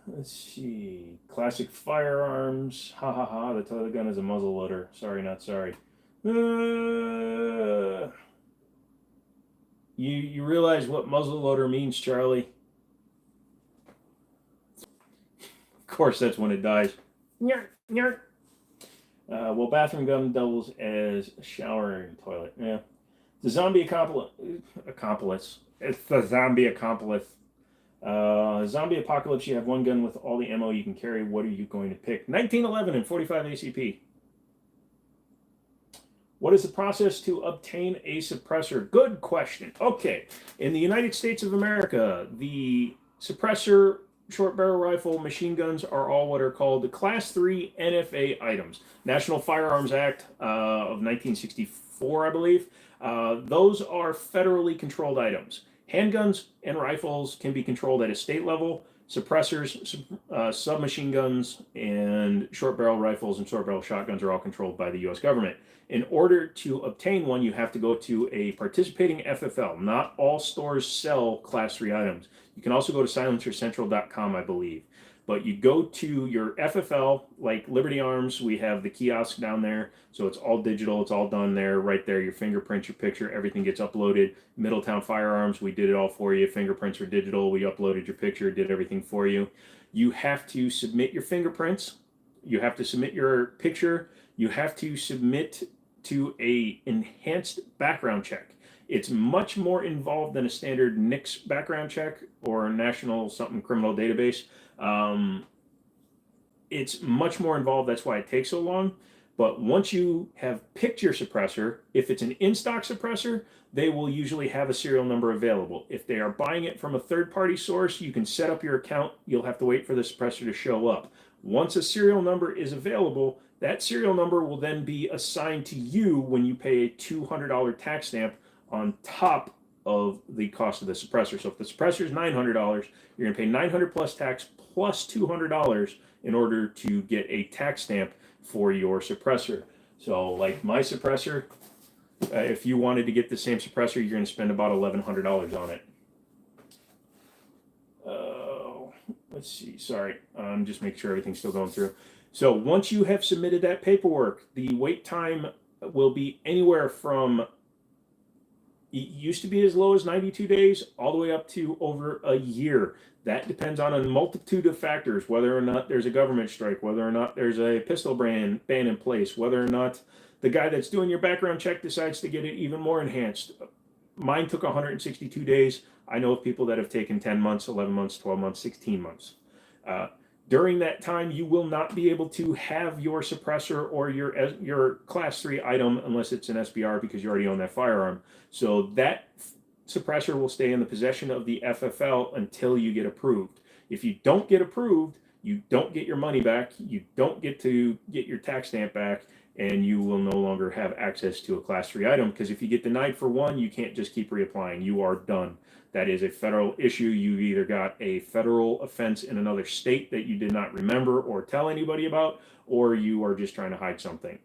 Let's see. Classic firearms. Ha ha ha. The toilet gun is a muzzle loader. Sorry, not sorry. You realize what muzzle loader means, Charlie? Of course, that's when it dies. Well, bathroom gun doubles as a showering toilet. Yeah. The zombie accomplice. It's the zombie accomplice. Zombie apocalypse. You have one gun with all the ammo you can carry. What are you going to pick? 1911 and 45 ACP. What is the process to obtain a suppressor? Good question. Okay. In the United States of America, the suppressor, short barrel rifle, machine guns are all what are called the Class 3 NFA items. National Firearms Act of 1964, I believe. Those are federally controlled items. Handguns and rifles can be controlled at a state level. Suppressors, submachine guns, and short barrel rifles and short barrel shotguns are all controlled by the U.S. government. In order to obtain one, you have to go to a participating FFL. Not all stores sell Class 3 items. You can also go to silencercentral.com, I believe. But you go to your FFL, like Liberty Arms, we have the kiosk down there. So it's all digital. It's all done there, right there. Your fingerprint, your picture, everything gets uploaded. Middletown Firearms, we did it all for you. Fingerprints are digital. We uploaded your picture, did everything for you. You have to submit your fingerprints. You have to submit your picture. You have to submit to a enhanced background check. It's much more involved than a standard NICS background check or a national something criminal database. It's much more involved. That's why it takes so long. But once you have picked your suppressor, if it's an in-stock suppressor, they will usually have a serial number available. If they are buying it from a third-party source, you can set up your account. You'll have to wait for the suppressor to show up. Once a serial number is available, that serial number will then be assigned to you when you pay a $200 tax stamp on top of the cost of the suppressor. So if the suppressor is $900, you're going to pay $900 plus tax plus $200 in order to get a tax stamp for your suppressor. So like my suppressor, if you wanted to get the same suppressor, you're going to spend about $1,100 on it. Let's see. Sorry. Just make sure everything's still going through. So once you have submitted that paperwork, the wait time will be anywhere from, it used to be as low as 92 days, all the way up to over a year. That depends on a multitude of factors, whether or not there's a government strike, whether or not there's a pistol ban in place, whether or not the guy that's doing your background check decides to get it even more enhanced. Mine took 162 days. I know of people that have taken 10 months, 11 months, 12 months, 16 months. During that time, you will not be able to have your suppressor or your Class 3 item unless it's an SBR because you already own that firearm. So that suppressor will stay in the possession of the FFL until you get approved. If you don't get approved, you don't get your money back, you don't get to get your tax stamp back, and you will no longer have access to a Class 3 item, because if you get denied for one, you can't just keep reapplying. You are done. That is a federal issue. You either got a federal offense in another state that you did not remember or tell anybody about, or you are just trying to hide something.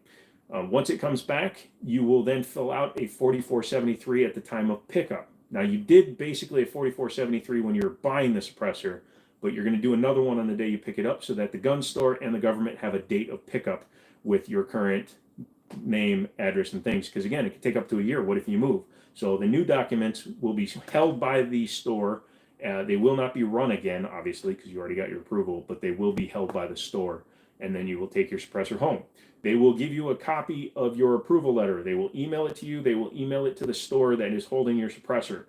Once it comes back, you will then fill out a 4473 at the time of pickup. Now, you did basically a 4473 when you're buying the suppressor, but you're going to do another one on the day you pick it up so that the gun store and the government have a date of pickup with your current name, address, and things. Because again, it could take up to a year. What if you move? So the new documents will be held by the store. They will not be run again, obviously, because you already got your approval, but they will be held by the store. And then you will take your suppressor home. They will give you a copy of your approval letter. They will email it to you. They will email it to the store that is holding your suppressor.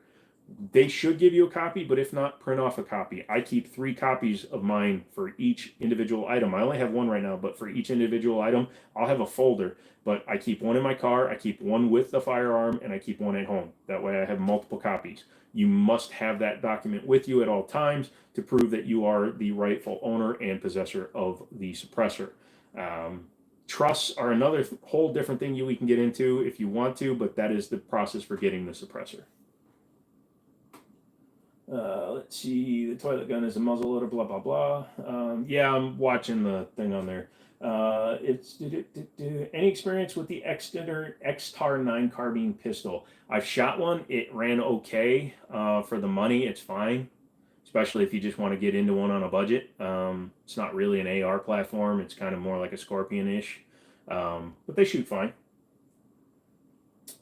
They should give you a copy, but if not, print off a copy. I keep 3 copies of mine for each individual item. I only have 1 right now, but for each individual item, I'll have a folder. But I keep 1 in my car, I keep 1 with the firearm, and I keep 1 at home. That way I have multiple copies. You must have that document with you at all times to prove that you are the rightful owner and possessor of the suppressor. Trusts are another whole different thing we can get into if you want to, but that is the process for getting the suppressor. Let's see, the toilet gun is a muzzle loader, blah, blah, blah. Yeah, I'm watching the thing on there. Any experience with the X-TAR 9 carbine pistol? I've shot one. It ran okay. For the money, it's fine, especially if you just want to get into one on a budget. It's not really an AR platform. It's kind of more like a Scorpion-ish, but they shoot fine.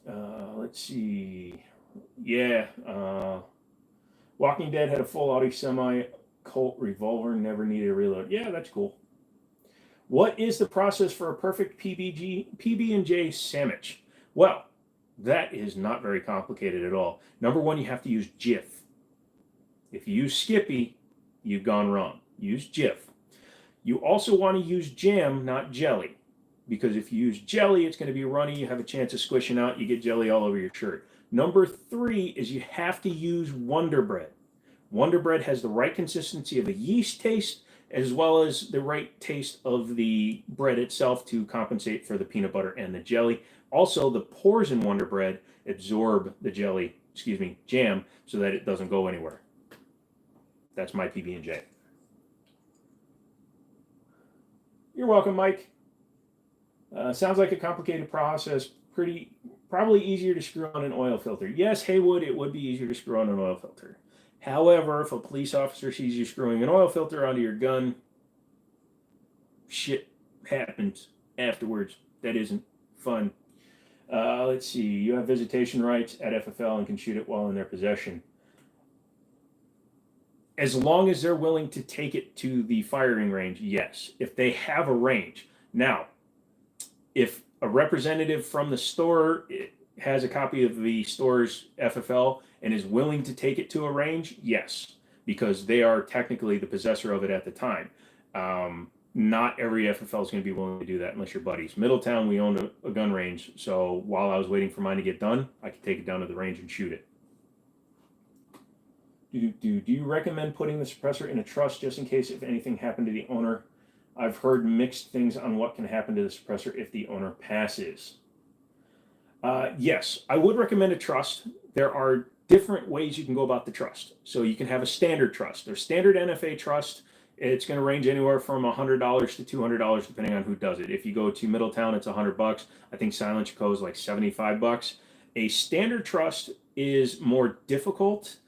Let's see. Yeah. Walking Dead had a full auto semi-Colt revolver, never needed a reload. Yeah, that's cool. What is the process for a perfect PB&J sandwich? Well, that is not very complicated at all. Number 1, you have to use Jif. If you use Skippy, you've gone wrong. Use Jif. You also want to use jam, not jelly, because if you use jelly, it's going to be runny. You have a chance of squishing out. You get jelly all over your shirt. Number 3 is you have to use Wonder Bread. Wonder Bread has the right consistency of a yeast taste as well as the right taste of the bread itself to compensate for the peanut butter and the jelly. Also, the pores in Wonder Bread absorb the jam, so that it doesn't go anywhere. That's my PB&J. You're welcome, Mike. Sounds like a complicated process. Probably easier to screw on an oil filter. Yes, Haywood, it would be easier to screw on an oil filter. However, if a police officer sees you screwing an oil filter onto your gun, shit happens afterwards. That isn't fun. Let's see. You have visitation rights at FFL and can shoot it while in their possession. As long as they're willing to take it to the firing range, yes. If they have a range. Now, if a representative from the store has a copy of the store's FFL and is willing to take it to a range, yes, because they are technically the possessor of it at the time. Not every FFL is going to be willing to do that unless you're buddies. Middletown, we owned a gun range, so while I was waiting for mine to get done, I could take it down to the range and shoot it. Do you recommend putting the suppressor in a trust just in case if anything happened to the owner? I've heard mixed things on what can happen to the suppressor if the owner passes. Yes, I would recommend a trust. There are different ways you can go about the trust. So you can have a standard trust. There's standard NFA trust. It's going to range anywhere from $100 to $200 depending on who does it. If you go to Middletown, it's $100. I think Silent Co is like $75. A standard trust is more difficult,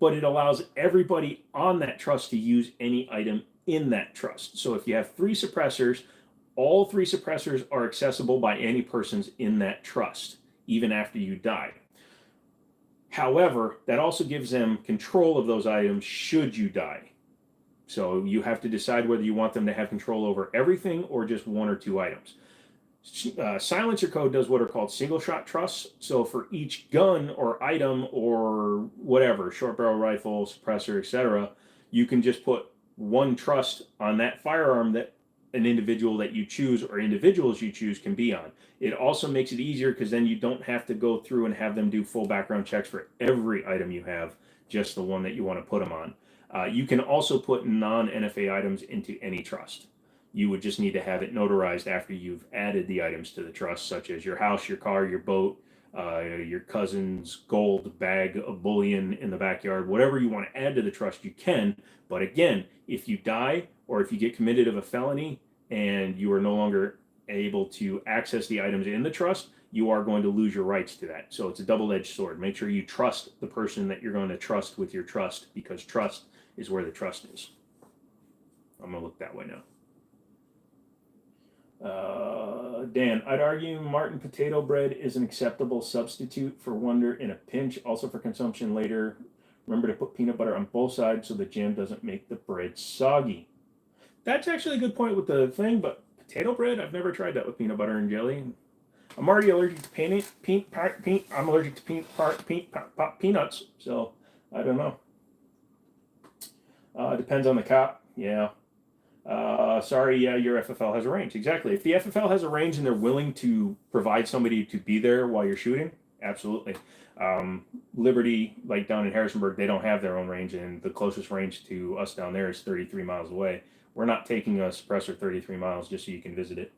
but it allows everybody on that trust to use any item in that trust. So if you have 3 suppressors, all 3 suppressors are accessible by any persons in that trust, even after you die. However, that also gives them control of those items should you die. So you have to decide whether you want them to have control over everything or just 1 or 2 items. Silencer Code does what are called single shot trusts. So for each gun or item or whatever, short barrel rifle, suppressor, etc., you can just put 1 trust on that firearm that an individual that you choose or individuals you choose can be on. It also makes it easier because then you don't have to go through and have them do full background checks for every item you have, just the one that you want to put them on. You can also put non-NFA items into any trust. You would just need to have it notarized after you've added the items to the trust, such as your house, your car, your boat, your cousin's gold bag of bullion in the backyard, whatever you want to add to the trust, you can. But again, if you die or if you get committed of a felony and you are no longer able to access the items in the trust, you are going to lose your rights to that. So it's a double-edged sword. Make sure you trust the person that you're going to trust with your trust, because trust is where the trust is. I'm going to look that way now. Dan, I'd argue Martin potato bread is an acceptable substitute for Wonder in a pinch, also for consumption later. Remember to put peanut butter on both sides so the jam doesn't make the bread soggy. That's actually a good point with the thing, but potato bread, I've never tried that with peanut butter and jelly. I'm already allergic to I'm allergic to peanuts, so I don't know. Depends on the cop. Yeah. Sorry, yeah, your FFL has a range. Exactly. If the FFL has a range and they're willing to provide somebody to be there while you're shooting, absolutely. Liberty, like down in Harrisonburg, they don't have their own range, and the closest range to us down there is 33 miles away. We're not taking a suppressor 33 miles just so you can visit it.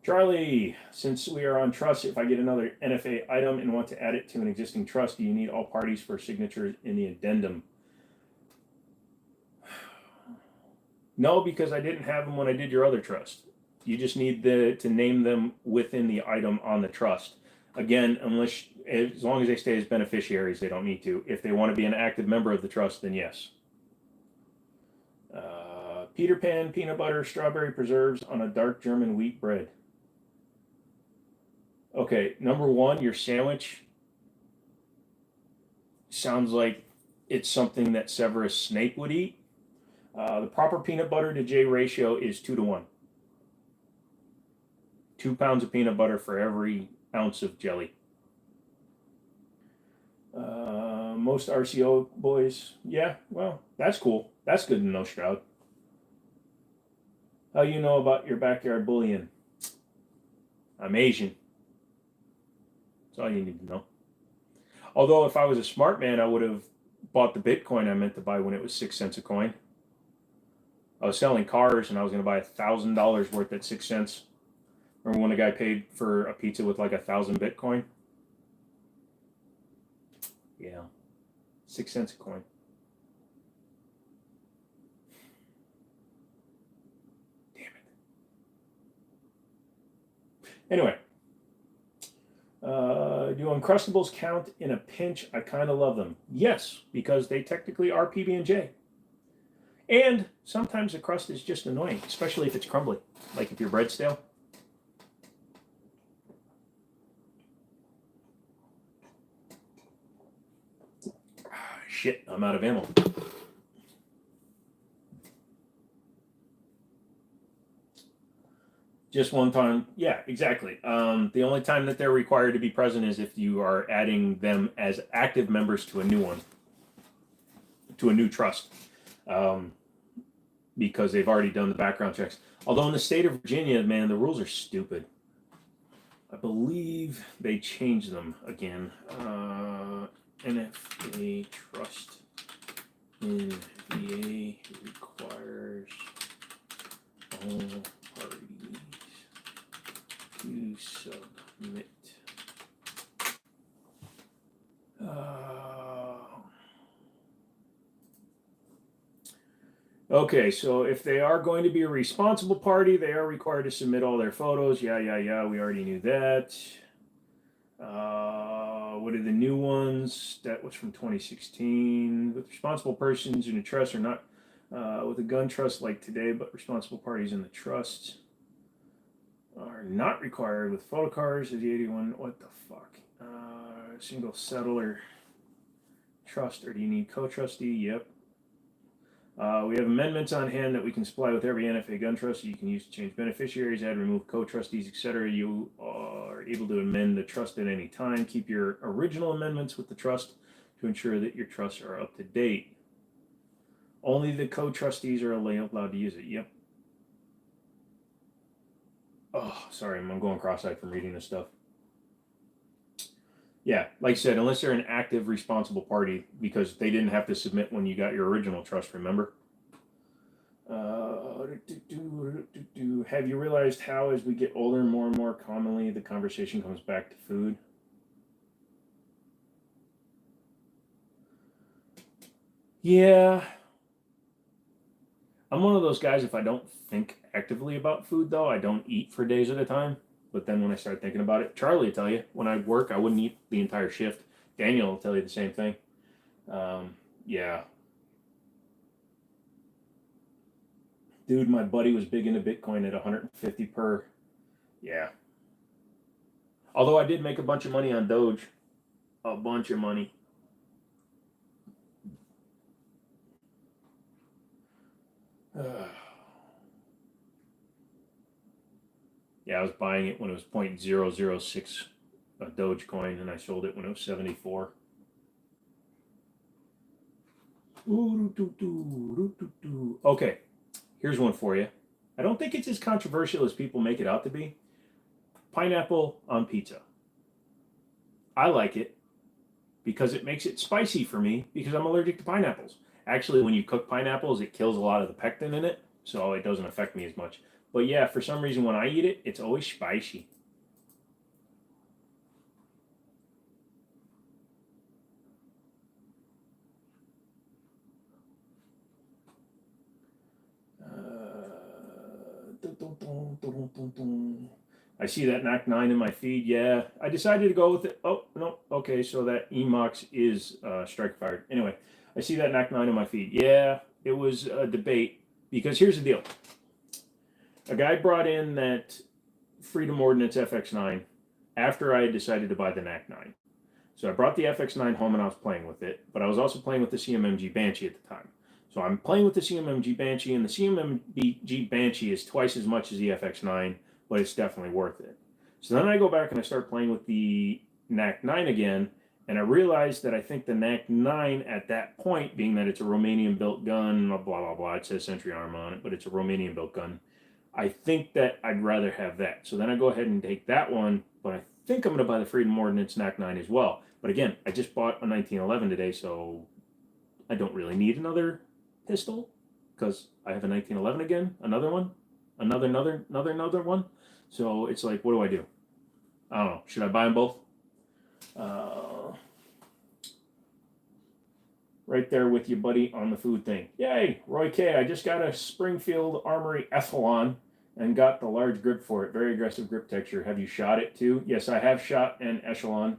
Charlie, since we are on trust, if I get another NFA item and want to add it to an existing trust, do you need all parties for signatures in the addendum? No, because I didn't have them when I did your other trust. You just need to name them within the item on the trust. Again, as long as they stay as beneficiaries, they don't need to. If they want to be an active member of the trust, then yes. Peter Pan peanut butter strawberry preserves on a dark German wheat bread. Okay, number one, your sandwich sounds like it's something that Severus Snape would eat. The proper peanut butter to J ratio is 2-to-1. 2 pounds of peanut butter for every ounce of jelly. Most RCO boys, yeah, well, that's cool. That's good to know, Stroud. How you know about your backyard bullying? I'm Asian. That's all you need to know. Although if I was a smart man, I would have bought the Bitcoin I meant to buy when it was 6 cents a coin. I was selling cars and I was going to buy $1,000 worth at 6 cents. Remember when a guy paid for a pizza with like 1,000 Bitcoin? Yeah, 6 cents a coin. Damn it. Anyway, do Uncrustables count in a pinch? I kind of love them. Yes, because they technically are PB&J. And sometimes the crust is just annoying, especially if it's crumbly, like if your bread's stale. Shit, I'm out of ammo. Just one time. Yeah, exactly. The only time that they're required to be present is if you are adding them as active members to a new one, to a new trust, because they've already done the background checks. Although in the state of Virginia, man, the rules are stupid. I believe they changed them again. NFA trust in VA requires all parties to submit. Okay, so if they are going to be a responsible party, they are required to submit all their photos. Yeah, we already knew that. What are the new ones? That was from 2016. With responsible persons in a trust are not with a gun trust like today, but responsible parties in the trust are not required with photo cards of the 81. What the fuck? Single settler trust, or do you need co-trustee? Yep. We have amendments on hand that we can supply with every NFA gun trust you can use to change beneficiaries, add, remove co-trustees, etc. You are able to amend the trust at any time. Keep your original amendments with the trust to ensure that your trusts are up to date. Only the co-trustees are allowed to use it. Yep. Oh, sorry, I'm going cross-eyed from reading this stuff. Yeah, like I said, unless they're an active, responsible party, because they didn't have to submit when you got your original trust, remember? Have you realized how, as we get older, more and more commonly, the conversation comes back to food? Yeah. I'm one of those guys, if I don't think actively about food, though, I don't eat for days at a time. But then when I start thinking about it, Charlie will tell you, when I work, I wouldn't eat the entire shift. Daniel will tell you the same thing. Yeah. Dude, my buddy was big into Bitcoin at 150 per. Yeah. Although I did make a bunch of money on Doge. A bunch of money. Yeah, I was buying it when it was 0.006 a Dogecoin, and I sold it when it was 74. Okay, here's one for you. I don't think it's as controversial as people make it out to be. Pineapple on pizza. I like it because it makes it spicy for me because I'm allergic to pineapples. Actually, when you cook pineapples, it kills a lot of the pectin in it, so it doesn't affect me as much. But yeah, for some reason, when I eat it, it's always spicy. I see that NAC 9 in my feed. Yeah, I decided to go with it. Oh, no. Okay, so that Emox is strike fired. Anyway, I see that NAC 9 in my feed. Yeah, it was a debate because here's the deal. A guy brought in that Freedom Ordnance FX9 after I had decided to buy the NAC 9. So I brought the FX9 home and I was playing with it, but I was also playing with the CMMG Banshee at the time. So I'm playing with the CMMG Banshee, and the CMMG Banshee is twice as much as the FX9, but it's definitely worth it. So then I go back and I start playing with the NAC 9 again, and I realized that I think the NAC 9 at that point, being that it's a Romanian built gun, blah, blah, blah, it says Century Arm on it, but it's a Romanian built gun. I think that I'd rather have that. So then I go ahead and take that one, but I think I'm going to buy the Freedom Ordnance NAC 9 as well. But again, I just bought a 1911 today, so I don't really need another pistol because I have a 1911 again, another one, another one. So it's like, what do I do? I don't know. Should I buy them both? Right there with you, buddy, on the food thing. Yay, Roy K. I just got a Springfield Armory Ethelon and got the large grip for it. Very aggressive grip texture. Have you shot it too? Yes, I have shot an Echelon.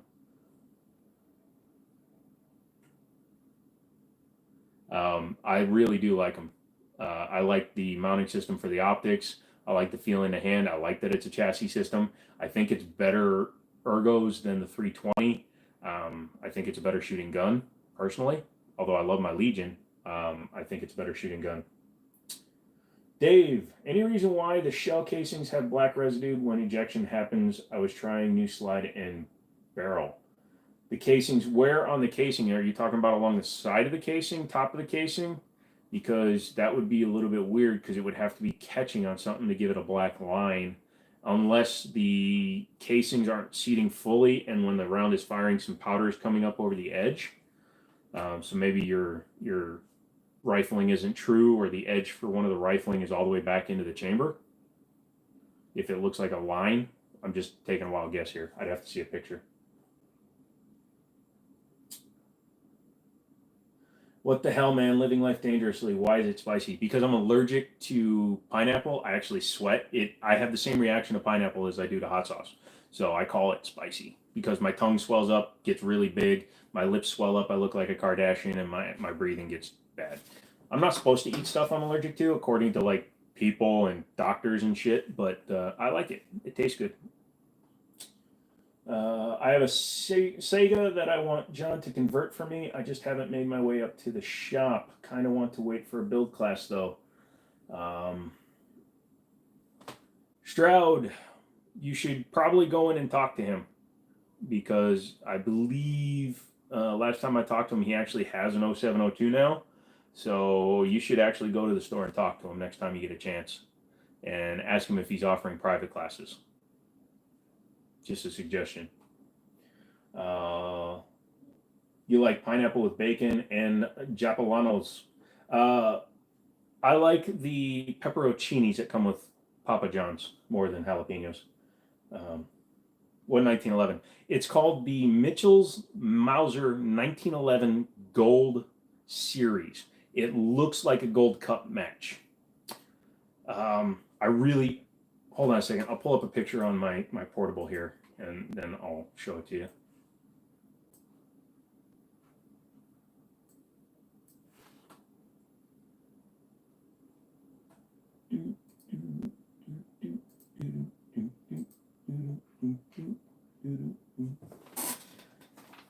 I really do like them. I like the mounting system for the optics. I like the feel in the hand. I like that it's a chassis system. I think it's better ergos than the 320. I think it's a better shooting gun, personally. Although I love my Legion, I think it's a better shooting gun. Dave, any reason why the shell casings have black residue when ejection happens? I was trying new slide and barrel. The casings, where on the casing? Are you talking about along the side of the casing, top of the casing? Because that would be a little bit weird because it would have to be catching on something to give it a black line, unless the casings aren't seating fully and when the round is firing, some powder is coming up over the edge. So maybe your rifling isn't true, or the edge for one of the rifling is all the way back into the chamber. If it looks like a line, I'm just taking a wild guess here. I'd have to see a picture. What the hell, man? Living life dangerously. Why is it spicy? Because I'm allergic to pineapple. I actually sweat it. I have the same reaction to pineapple as I do to hot sauce. So I call it spicy because my tongue swells up, gets really big. My lips swell up. I look like a Kardashian, and my breathing gets bad. I'm not supposed to eat stuff I'm allergic to, according to like people and doctors and shit. But I like it. It tastes good. I have a Sega that I want John to convert for me. I just haven't made my way up to the shop. Kind of want to wait for a build class though. Stroud, you should probably go in and talk to him because I believe last time I talked to him, he actually has an 0702 now. So you should actually go to the store and talk to him next time you get a chance and ask him if he's offering private classes. Just a suggestion. You like pineapple with bacon and Japalanos. I like the pepperoncinis that come with Papa John's more than jalapenos. What 1911? It's called the Mitchell's Mauser 1911 Gold Series. It looks like a Gold Cup match. I really, hold on a second. I'll pull up a picture on my portable here, and then I'll show it to you.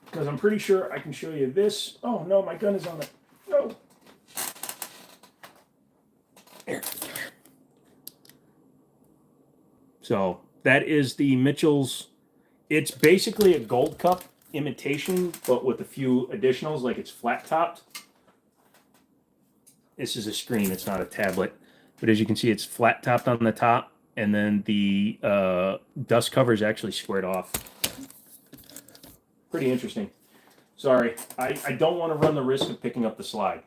Because I'm pretty sure I can show you this. Oh no, my gun is on it. No. Here. So that is the Mitchell's. It's basically a Gold Cup imitation, but with a few additionals, like it's flat topped. this is a screen, it's not a tablet. But as you can see, it's flat topped on the top, and then the dust cover is actually squared off. Pretty interesting. Sorry, I don't want to run the risk of picking up the slide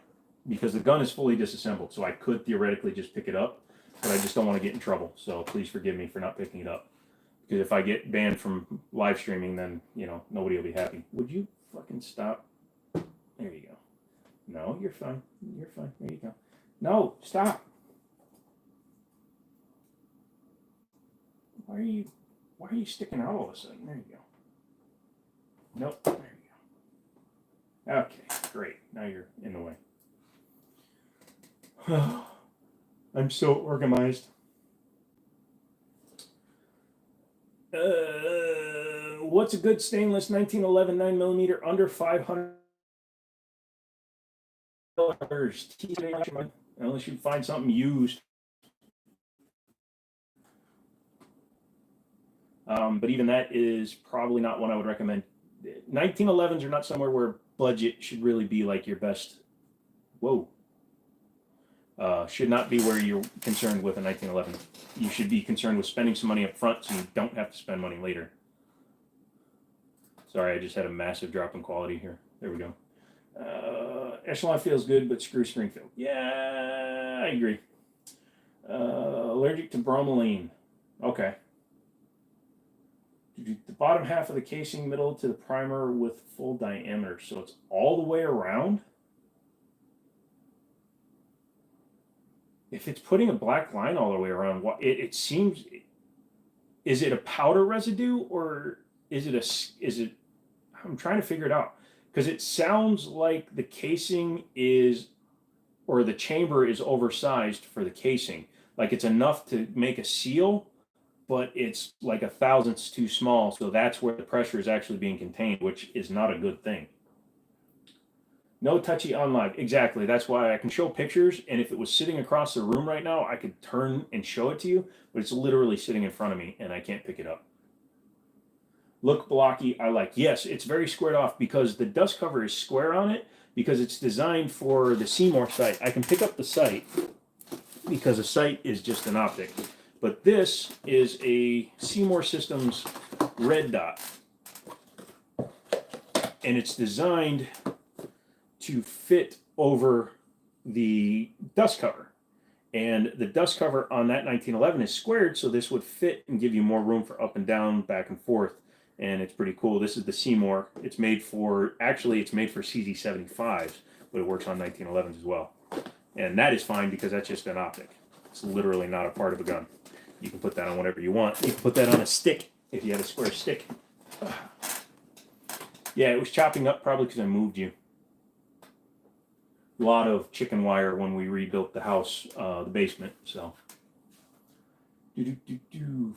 because the gun is fully disassembled, so I could theoretically just pick it up, but I just don't want to get in trouble. So please forgive me for not picking it up. Because if I get banned from live streaming, then, you know, nobody will be happy. Would you fucking stop? There you go. No, you're fine. You're fine. There you go. No, stop. Why are you sticking out all of a sudden? There you go. Nope. There you go. Okay, great. Now you're in the way. I'm so organized. What's a good stainless 1911 9mm under $500? Unless you find something used. But even that is probably not one I would recommend. 1911s are not somewhere where budget should really be like your best. Whoa. Should not be where you're concerned with a 1911. You should be concerned with spending some money up front so you don't have to spend money later. Sorry, I just had a massive drop in quality here. There we go. Echelon feels good, but screw Springfield. Yeah, I agree. Allergic to bromelain. Okay. The bottom half of the casing, middle to the primer with full diameter. So it's all the way around? If it's putting a black line all the way around, it seems, is it a powder residue or is it, I'm trying to figure it out. Because it sounds like the casing is, or the chamber is oversized for the casing. Like it's enough to make a seal, but it's like 1/1000ths too small. So that's where the pressure is actually being contained, which is not a good thing. No touchy on live. Exactly. That's why I can show pictures. And if it was sitting across the room right now, I could turn and show it to you. But it's literally sitting in front of me and I can't pick it up. Look blocky. I like. Yes, it's very squared off because the dust cover is square on it because it's designed for the Seymour sight. I can pick up the sight because a sight is just an optic. But this is a Seymour Systems red dot. And it's designed to fit over the dust cover. And the dust cover on that 1911 is squared, so this would fit and give you more room for up and down, back and forth. And it's pretty cool. This is the Seymour. It's made for, actually it's made for CZ75s, but it works on 1911s as well. And that is fine because that's just an optic. It's literally not a part of a gun. You can put that on whatever you want. You can put that on a stick if you had a square stick. Yeah, it was chopping up probably because I moved you. A lot of chicken wire when we rebuilt the house, the basement, so.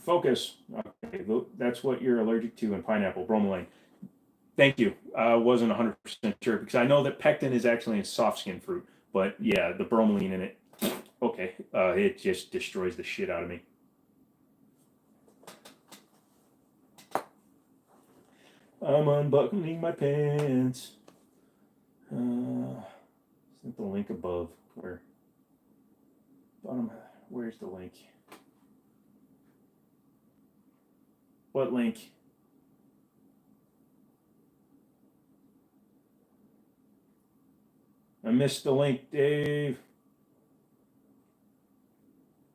Focus. Okay, that's what you're allergic to in pineapple, bromelain. Thank you. I wasn't 100% sure because I know that pectin is actually in soft skin fruit, but yeah, the bromelain in it, okay, it just destroys the shit out of me. I'm unbuckling my pants. The link above where bottom, where's the link? What link? I missed the link, Dave.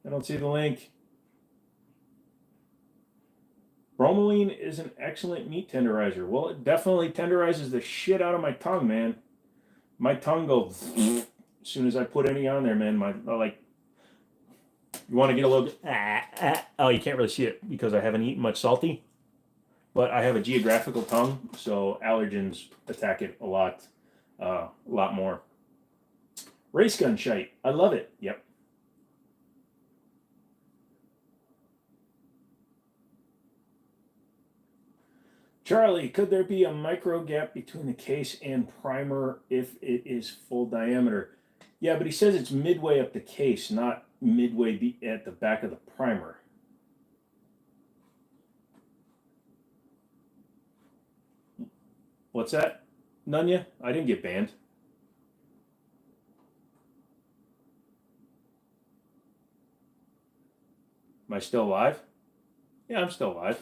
I don't see the link. Bromelain is an excellent meat tenderizer. Well, it definitely tenderizes the shit out of my tongue, man. My tongue goes as soon as I put any on there, man. My like, you want to get a little bit. Oh, you can't really see it because I haven't eaten much salty, but I have a geographical tongue, so allergens attack it a lot more. Race gun shite. I love it. Yep. Charlie, could there be a micro gap between the case and primer if it is full diameter? Yeah, but he says it's midway up the case, not midway at the back of the primer. What's that, Nunya? I didn't get banned. Am I still alive? Yeah, I'm still alive.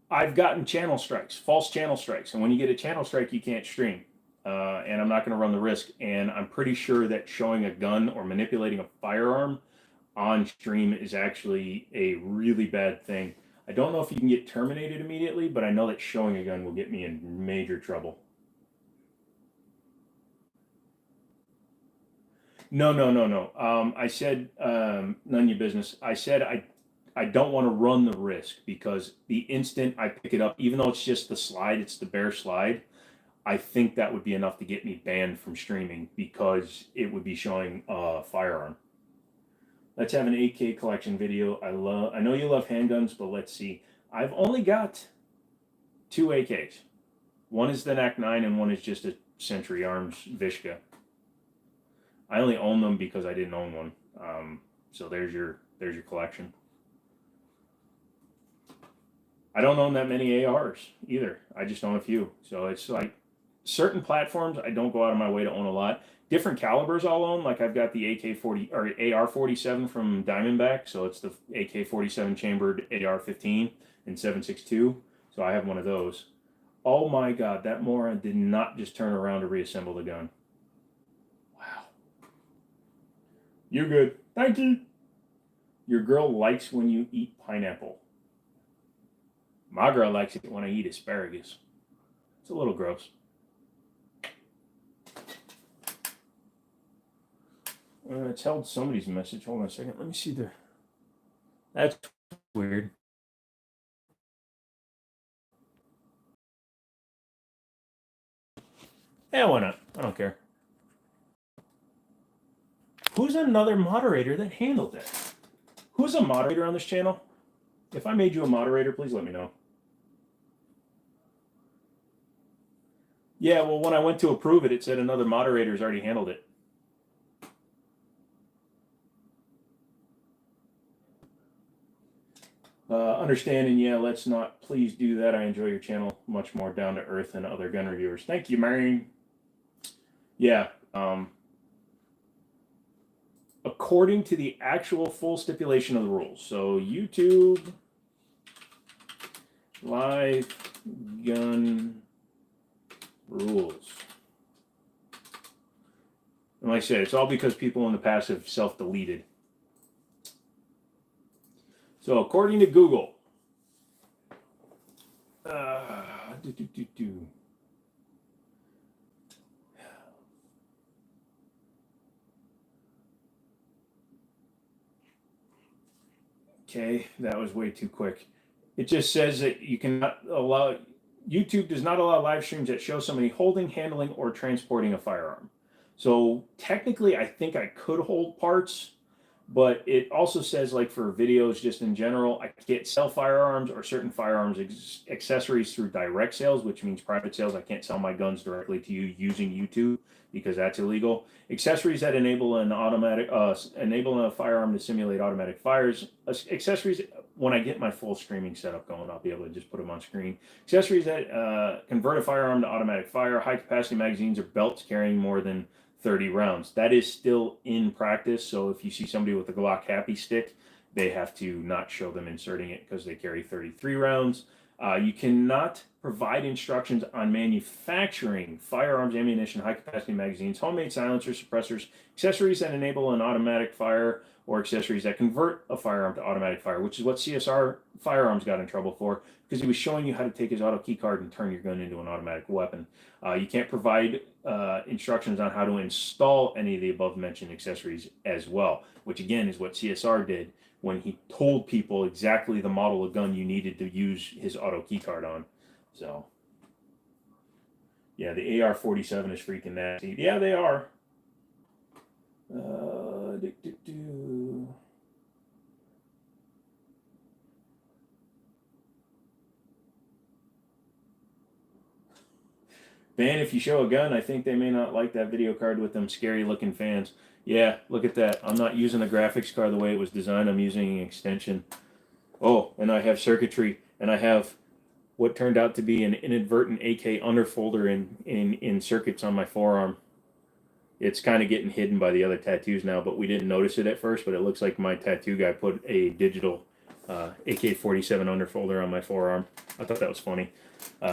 I've gotten channel strikes, false channel strikes. And when you get a channel strike, you can't stream. And I'm not going to run the risk. And I'm pretty sure that showing a gun or manipulating a firearm on stream is actually a really bad thing. I don't know if you can get terminated immediately, but I know that showing a gun will get me in major trouble. No. I said none of your business. I said I don't want to run the risk because the instant I pick it up, even though it's just the slide, it's the bare slide, I think that would be enough to get me banned from streaming because it would be showing a firearm. Let's have an AK collection video. I know you love handguns, but let's see. I've only got 2 AKs. One is the NAC-9 and one is just a Century Arms Vishka. I only own them because I didn't own one. So there's your collection. I don't own that many ARs either. I just own a few. So it's like certain platforms I don't go out of my way to own a lot. Different calibers I'll own. Like I've got the AK-40 or AR-47 from Diamondback. So it's the AK-47 chambered AR-15 in 7.62. So I have one of those. Oh my God, that moron did not just turn around to reassemble the gun. Wow. You're good. Thank you. Your girl likes when you eat pineapple. My girl likes it when I eat asparagus. It's a little gross. It's held somebody's message. Hold on a second. Let me see there. That's weird. Yeah, why not? I don't care. Who's another moderator that handled that? Who's a moderator on this channel? If I made you a moderator, please let me know. Yeah, well, when I went to approve it, it said another moderator's already handled it. Understanding, yeah, let's not please do that. I enjoy your channel much more down to earth than other gun reviewers. Thank you, Marion. Yeah. According to the actual full stipulation of the rules. So YouTube live gun rules. And like I said, it's all because people in the past have self-deleted. So according to Google, Okay, that was way too quick. It just says that you cannot allow, YouTube does not allow live streams that show somebody holding, handling, or transporting a firearm. So technically, I think I could hold parts, but it also says, like for videos just in general, I can't sell firearms or certain firearms accessories through direct sales, which means private sales. I can't sell my guns directly to you using YouTube because that's illegal. Accessories that enable an automatic, enable a firearm to simulate automatic fires. Accessories, when I get my full streaming setup going, I'll be able to just put them on screen. Accessories that convert a firearm to automatic fire, high capacity magazines or belts carrying more than 30 rounds. That is still in practice. So if you see somebody with a Glock Happy stick, they have to not show them inserting it because they carry 33 rounds. You cannot provide instructions on manufacturing firearms, ammunition, high capacity magazines, homemade silencers, suppressors, accessories that enable an automatic fire, or accessories that convert a firearm to automatic fire, which is what CSR Firearms got in trouble for because he was showing you how to take his auto key card and turn your gun into an automatic weapon. You can't provide instructions on how to install any of the above mentioned accessories as well, which again is what CSR did when he told people exactly the model of gun you needed to use his auto key card on. So yeah, the AR-47 is freaking nasty. Yeah, they are. Ban if you show a gun. I think they may not like that video card with them scary looking fans. Yeah, look at that. I'm not using a graphics card the way it was designed. I'm using an extension. Oh, and I have circuitry, and I have what turned out to be an inadvertent AK underfolder in circuits on my forearm. It's kind of getting hidden by the other tattoos now, but we didn't notice it at first. But it looks like my tattoo guy put a digital AK-47 underfolder on my forearm. I thought that was funny.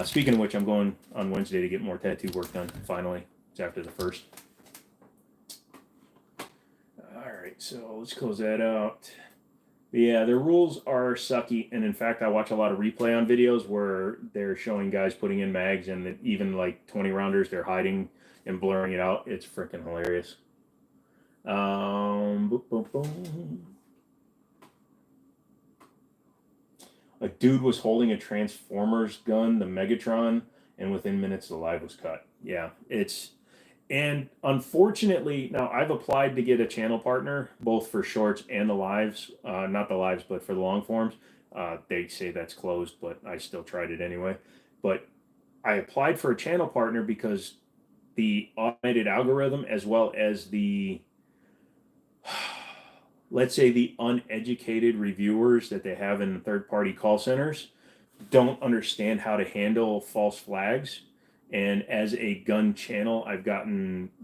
Speaking of which, I'm going on Wednesday to get more tattoo work done. Finally, it's after the first. All right, so let's close that out. Yeah, the rules are sucky, and in fact, I watch a lot of replay on videos where they're showing guys putting in mags, and even like 20 rounders, they're hiding and blurring it out. It's freaking hilarious. Boom, boom, boom. A dude was holding a Transformers gun, the Megatron, and within minutes the live was cut. Yeah, and unfortunately, now I've applied to get a channel partner, both for shorts and the lives. Not the lives, but for the long forms. They say that's closed, but I still tried it anyway. But I applied for a channel partner because the automated algorithm, as well as the, let's say, the uneducated reviewers that they have in the third-party call centers, don't understand how to handle false flags. And as a gun channel,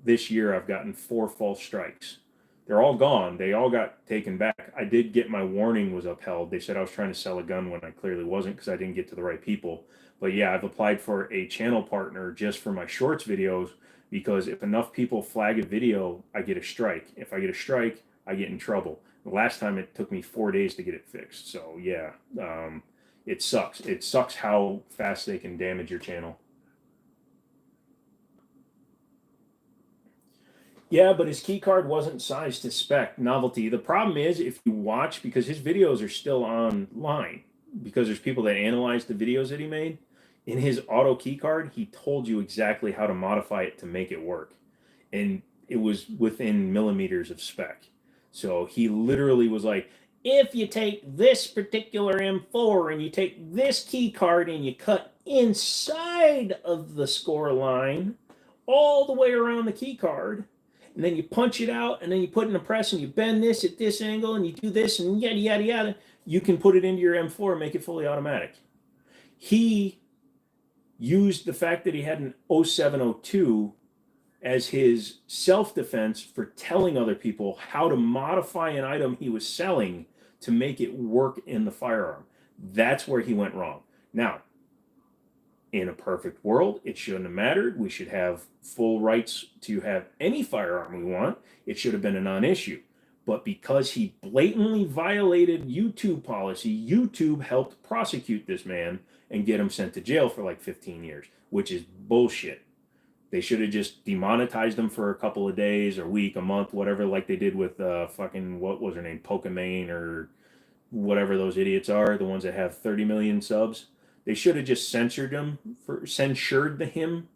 this year I've gotten 4 false strikes. They're all gone. They all got taken back. I did get my warning was upheld. They said I was trying to sell a gun when I clearly wasn't because I didn't get to the right people. But yeah, I've applied for a channel partner just for my shorts videos, because if enough people flag a video, I get a strike. If I get a strike, I get in trouble. The last time it took me 4 days to get it fixed. So yeah, it sucks. It sucks how fast they can damage your channel. Yeah, but his key card wasn't sized to spec novelty. The problem is, if you watch, because his videos are still online, because there's people that analyze the videos that he made, in his auto key card, he told you exactly how to modify it to make it work. And it was within millimeters of spec. So he literally was like, if you take this particular M4 and you take this key card and you cut inside of the score line all the way around the key card, and then you punch it out, and then you put it in a press, and you bend this at this angle, and you do this, and yada, yada, yada, you can put it into your M4 and make it fully automatic. He used the fact that he had an 0702 as his self-defense for telling other people how to modify an item he was selling to make it work in the firearm. That's where he went wrong. Now, in a perfect world, it shouldn't have mattered. We should have full rights to have any firearm we want. It should have been a non-issue. But because he blatantly violated YouTube policy, YouTube helped prosecute this man and get him sent to jail for like 15 years, which is bullshit. They should have just demonetized him for a couple of days or week, a month, whatever, like they did with fucking, what was her name, Pokimane or whatever those idiots are, the ones that have 30 million subs. They should have just censored him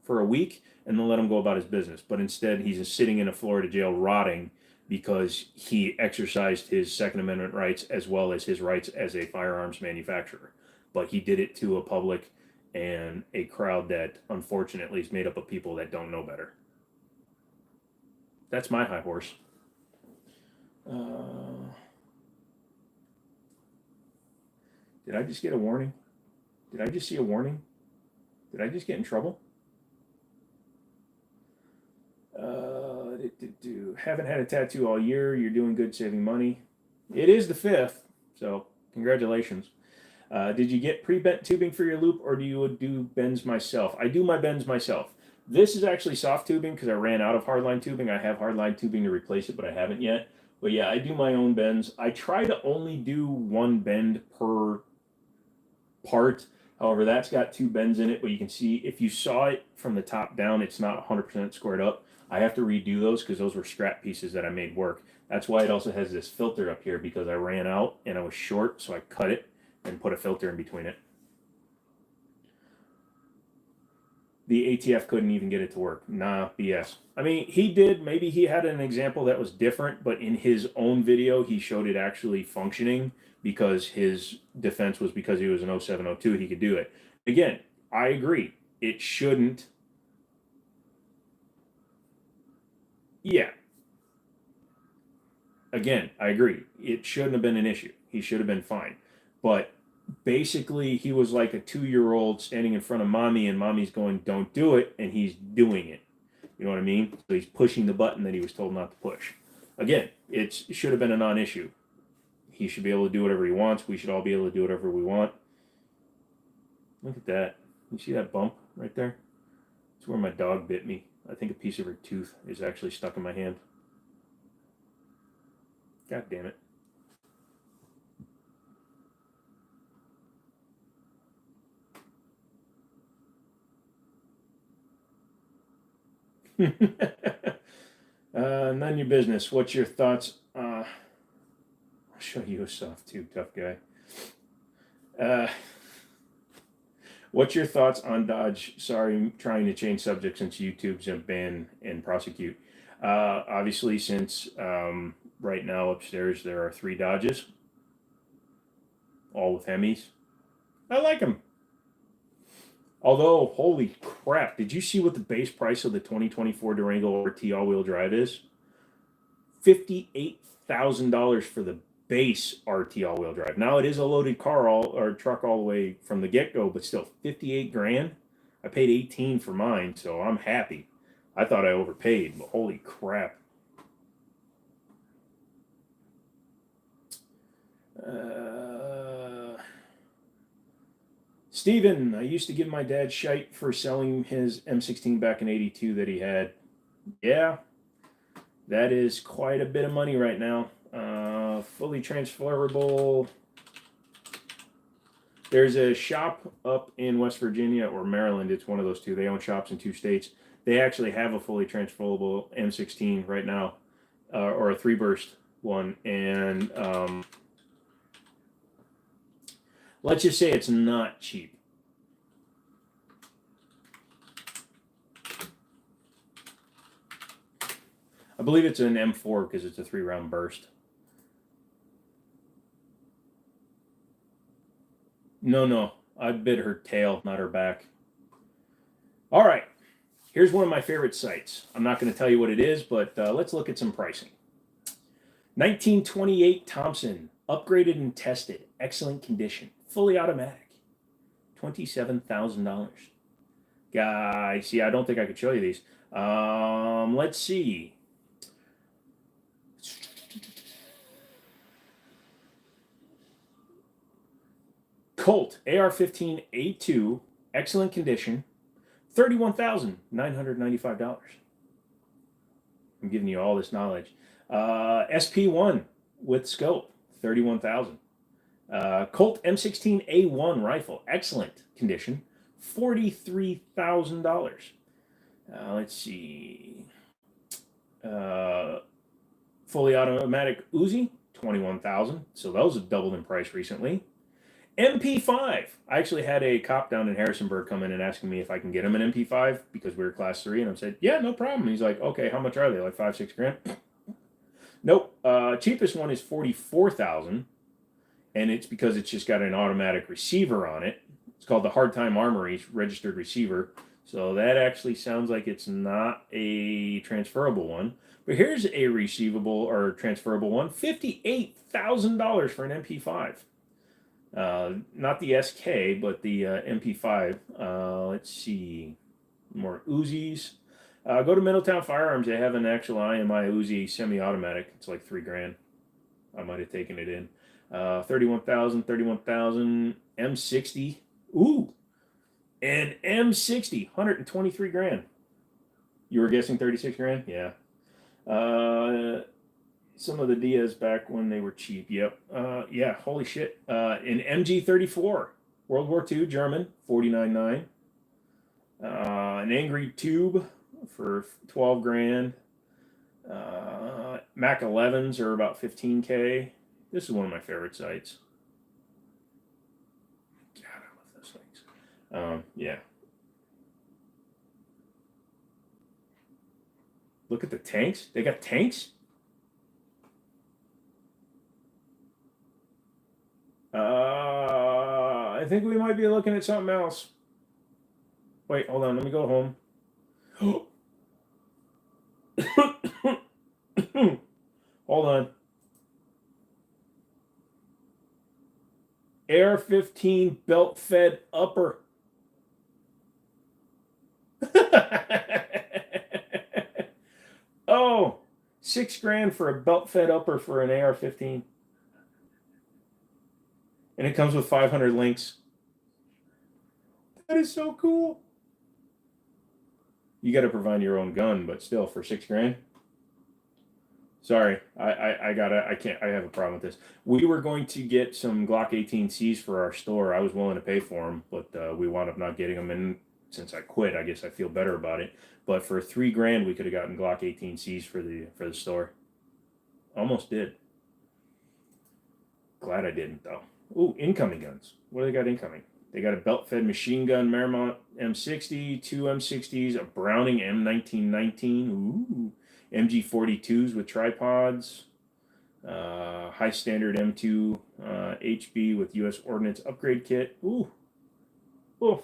for a week and then let him go about his business. But instead, he's just sitting in a Florida jail rotting because he exercised his Second Amendment rights as well as his rights as a firearms manufacturer. But he did it to a public and a crowd that unfortunately is made up of people that don't know better. That's my high horse. Did I just get a warning? Did I just see a warning? Did I just get in trouble? Haven't had a tattoo all year. You're doing good saving money. It is the 5th, so congratulations. Did you get pre-bent tubing for your loop, or do you do bends myself? I do my bends myself. This is actually soft tubing because I ran out of hardline tubing. I have hardline tubing to replace it, but I haven't yet. But yeah, I do my own bends. I try to only do one bend per part. However, that's got 2 bends in it, but you can see if you saw it from the top down, it's not 100% squared up. I have to redo those because those were scrap pieces that I made work. That's why it also has this filter up here, because I ran out and I was short, so I cut it and put a filter in between it. The ATF couldn't even get it to work. Nah, BS. I mean, he did. Maybe he had an example that was different, but in his own video, he showed it actually functioning because his defense was because he was an 0702, he could do it. Again, I agree. It shouldn't. Yeah. Again, I agree. It shouldn't have been an issue. He should have been fine. But basically he was like a 2-year-old standing in front of mommy, and mommy's going, "Don't do it," and he's doing it. You know what I mean? So he's pushing the button that he was told not to push. Again, it should have been a non-issue. He should be able to do whatever he wants. We should all be able to do whatever we want. Look at that. You see that bump right there? It's where my dog bit me. I think a piece of her tooth is actually stuck in my hand. God damn it. None of your business. What's your thoughts? I'll show you a soft tube, tough guy. What's your thoughts on Dodge? Sorry, trying to change subject since YouTube's a ban and prosecute. Obviously, since right now upstairs there are 3 Dodges, all with Hemis. I like them. Although, holy crap, did you see what the base price of the 2024 Durango RT all-wheel drive is? $58,000 for the base RT all-wheel drive. Now it is a loaded car or truck all the way from the get-go, but still 58 grand. I paid 18 for mine, so I'm happy. I thought I overpaid, but holy crap. Steven, I used to give my dad shite for selling his M16 back in 82 that he had. Yeah, that is quite a bit of money right now. Fully transferable. There's a shop up in West Virginia or Maryland. It's one of those two. They own shops in 2 states. They actually have a fully transferable M16 right now, or a 3-burst one. And let's just say it's not cheap. I believe it's an M4 because it's a 3-round burst. No. I bit her tail, not her back. All right. Here's one of my favorite sites. I'm not going to tell you what it is, but let's look at some pricing. 1928 Thompson, upgraded and tested, excellent condition, fully automatic, $27,000. Guys, see, I don't think I could show you these. Let's see. Colt AR-15A2, excellent condition, $31,995. I'm giving you all this knowledge. SP1 with scope, $31,000. Colt M16A1 rifle, excellent condition, $43,000. Let's see. Fully automatic Uzi, $21,000. So those have doubled in price recently. MP5. I actually had a cop down in Harrisonburg come in and asking me if I can get him an MP5 because we were class 3, and I said, yeah, no problem. He's like, okay, how much are they? Like 5-6 grand? Nope. Cheapest one is $44,000, and it's because it's just got an automatic receiver on it. It's called the Hard Time Armory registered receiver. So that actually sounds like it's not a transferable one. But here's a receivable or transferable one, $58,000 for an MP5. Not the SK, but the MP5. Let's see. More Uzis. Go to Middletown Firearms. They have an actual IMI Uzi semi-automatic. It's like $3 grand. I might have taken it in. 31,000. M60. Ooh. An M60. 123 grand. You were guessing 36 grand? Yeah. Some of the Diaz back when they were cheap. Yep. Yeah, holy shit. An MG34, World War II, German, 49.9. An Angry Tube for 12 grand. Mac 11s are about 15K. This is one of my favorite sites. God, I love those things. Yeah. Look at the tanks. They got tanks? I think we might be looking at something else. Wait, hold on. Let me go home. Hold on. AR-15 belt-fed upper. Oh, $6,000 for a belt-fed upper for an AR-15, and it comes with 500 links. That is so cool. You got to provide your own gun, but still for $6,000. Sorry, I can't. I have a problem with this. We were going to get some Glock 18Cs for our store. I was willing to pay for them, but we wound up not getting them. And since I quit, I guess I feel better about it. But for $3,000, we could have gotten Glock 18Cs for the store. Almost did. Glad I didn't though. Ooh, incoming guns. What do they got incoming? They got a belt-fed machine gun Merrimont M60, two M60s, a Browning M1919. Ooh. MG42s with tripods, high standard M2 HB with U.S. Ordnance upgrade kit. Ooh, oof.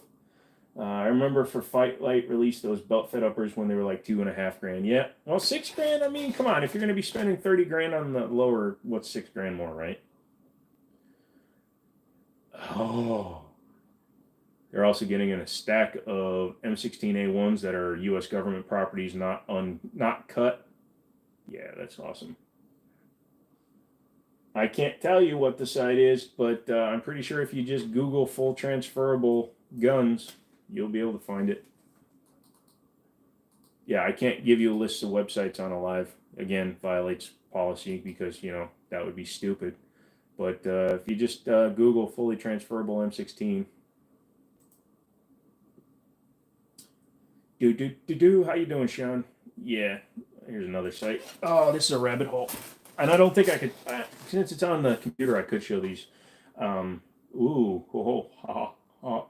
I remember for Fight Light released those belt fed uppers when they were like $2,500. Yeah, well, $6,000. I mean, come on, if you're going to be spending $30,000 on the lower, what's $6,000 more, right? Oh, they're also getting in a stack of M16A1s that are U.S. government properties, not cut. Yeah, that's awesome. I can't tell you what the site is, but I'm pretty sure if you just Google full transferable guns, you'll be able to find it. Yeah, I can't give you a list of websites on a live. Again, violates policy because, that would be stupid. But if you just Google fully transferable M16, how you doing, Sean? Yeah, here's another site. Oh, this is a rabbit hole, and I don't think I could. Since it's on the computer, I could show these. Ooh, ho, ho, ha,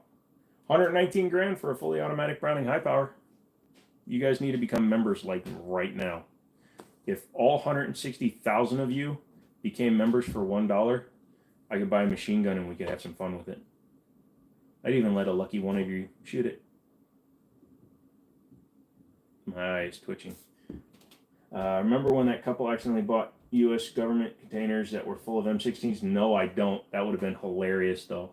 119 grand for a fully automatic Browning high power. You guys need to become members like right now. If all 160,000 of you became members for $1, I could buy a machine gun and we could have some fun with it. I'd even let a lucky one of you shoot it. My eye is twitching. Remember when that couple accidentally bought U.S. government containers that were full of M16s? No, I don't. That would have been hilarious, though.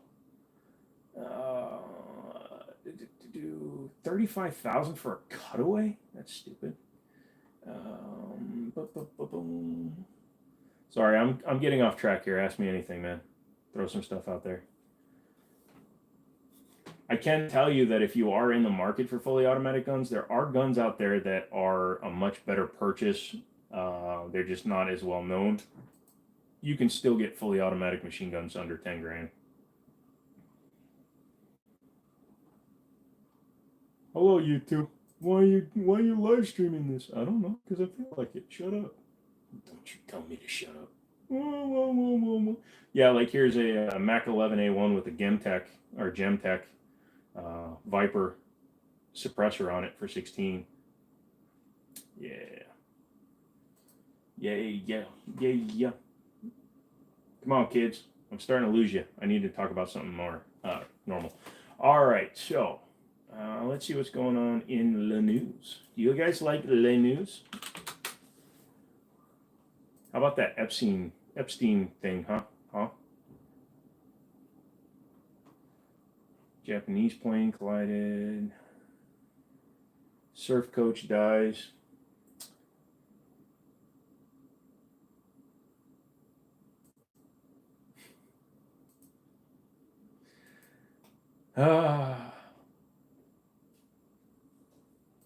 35,000 for a cutaway? That's stupid. Sorry, I'm getting off track here. Ask me anything, man. Throw some stuff out there. I can tell you that if you are in the market for fully automatic guns, there are guns out there that are a much better purchase. They're just not as well known. You can still get fully automatic machine guns under 10 grand. Hello, YouTube. Why are you live streaming this? I don't know, because I feel like it. Shut up. Don't you tell me to shut up. Yeah, like here's a Mac 11A1 with a Gemtech Viper suppressor on it for 16. Yeah. Yeah. Come on, kids. I'm starting to lose you. I need to talk about something more normal. All right, so let's see what's going on in the news. Do you guys like the news? How about that Epstein thing, huh? Japanese plane collided. Surf coach dies.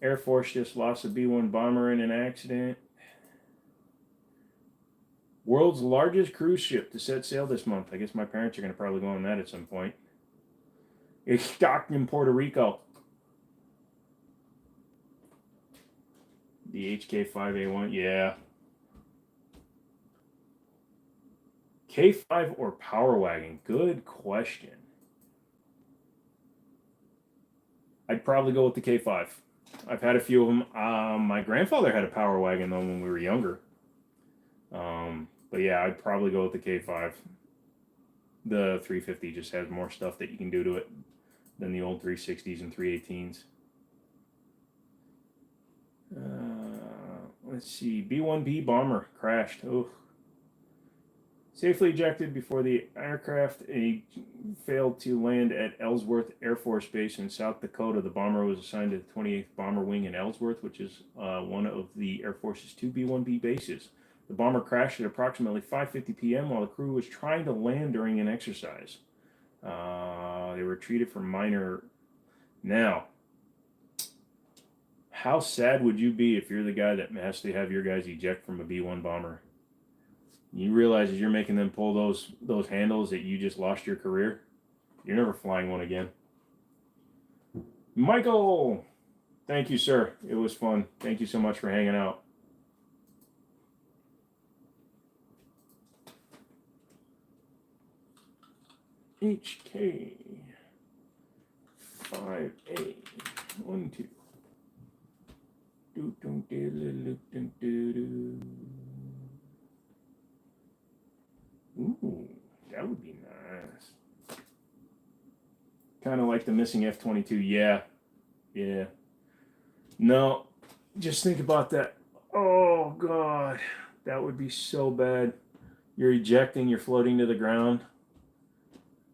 Air Force just lost a B-1 bomber in an accident. World's largest cruise ship to set sail this month. I guess my parents are going to probably go on that at some point. It's docked in Puerto Rico. The HK5A1, yeah. K5 or Power Wagon? Good question. I'd probably go with the K5. I've had a few of them. My grandfather had a Power Wagon though when we were younger. But yeah, I'd probably go with the K5. The 350 just has more stuff that you can do to it than the old 360s and 318s. Let's see. B-1B bomber crashed. Oh. Safely ejected before the aircraft failed to land at Ellsworth Air Force Base in South Dakota. The bomber was assigned to the 28th Bomber Wing in Ellsworth, which is one of the Air Force's two B-1B bases. The bomber crashed at approximately 5:50 p.m. while the crew was trying to land during an exercise. They were treated for minor. Now, how sad would you be if you're the guy that has to have your guys eject from a B-1 bomber? You realize as you're making them pull those handles that you just lost your career. You're never flying one again. Michael, thank you, sir. It was fun. Thank you so much for hanging out. HK 5A 1 2. Ooh, that would be nice. Kind of like the missing F-22. Yeah. No, just think about that. Oh, God. That would be so bad. You're ejecting, you're floating to the ground.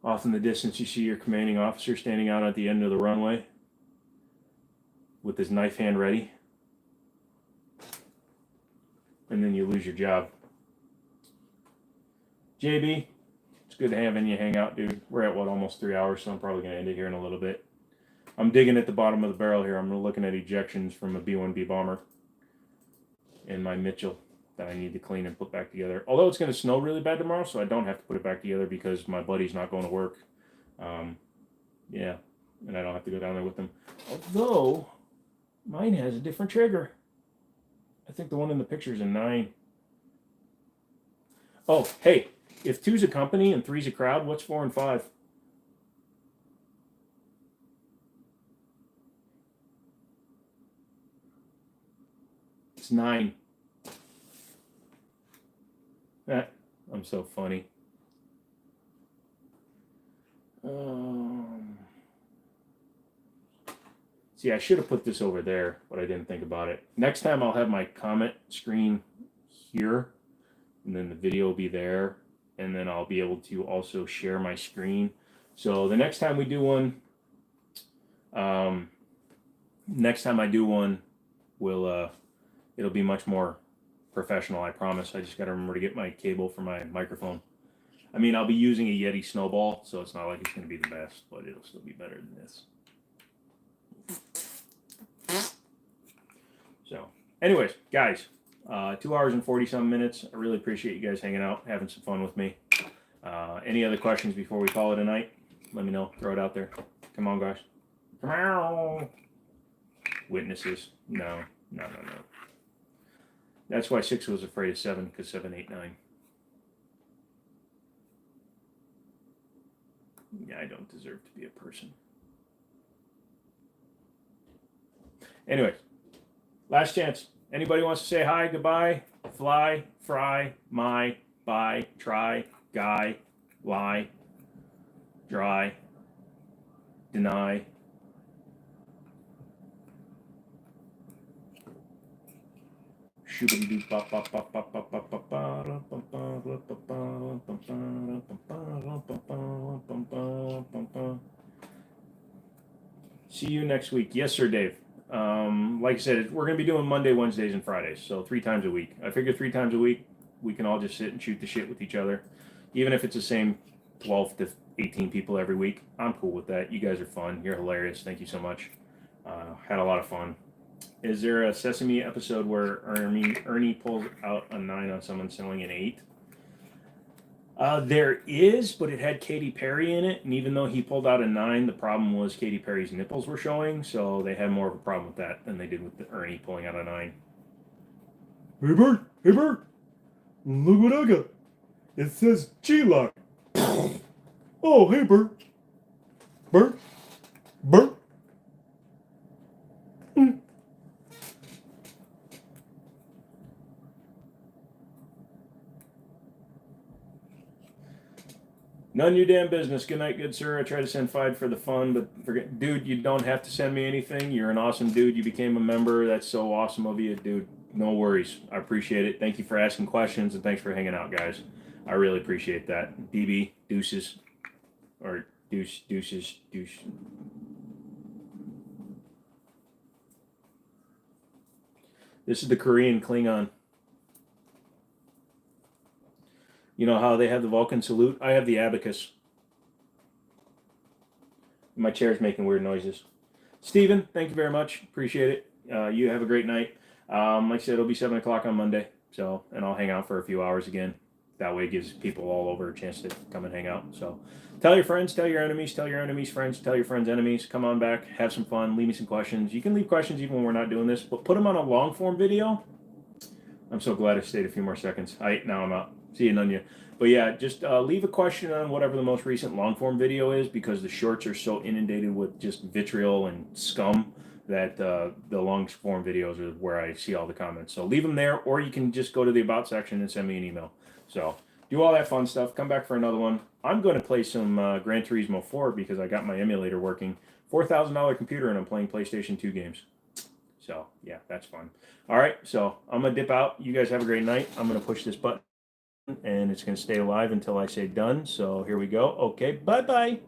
Off in the distance, you see your commanding officer standing out at the end of the runway with his knife hand ready. And then you lose your job. JB, it's good having you hang out, dude. We're at, almost 3 hours, so I'm probably going to end it here in a little bit. I'm digging at the bottom of the barrel here. I'm looking at ejections from a B-1B bomber and my Mitchell that I need to clean and put back together. Although it's going to snow really bad tomorrow, so I don't have to put it back together because my buddy's not going to work. Yeah, and I don't have to go down there with him. Although, mine has a different trigger. I think the one in the picture is a 9. Oh, hey. If 2's a company and 3's a crowd, what's 4 and 5? It's 9. I'm so funny. See, I should have put this over there, but I didn't think about it. Next time I'll have my comment screen here, and then the video will be there, and then I'll be able to also share my screen. So the next time we do one, next time I do one, it'll be much more professional, I promise. I just got to remember to get my cable for my microphone. I mean, I'll be using a Yeti Snowball, so it's not like it's going to be the best, but it'll still be better than this. So, anyways, guys, 2 hours and 40-some minutes. I really appreciate you guys hanging out, having some fun with me. Any other questions before we call it a night? Let me know. Throw it out there. Come on, guys. Come on. Witnesses. No. That's why 6 was afraid of 7, because 7, 8, 9. Yeah, I don't deserve to be a person. Anyways, last chance. Anybody wants to say hi, goodbye, fly, fry, my, bye, try, guy, lie, dry, deny. See you next week. Yes, sir, Dave. Like I said, we're going to be doing Monday, Wednesdays, and Fridays, so 3 times a week. I figure 3 times a week, we can all just sit and shoot the shit with each other. Even if it's the same 12 to 18 people every week, I'm cool with that. You guys are fun. You're hilarious. Thank you so much. Had a lot of fun. Is there a Sesame episode where Ernie pulls out a 9 on someone selling an 8? There is, but it had Katy Perry in it, and even though he pulled out a 9, the problem was Katy Perry's nipples were showing, so they had more of a problem with that than they did with Ernie pulling out a 9. Hey Bert, look what I got. It says G-Lock. Oh, hey Bert. Bert. None of your damn business. Good night, good sir. I try to send FIDE for the fun, but forget, dude, you don't have to send me anything. You're an awesome dude. You became a member. That's so awesome of you, dude. No worries. I appreciate it. Thank you for asking questions, and thanks for hanging out, guys. I really appreciate that. BB, deuces. Or deuces. This is the Korean Klingon. You know how they have the Vulcan salute? I have the abacus. My chair's making weird noises. Steven, thank you very much. Appreciate it. You have a great night. Like I said, it'll be 7 o'clock on Monday. So, and I'll hang out for a few hours again. That way it gives people all over a chance to come and hang out. So tell your friends, tell your enemies, tell your enemies' friends, tell your friends' enemies. Come on back, have some fun, leave me some questions. You can leave questions even when we're not doing this, but put them on a long form video. I'm so glad I stayed a few more seconds. Now I'm out. See you, Nunya. But yeah, just leave a question on whatever the most recent long form video is, because the shorts are so inundated with just vitriol and scum that the long form videos are where I see all the comments. So leave them there, or you can just go to the about section and send me an email. So do all that fun stuff. Come back for another one. I'm going to play some Gran Turismo 4 because I got my emulator working. $4,000 computer, and I'm playing PlayStation 2 games. So yeah, that's fun. All right, so I'm gonna dip out. You guys have a great night. I'm gonna push this button, and it's gonna stay alive until I say done. So here we go. Okay, bye bye.